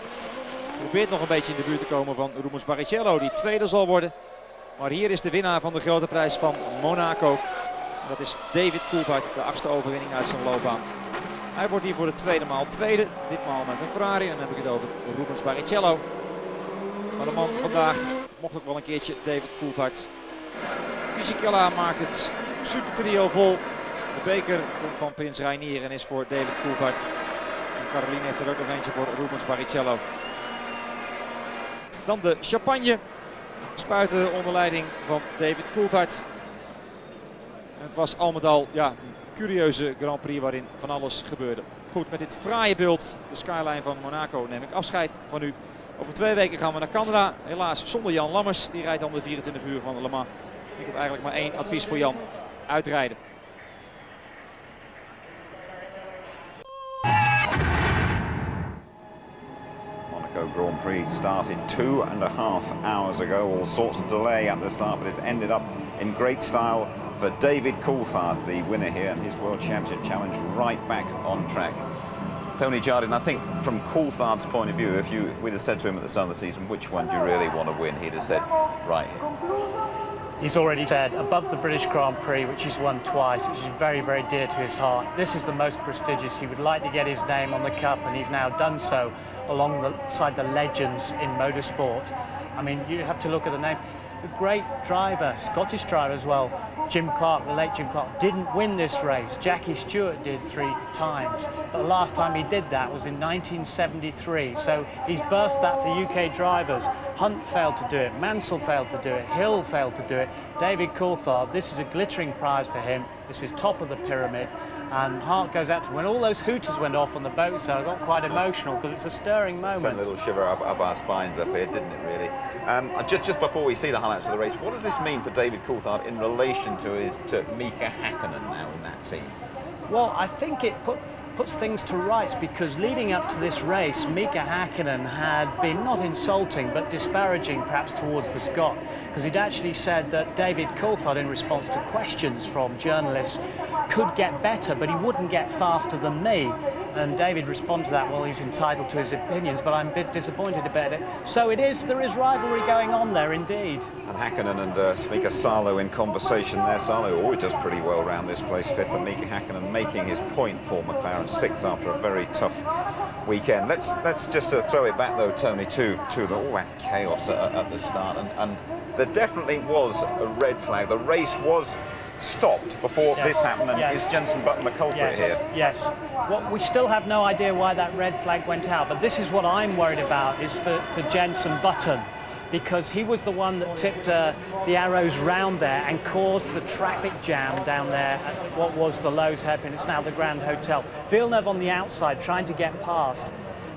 Probeert nog een beetje in de buurt te komen van Rubens Barrichello, die tweede zal worden. Maar hier is de winnaar van de grote prijs van Monaco. Dat is David Coulthard, de 8e overwinning uit zijn loopbaan. Hij wordt hier voor de tweede maal tweede. Ditmaal met een Ferrari. En dan heb ik het over Rubens Barrichello. Maar de man vandaag mocht ook wel een keertje David Coulthard. Fisichella maakt het super trio vol. De beker komt van Prins Reinier en is voor David Coulthard. En Caroline heeft er ook nog eentje voor Rubens Barrichello. Dan de champagne. Spuiten onder leiding van David Coulthard. En het was al met al een curieuze Grand Prix waarin van alles gebeurde. Goed, met dit fraaie beeld, de skyline van Monaco, neem ik afscheid van u. Over 2 weken gaan we naar Canada. Helaas zonder Jan Lammers. Die rijdt dan de 24 uur van de Le Mans. Ik heb eigenlijk maar 1 advies voor Jan. Uitrijden. Monaco Grand Prix started 2.5 hours ago. All sorts of delay at the start, but it ended up in great style for David Coulthard, the winner here, and his World Championship challenge right back on track. Tony Jardine, I think from Coulthard's point of view, if we'd have said to him at the start of the season, which one do you really want to win, he'd have said, right here. He's already said above the British Grand Prix, which he's won twice, which is very, very dear to his heart. This is the most prestigious. He would like to get his name on the cup, and he's now done so alongside the legends in motorsport. I mean, you have to look at the name. A great driver, Scottish driver as well. Jim Clark, the late Jim Clark, didn't win this race. Jackie Stewart did 3 times. But the last time he did that was in 1973. So he's burst that for UK drivers. Hunt failed to do it, Mansell failed to do it, Hill failed to do it. David Coulthard, this is a glittering prize for him. This is top of the pyramid. And heart goes out to him. When all those hooters went off on the boat, so I got quite emotional because it's a stirring moment. Sent a little shiver up our spines up here, didn't it, really? Just before we see the highlights of the race, what does this mean for David Coulthard in relation to Mika Hakkinen now in that team? Well, I think it puts things to rights because leading up to this race, Mika Hakkinen had been not insulting but disparaging perhaps towards the Scot, because he'd actually said that David Coulthard, in response to questions from journalists, could get better but he wouldn't get faster than me. And David responded to that, well, he's entitled to his opinions, but I'm a bit disappointed about it. So there is rivalry going on there indeed. And Hakkinen and Mika Salo in conversation there. Salo always does pretty well around this place, 5th, and Mika Hakkinen making his point for McLaren, 6th after a very tough weekend. Let's just throw it back though, Tony, to all that chaos at the start, and there definitely was a red flag. The race was stopped before this happened, and is Jenson Button the culprit here? Yes. Well, we still have no idea why that red flag went out, but this is what I'm worried about, is for Jenson Button, because he was the one that tipped the arrows round there and caused the traffic jam down there at what was the Lowe's hairpin. It's now the Grand Hotel. Villeneuve on the outside trying to get past.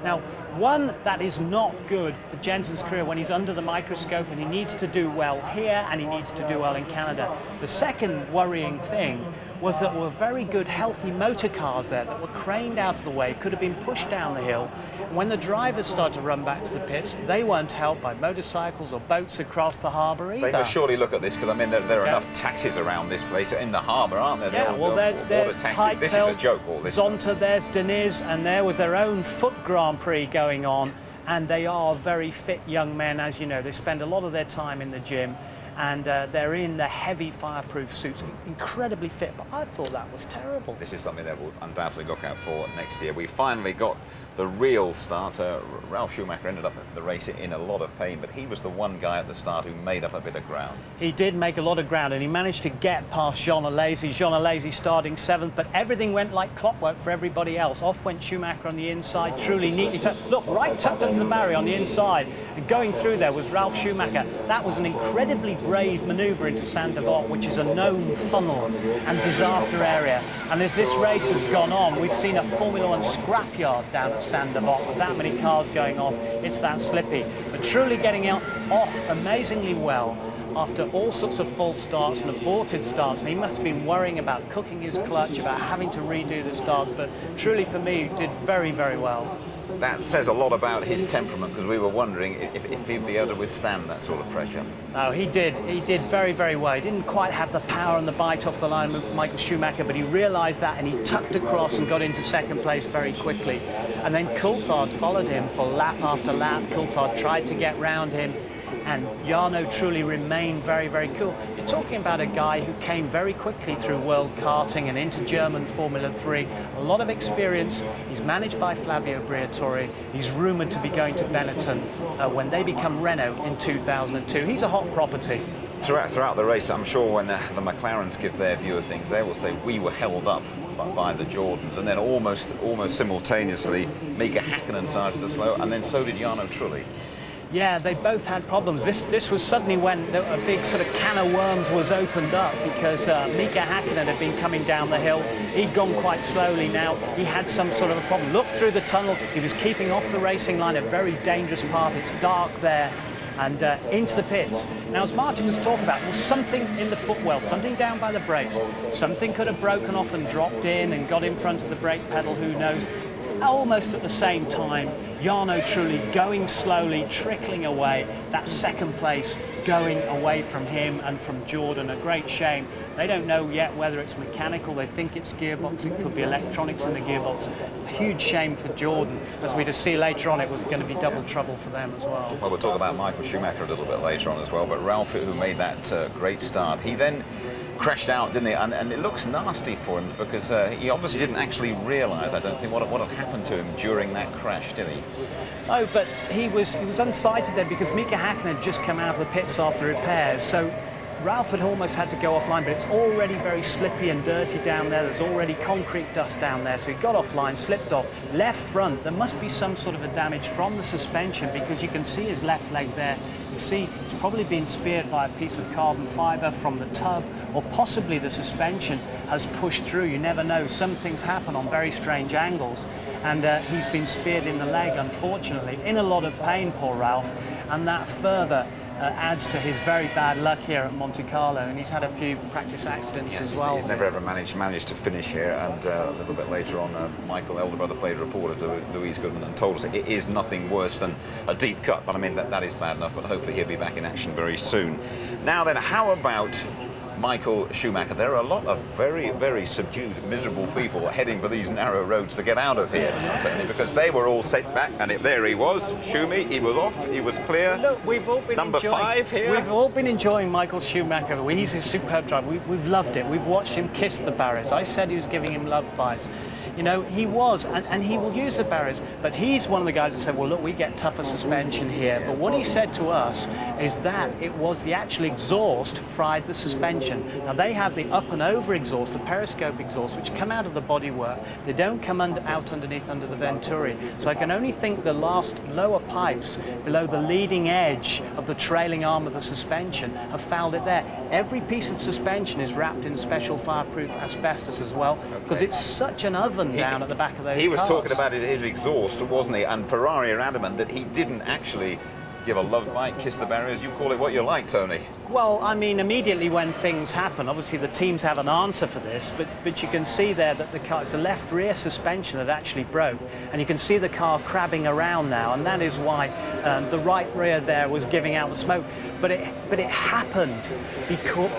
Now, one, that is not good for Jenson's career when he's under the microscope, and he needs to do well here and he needs to do well in Canada. The second worrying thing was that there were very good, healthy motor cars there that were craned out of the way, could have been pushed down the hill. And when the drivers started to run back to the pits, they weren't helped by motorcycles or boats across the harbour either. They must surely look at this, because I mean there are enough taxis around this place in the harbour, aren't there? Yeah, well, there's taxis. This is a joke, all this. Zonta, there's Deniz, and there was their own foot Grand Prix going on. and they are very fit young men, as you know. They spend a lot of their time in the gym, and they're in the heavy fireproof suits, incredibly fit, but I thought that was terrible. This is something that we'll undoubtedly look out for next year. We finally got the real start. Ralf Schumacher ended up at the race in a lot of pain, but he was the one guy at the start who made up a bit of ground. He did make a lot of ground, and he managed to get past Jean Alesi. Jean Alesi starting 7th, but everything went like clockwork for everybody else. Off went Schumacher on the inside, truly neatly tucked. Look, right tucked into the barrier on the inside, and going through there was Ralf Schumacher. That was an incredibly brave manoeuvre into Saint-Devote, which is a known funnel and disaster area. And as this race has gone on, we've seen a Formula 1 scrapyard down at Saint-Devote with that many cars going off. It's that slippy, but truly getting off amazingly well after all sorts of false starts and aborted starts, and he must have been worrying about cooking his clutch, about having to redo the starts, but truly for me did very, very well. That says a lot about his temperament, because we were wondering if he'd be able to withstand that sort of pressure. No, he did very, very well. He didn't quite have the power and the bite off the line with Michael Schumacher, but he realised that, and he tucked across and got into 2nd place very quickly. And then Coulthard followed him for lap after lap. Coulthard tried to get round him, and Jarno truly remained very, very cool. You're talking about a guy who came very quickly through World Karting and into German Formula 3. A lot of experience. He's managed by Flavio Briatore. He's rumoured to be going to Benetton when they become Renault in 2002. He's a hot property. Throughout the race, I'm sure when the McLarens give their view of things, they will say we were held up by the Jordans, and then almost simultaneously Mika Häkkinen started to slow, and then so did Jarno Trulli. Yeah, they both had problems. This was suddenly when a big sort of can of worms was opened up, because Mika Häkkinen had been coming down the hill. He'd gone quite slowly now. He had some sort of a problem. Look through the tunnel. He was keeping off the racing line, a very dangerous part. It's dark there. And into the pits. Now, as Martin was talking about, there was something in the footwell, something down by the brakes. Something could have broken off and dropped in and got in front of the brake pedal, who knows. Almost at the same time, Jarno Trulli going slowly, trickling away. That 2nd place going away from him and from Jordan. A great shame. They don't know yet whether it's mechanical. They think it's gearbox. It could be electronics in the gearbox. A huge shame for Jordan. As we just see later on, it was going to be double trouble for them as well. Well, we'll talk about Michael Schumacher a little bit later on as well, but Ralf, who made that great start, he then crashed out, didn't he? And it looks nasty for him, because he obviously didn't actually realise, I don't think, what had happened to him during that crash, did he? Oh, but he was unsighted there, because Mika Häkkinen had just come out of the pits after repairs, so Ralf had almost had to go offline, but it's already very slippy and dirty down there. There's already concrete dust down there, so he got offline, slipped off. Left front, there must be some sort of a damage from the suspension, because you can see his left leg there. You see it's probably been speared by a piece of carbon fibre from the tub, or possibly the suspension has pushed through. You never know. Some things happen on very strange angles, and he's been speared in the leg, unfortunately. In a lot of pain, poor Ralf, and that further adds to his very bad luck here at Monte Carlo, and he's had a few practice accidents as well. He's never ever managed to finish here, and a little bit later on, Michael Elderbrother played a reporter to Louise Goodman and told us it is nothing worse than a deep cut, but I mean that is bad enough, but hopefully he'll be back in action very soon. Now then, how about Michael Schumacher? There are a lot of very, very subdued, miserable people heading for these narrow roads to get out of here, Tony, because they were all set back, and there he was, Schumi, he was off, he was clear. Look, we've all been Number 5 here. We've all been enjoying Michael Schumacher. He's a superb driver. We've loved it. We've watched him kiss the barriers. I said he was giving him love bites. You know, he was, and he will use the barriers, but he's one of the guys that said, well, look, we get tougher suspension here. But what he said to us is that it was the actual exhaust fried the suspension. Now, they have the up and over exhaust, the periscope exhaust, which come out of the bodywork. They don't come out underneath under the Venturi. So I can only think the last lower pipes below the leading edge of the trailing arm of the suspension have fouled it there. Every piece of suspension is wrapped in special fireproof asbestos as well, because it's such an oven down at the back of those He was cars. talking about his exhaust, wasn't he? And Ferrari are adamant that he didn't actually give a love bite, kiss the barriers. You call it what you like, Tony. Well, I mean, immediately when things happen, obviously the teams have an answer for this, but you can see there that the car, it's the left rear suspension that actually broke, and you can see the car crabbing around now, and that is why the right rear there was giving out the smoke. But it happened before,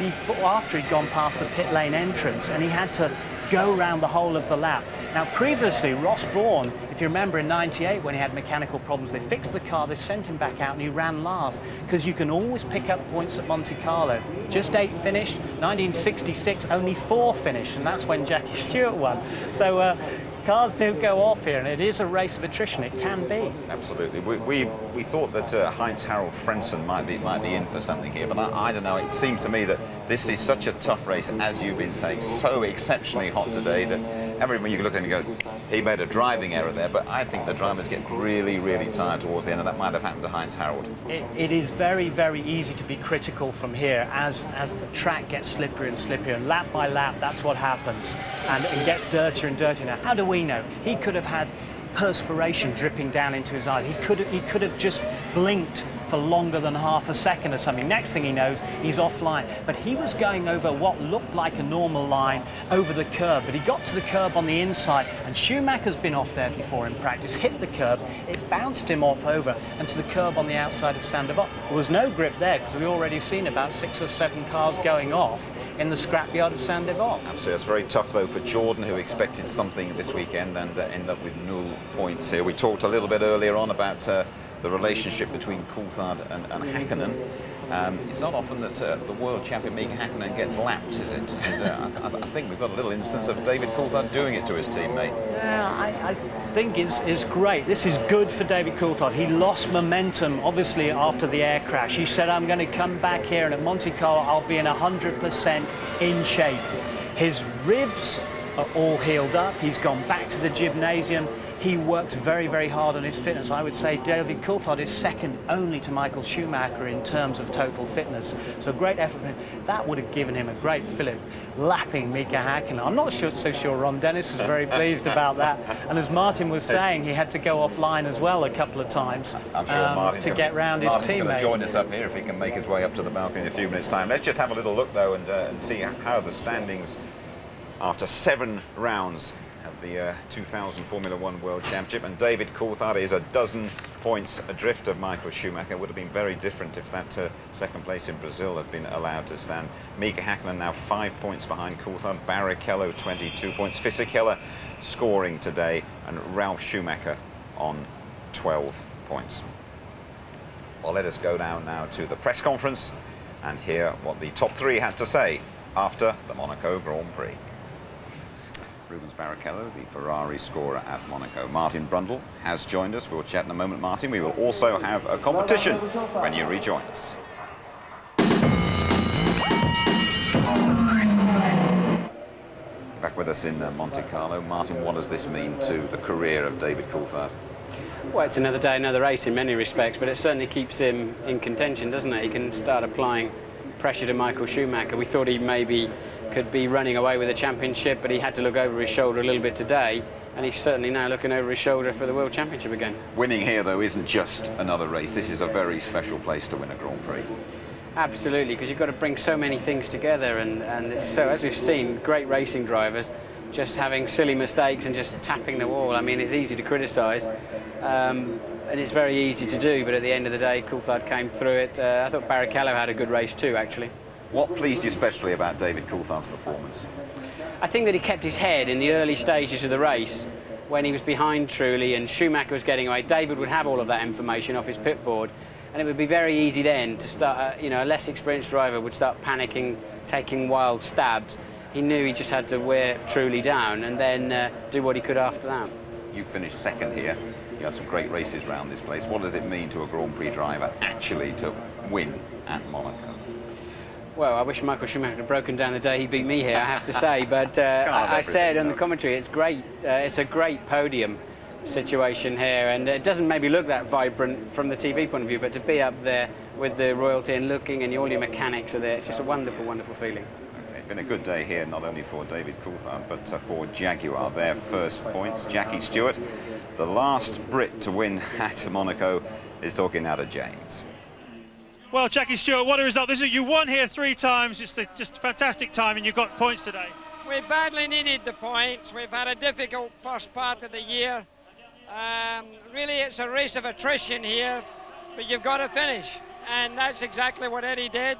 after he'd gone past the pit lane entrance, and he had to go around the whole of the lap. Now previously, Ross Bourne, if you remember in '98 when he had mechanical problems, they fixed the car, they sent him back out and he ran last, because you can always pick up points at Monte Carlo. Just 8 finished, 1966 only 4 finished, and that's when Jackie Stewart won. So cars do go off here, and it is a race of attrition. It can be. Absolutely. We thought that Heinz-Harald Frentzen might be in for something here, but I don't know. It seems to me that this is such a tough race, as you've been saying, so exceptionally hot today that everyone you look at him and go, he made a driving error there. But I think the drivers get really, really tired towards the end, and that might have happened to Heinz-Harald. It is very, very easy to be critical from here as the track gets slipperier and slipperier, and lap by lap, that's what happens, and it gets dirtier and dirtier. Now, how do we know? He could have had perspiration dripping down into his eyes. He could have just blinked for longer than half a second or something. Next thing he knows, he's offline. But he was going over what looked like a normal line over the curb, but he got to the curb on the inside, and Schumacher's been off there before in practice, hit the curb, it bounced him off over and to the curb on the outside of Saint-Devote. There was no grip there, because we've already seen about 6 or 7 cars going off in the scrapyard of Saint-Devote. Absolutely. It's very tough, though, for Jordan, who expected something this weekend and ended up with 0 points here. We talked a little bit earlier on about the relationship between Coulthard and Häkkinen. It's not often that the world champion Mika Häkkinen gets lapped, is it? And I think we've got a little instance of David Coulthard doing it to his teammate. Yeah, I think it's great. This is good for David Coulthard. He lost momentum, obviously, after the air crash. He said, I'm going to come back here, and at Monte Carlo, I'll be in 100% in shape. His ribs are all healed up. He's gone back to the gymnasium. He works very, very hard on his fitness. I would say David Coulthard is second only to Michael Schumacher in terms of total fitness. So great effort for him. That would have given him a great fillip, lapping Mika Häkkinen. I'm not so sure Ron Dennis was very pleased about that. And as Martin was saying, he had to go offline as well a couple of times I'm sure Martin to get round his teammate. Martin's going to join us up here if he can make his way up to the balcony in a few minutes' time. Let's just have a little look, though, and see how the standings after 7 rounds of the 2000 Formula One World Championship, and David Coulthard is a dozen points adrift of Michael Schumacher. It would have been very different if that second place in Brazil had been allowed to stand. Mika Häkkinen now 5 points behind Coulthard, Barrichello 22 points, Fisichella scoring today, and Ralf Schumacher on 12 points. Well, let us go down now to the press conference and hear what the top 3 had to say after the Monaco Grand Prix. Rubens Barrichello, the Ferrari scorer at Monaco. Martin Brundle has joined us. We'll chat in a moment, Martin. We will also have a competition when you rejoin us. Back with us in Monte Carlo. Martin, what does this mean to the career of David Coulthard? Well, it's another day, another race in many respects, but it certainly keeps him in contention, doesn't it? He can start applying pressure to Michael Schumacher. We thought he maybe could be running away with the championship, but he had to look over his shoulder a little bit today, and he's certainly now looking over his shoulder for the World Championship again. Winning here, though, isn't just another race. This is a very special place to win a Grand Prix. Absolutely, because you've got to bring so many things together, and it's so, as we've seen, great racing drivers just having silly mistakes and just tapping the wall. I mean, it's easy to criticise, and it's very easy to do, but at the end of the day, Coulthard came through it. I thought Barrichello had a good race too, actually. What pleased you especially about David Coulthard's performance? I think that he kept his head in the early stages of the race when he was behind Trulli and Schumacher was getting away. David would have all of that information off his pit board, and it would be very easy then to start, you know, a less experienced driver would start panicking, taking wild stabs. He knew he just had to wear Trulli down and then do what he could after that. You finished second here. You had some great races around this place. What does it mean to a Grand Prix driver actually to win at Monaco? Well, I wish Michael Schumacher had broken down the day he beat me here, I have to say, but I said on the commentary, it's great. It's a great podium situation here, and it doesn't maybe look that vibrant from the TV point of view, but to be up there with the royalty and looking and all your mechanics are there, it's just a wonderful, wonderful feeling. Okay, been a good day here, not only for David Coulthard, but for Jaguar. Their first points. Jackie Stewart, the last Brit to win at Monaco, is talking out of James. Well, Jackie Stewart, what a result. You won here 3 times. It's just a fantastic time, and you got points today. We badly needed the points. We've had a difficult first part of the year. Really, it's a race of attrition here, but you've got to finish. And that's exactly what Eddie did.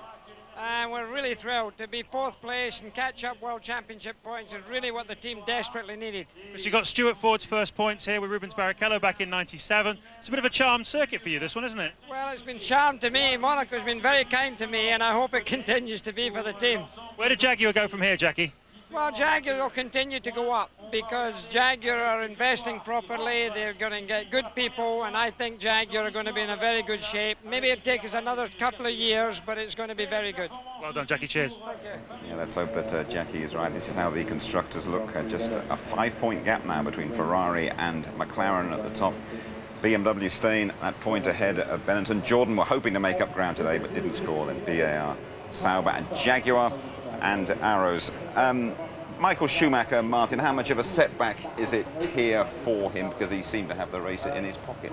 And we're really thrilled to be 4th place and catch up World Championship points is really what the team desperately needed. So you got Stuart Ford's first points here with Rubens Barrichello back in '97. It's a bit of a charmed circuit for you, this one, isn't it? Well, it's been charmed to me. Monaco's been very kind to me, and I hope it continues to be for the team. Where did Jaguar go from here, Jackie? Well, Jaguar will continue to go up because Jaguar are investing properly. They're going to get good people, and I think Jaguar are going to be in a very good shape. Maybe it takes us another couple of years, but it's going to be very good. Well done, Jackie. Cheers. Thank you. Yeah, let's hope that Jackie is right. This is how the constructors look. Just a 5-point gap now between Ferrari and McLaren at the top. BMW staying that point ahead of Benetton. Jordan were hoping to make up ground today, but didn't score. Then BAR, Sauber and Jaguar and Arrows. Michael Schumacher, Martin, how much of a setback is it here for him, because he seemed to have the race in his pocket?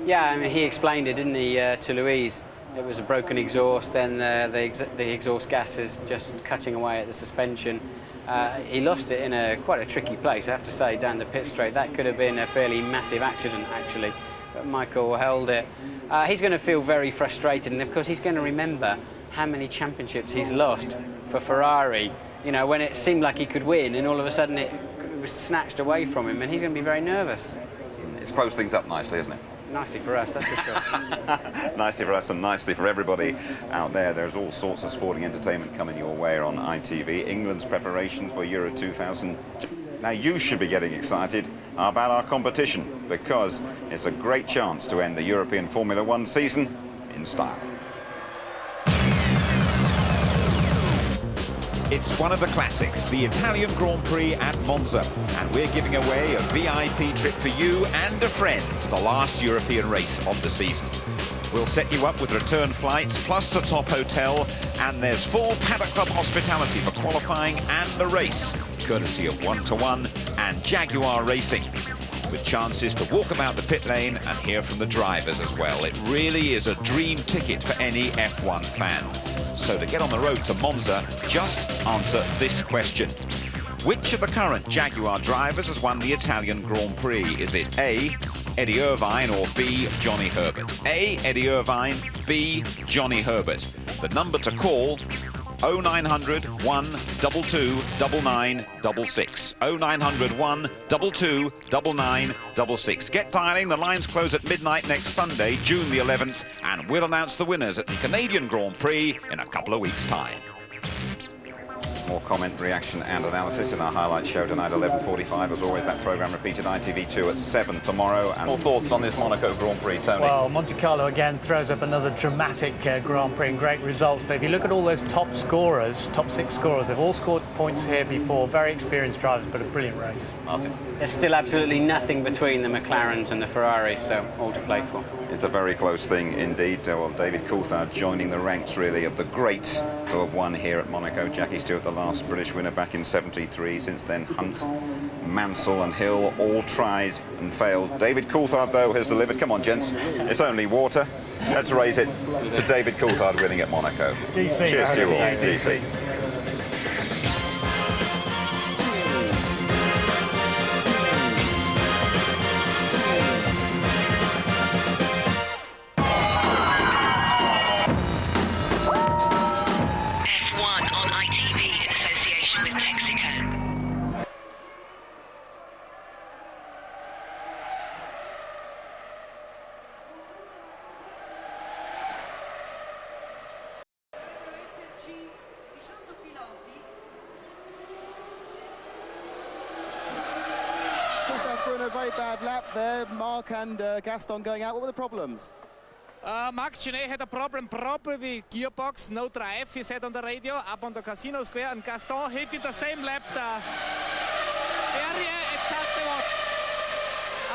Yeah, I mean, he explained it, didn't he, to Louise. It was a broken exhaust, then the exhaust gas is just cutting away at the suspension. He lost it in quite a tricky place, I have to say, down the pit straight. That could have been a fairly massive accident, actually, but Michael held it. He's going to feel very frustrated, and of course he's going to remember how many championships he's lost for Ferrari. You know, when it seemed like he could win, and all of a sudden it was snatched away from him, and he's going to be very nervous. It's closed things up nicely, isn't it? Nicely for us, that's for sure. Nicely for us and nicely for everybody out there. There's all sorts of sporting entertainment coming your way on ITV. England's preparation for Euro 2000. Now you should be getting excited about our competition, because it's a great chance to end the European Formula One season in style. It's one of the classics, the Italian Grand Prix at Monza, and we're giving away a VIP trip for you and a friend to the last European race of the season. We'll set you up with return flights, plus a top hotel, and there's full Paddock Club hospitality for qualifying and the race, courtesy of 1-to-1 and Jaguar Racing, with chances to walk about the pit lane and hear from the drivers as well. It really is a dream ticket for any F1 fan. So to get on the road to Monza, just answer this question. Which of the current Jaguar drivers has won the Italian Grand Prix? Is it A, Eddie Irvine, or B, Johnny Herbert? A, Eddie Irvine, B, Johnny Herbert. The number to call, 0900 122 9966. 0900 122 9966. Get dialing. The lines close at midnight next Sunday, June the 11th, and we'll announce the winners at the Canadian Grand Prix in a couple of weeks' time. More comment, reaction and analysis in our highlight show tonight, 11:45. As always, that programme repeated ITV2 at 7 tomorrow. And more thoughts on this Monaco Grand Prix, Tony? Well, Monte Carlo again throws up another dramatic Grand Prix and great results. But if you look at all those top scorers, top 6 scorers, they've all scored points here before. Very experienced drivers, but a brilliant race. Martin? There's still absolutely nothing between the McLarens and the Ferraris, so all to play for. It's a very close thing indeed. Well, David Coulthard joining the ranks, really, of the greats who have won here at Monaco. Jackie Stewart, the last British winner back in '73. Since then, Hunt, Mansell and Hill all tried and failed. David Coulthard, though, has delivered. Come on, gents. It's only water. Let's raise it to David Coulthard winning at Monaco. DC. Cheers to you all. DC. A very bad lap there. Mark and Gaston going out. What were the problems? Max Genet had a problem probably with gearbox, no drive, he said on the radio, up on the Casino Square, and Gaston hit in the same lap the area exactly what.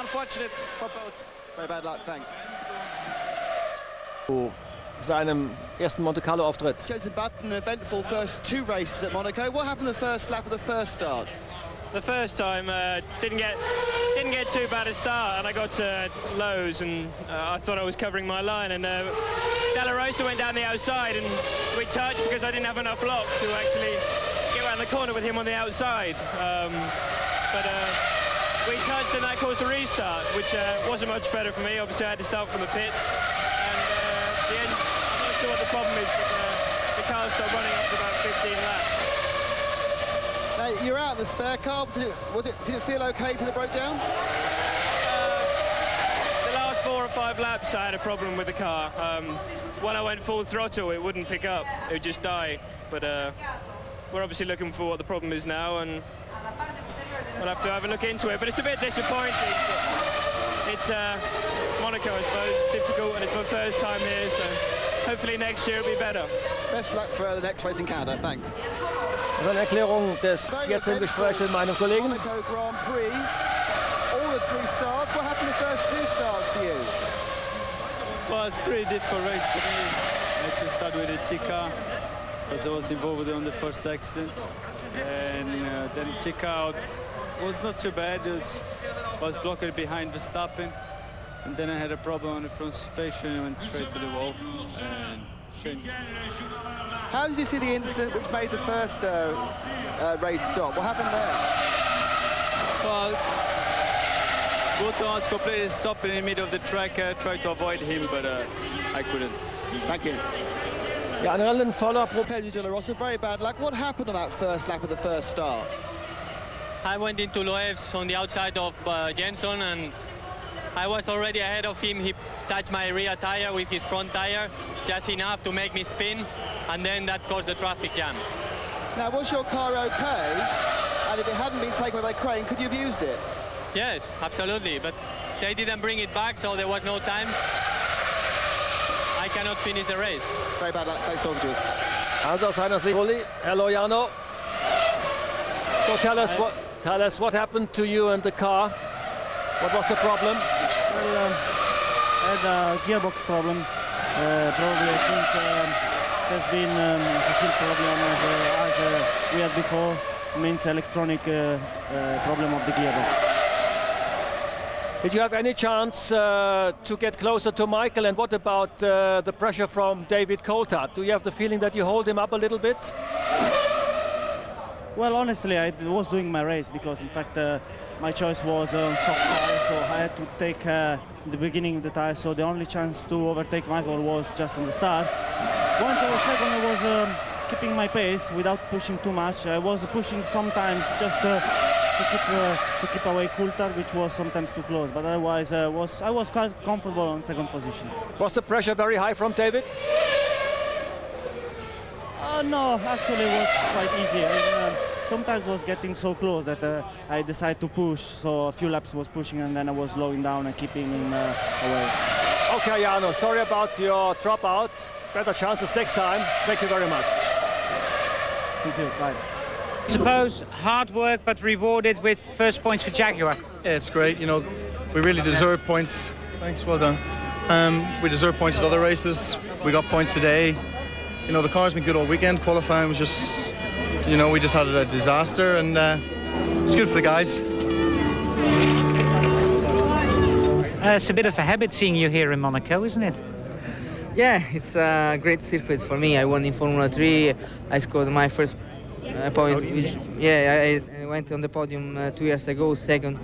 Unfortunate for both. Very bad luck, thanks. Seinem ersten Monte Carlo Auftritt. Jenson Button, eventful first 2 races at Monaco. What happened the first lap of the first start? The first time didn't get too bad a start, and I got to lows, and I thought I was covering my line, and Della Rosa went down the outside, and we touched because I didn't have enough lock to actually get around the corner with him on the outside. But we touched, and that caused a restart, which wasn't much better for me. Obviously, I had to start from the pits, and at the end, I'm not sure what the problem is, but the car stopped running after about 15 laps. Now, you're out in the spare car. Did it feel okay till it broke down? The last 4 or 5 laps, I had a problem with the car. When I went full throttle, it wouldn't pick up. It would just die. But we're obviously looking for what the problem is now, and we'll have to have a look into it. But it's a bit disappointing. It's Monaco, I suppose. It's difficult, and it's my first time here, so hopefully next year it'll be better. Best luck for the next race in Canada. Thanks. Das ist eine Erklärung des jetzt im Gespräch mit meinem Kollegen. Monaco Grand Prix. All the 3 starts. What happened the first 2 starts to you? Well, it's a pretty difficult race for me. I just started with a T-car because I was involved on the first accident. And then T-car was not too bad. It was blocked behind Verstappen. And then I had a problem on the front suspension and went straight to the wall. And how did you see the incident which made the first race stop? What happened there? Well, Bottas was completely stopped in the middle of the track. Tried to avoid him, but I couldn't. Thank you. Ja, een rellen follow-up. Pedro de la Rosa, very bad luck. What happened on that first lap of the first start? I went into Loeb's on the outside of Jenson, and I was already ahead of him. He touched my rear tire with his front tire, just enough to make me spin, and then that caused the traffic jam. Now, was your car okay? And if it hadn't been taken away by crane, could you have used it? Yes, absolutely, but they didn't bring it back, so there was no time. I cannot finish the race. Very bad luck. Thanks for talking to us. Also aus seiner Sicht, hello Jarno. So tell us what happened to you and the car. What was the problem? Well, I had a gearbox problem. Probably I think there's been a still problem as we had before. Means electronic problem of the gearbox. Did you have any chance to get closer to Michael? And what about the pressure from David Coulthard? Do you have the feeling that you hold him up a little bit? Well, honestly, I was doing my race because, in fact, my choice was on soft tire, so I had to take the beginning of the tire. So the only chance to overtake Michael was just on the start. Once I was second, I was keeping my pace without pushing too much. I was pushing sometimes just to keep away Coulthard, which was sometimes too close. But otherwise, I was quite comfortable on second position. Was the pressure very high from David? No, actually it was quite easy. Sometimes was getting so close that I decided to push. So a few laps was pushing, and then I was slowing down and keeping him away. Okay, Jarno, sorry about your dropout. Better chances next time. Thank you very much. Thank you. Bye. I suppose hard work, but rewarded with first points for Jaguar. Yeah, it's great. You know, we really deserve points. Thanks, well done. We deserve points at other races. We got points today. You know, the car's been good all weekend. Qualifying was just, you know, we just had a disaster, and it's good for the guys. It's a bit of a habit seeing you here in Monaco, isn't it? Yeah, it's a great circuit for me. I won in Formula 3. I scored my first point. I went on the podium 2 years ago, second.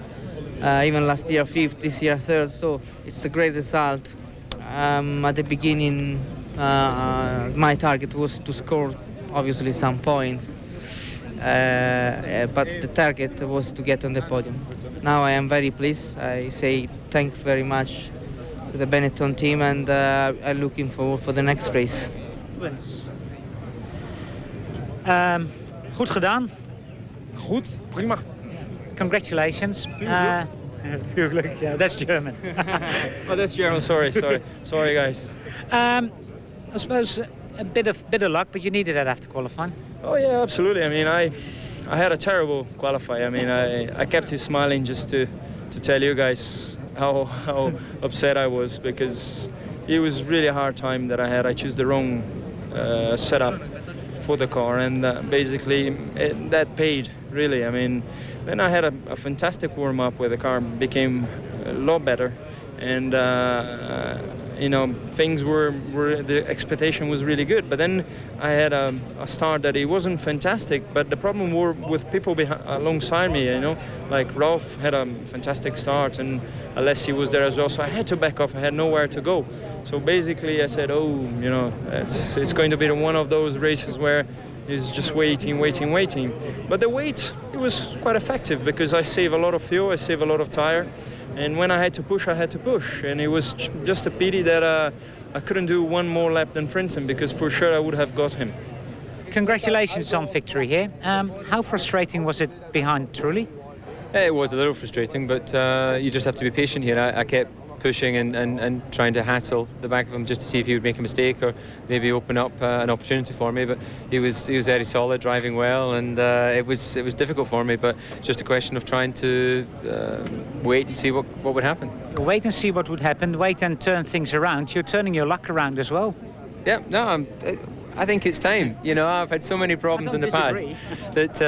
Even last year, fifth. This year, third. So it's a great result. At the beginning, my target was to score, obviously, some points. But the target was to get on the podium. Now I am very pleased. I say thanks very much to the Benetton team, and I'm looking forward for the next race. Goed gedaan. Goed, prima. Congratulations. Yeah, that's German. Oh, that's German. Sorry, guys. I suppose a bit of luck, but you needed that after qualifying. Oh yeah, absolutely. I mean, I had a terrible qualify. I mean, I kept smiling just to tell you guys how upset I was, because it was really a hard time that I had. I chose the wrong setup for the car, and basically that paid, really. I mean, then I had a fantastic warm-up where the car became a lot better, and you know, things were the expectation was really good. But then I had a start that it wasn't fantastic. But the problem were with people alongside me, you know, like Ralph had a fantastic start and Alessi was there as well. So I had to back off. I had nowhere to go. So basically I said, oh, you know, it's going to be one of those races where it's just waiting. But the wait, it was quite effective because I save a lot of fuel, I save a lot of tire. And when I had to push, I had to push. And it was just a pity that I couldn't do one more lap than Frinton, because for sure I would have got him. Congratulations on victory here. How frustrating was it behind Trulli? It was a little frustrating, but you just have to be patient here. I kept pushing and trying to hassle the back of him just to see if he would make a mistake or maybe open up an opportunity for me. But he was very solid, driving well, and it was difficult for me. But just a question of trying to wait and see what would happen. Wait and see what would happen. Wait and turn things around. You're turning your luck around as well. Yeah, no, I think it's time. You know, I've had so many problems in the past that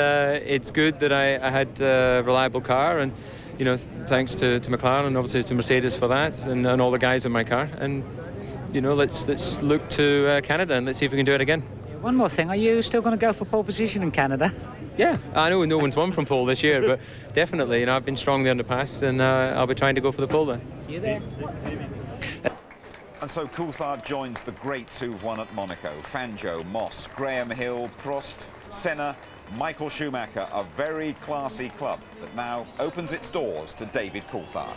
it's good that I had a reliable car, and you know, thanks to McLaren and obviously to Mercedes for that, and all the guys in my car. And you know, let's look to Canada and let's see if we can do it again. One more thing, are you still going to go for pole position in Canada? Yeah, I know no one's won from pole this year, but definitely, you know, I've been strong there in the past, and I'll be trying to go for the pole then. See you there. And so Coulthard joins the greats who've won at Monaco. Fangio, Moss, Graham Hill, Prost, Senna, Michael Schumacher, a very classy club that now opens its doors to David Coulthard.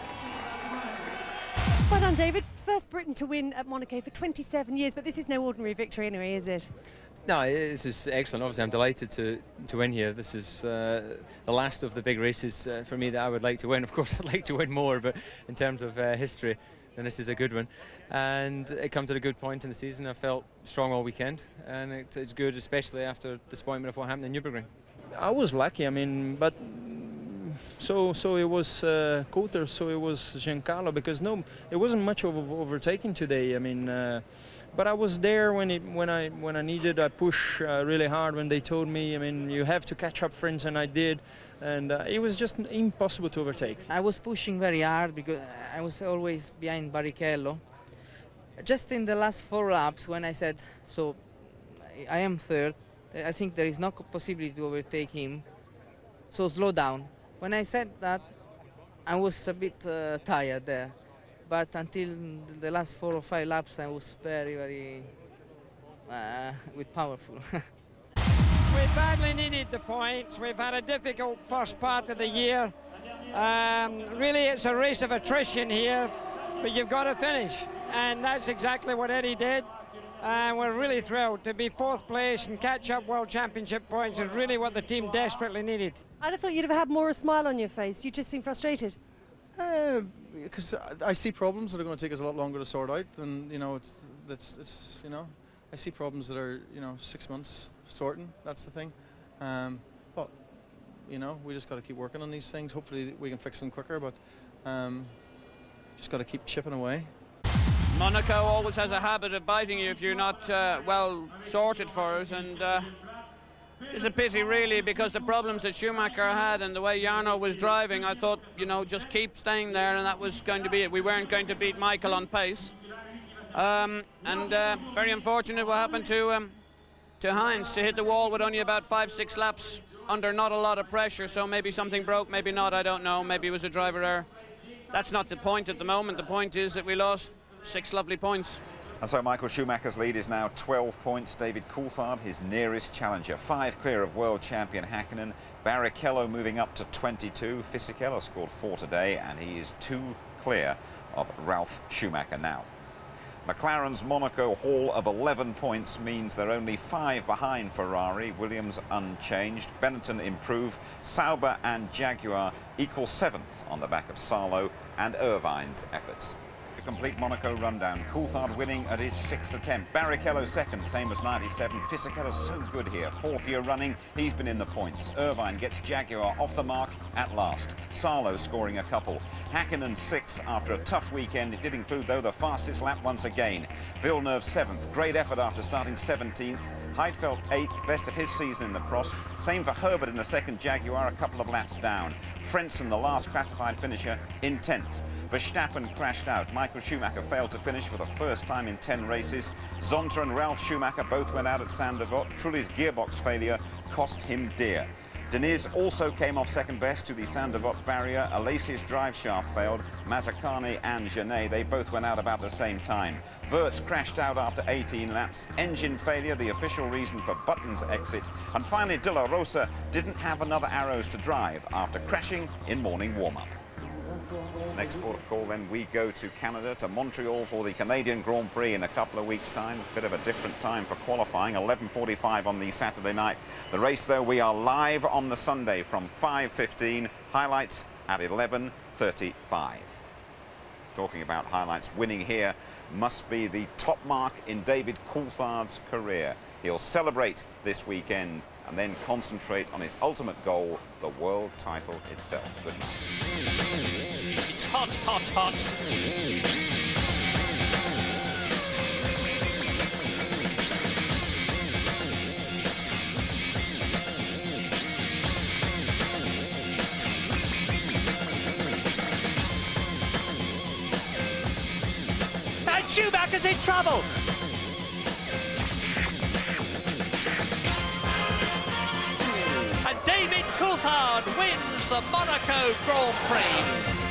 Well done, David. First Briton to win at Monaco for 27 years, but this is no ordinary victory anyway, is it? No, this is excellent. Obviously, I'm delighted to win here. This is the last of the big races for me that I would like to win. Of course, I'd like to win more, but in terms of history, then this is a good one. And it comes at a good point in the season. I felt strong all weekend, and it's good, especially after disappointment of what happened in Nürburgring. I was lucky, I mean, but so it was Coulter, so it was Giancarlo, because no, it wasn't much of overtaking today. I mean, but I was there when I needed. I pushed really hard when they told me, I mean, you have to catch up, friends, and I did. And it was just impossible to overtake. I was pushing very hard because I was always behind Barrichello. Just in the last 4 laps, when I said, so I am third, I think there is no possibility to overtake him, so slow down. When I said that, I was a bit tired there. But until the last 4 or 5 laps, I was very powerful. We badly needed the points. We've had a difficult first part of the year. Really, it's a race of attrition here, but you've got to finish. And that's exactly what Eddie did. And we're really thrilled to be 4th place and catch up World Championship points is really what the team desperately needed. I'd have thought you'd have had more a smile on your face. You just seem frustrated. Because I see problems that are going to take us a lot longer to sort out, and you know, it's you know, I see problems that are, you know, 6 months sorting. That's the thing. But you know, we just got to keep working on these things. Hopefully we can fix them quicker, but just got to keep chipping away. Monaco always has a habit of biting you if you're not well sorted for it, and it's a pity really, because the problems that Schumacher had and the way Jarno was driving, I thought, you know, just keep staying there and that was going to be it. We weren't going to beat Michael on pace. Very unfortunate what happened to Heinz, to hit the wall with only about 5-6 laps under not a lot of pressure, so maybe something broke, maybe not, I don't know, maybe it was a driver error. That's not the point at the moment. The point is that we lost 6 lovely points. And so Michael Schumacher's lead is now 12 points. David Coulthard, his nearest challenger, 5 clear of world champion Häkkinen. Barrichello moving up to 22. Fisichella scored 4 today, and he is 2 clear of Ralf Schumacher now. McLaren's Monaco haul of 11 points means they're only 5 behind Ferrari. Williams unchanged. Benetton improve. Sauber and Jaguar equal 7th on the back of Salo and Irvine's efforts. The complete Monaco rundown. Coulthard winning at his 6th attempt. Barrichello 2nd, same as 97. Fisichella's so good here. 4th year running, he's been in the points. Irvine gets Jaguar off the mark at last. Salo scoring a couple. Häkkinen 6th after a tough weekend. It did include, though, the fastest lap once again. Villeneuve 7th. Great effort after starting 17th. Heidfeld 8th, best of his season in the Prost. Same for Herbert in the 2nd Jaguar, a couple of laps down. Frentzen, the last classified finisher, in 10th. Verstappen crashed out. Michael Michael Schumacher failed to finish for the first time in 10 races. Zonta and Ralf Schumacher both went out at Saint-Devote. Trulli's gearbox failure cost him dear. Deniz also came off second best to the Saint-Devote barrier. Alesi's drive shaft failed. Mazzacane and Genet, they both went out about the same time. Wirtz crashed out after 18 laps. Engine failure, the official reason for Button's exit. And finally, De La Rosa didn't have another arrows to drive after crashing in morning warm-up. Next port of call, then we go to Canada, to Montreal for the Canadian Grand Prix in a couple of weeks' time. A bit of a different time for qualifying, 11:45 on the Saturday night. The race, though, we are live on the Sunday from 5:15. Highlights at 11:35. Talking about highlights, winning here must be the top mark in David Coulthard's career. He'll celebrate this weekend and then concentrate on his ultimate goal, the world title itself. Good night. It's hot, hot, hot. And Schumacher's in trouble. And David Coulthard wins the Monaco Grand Prix.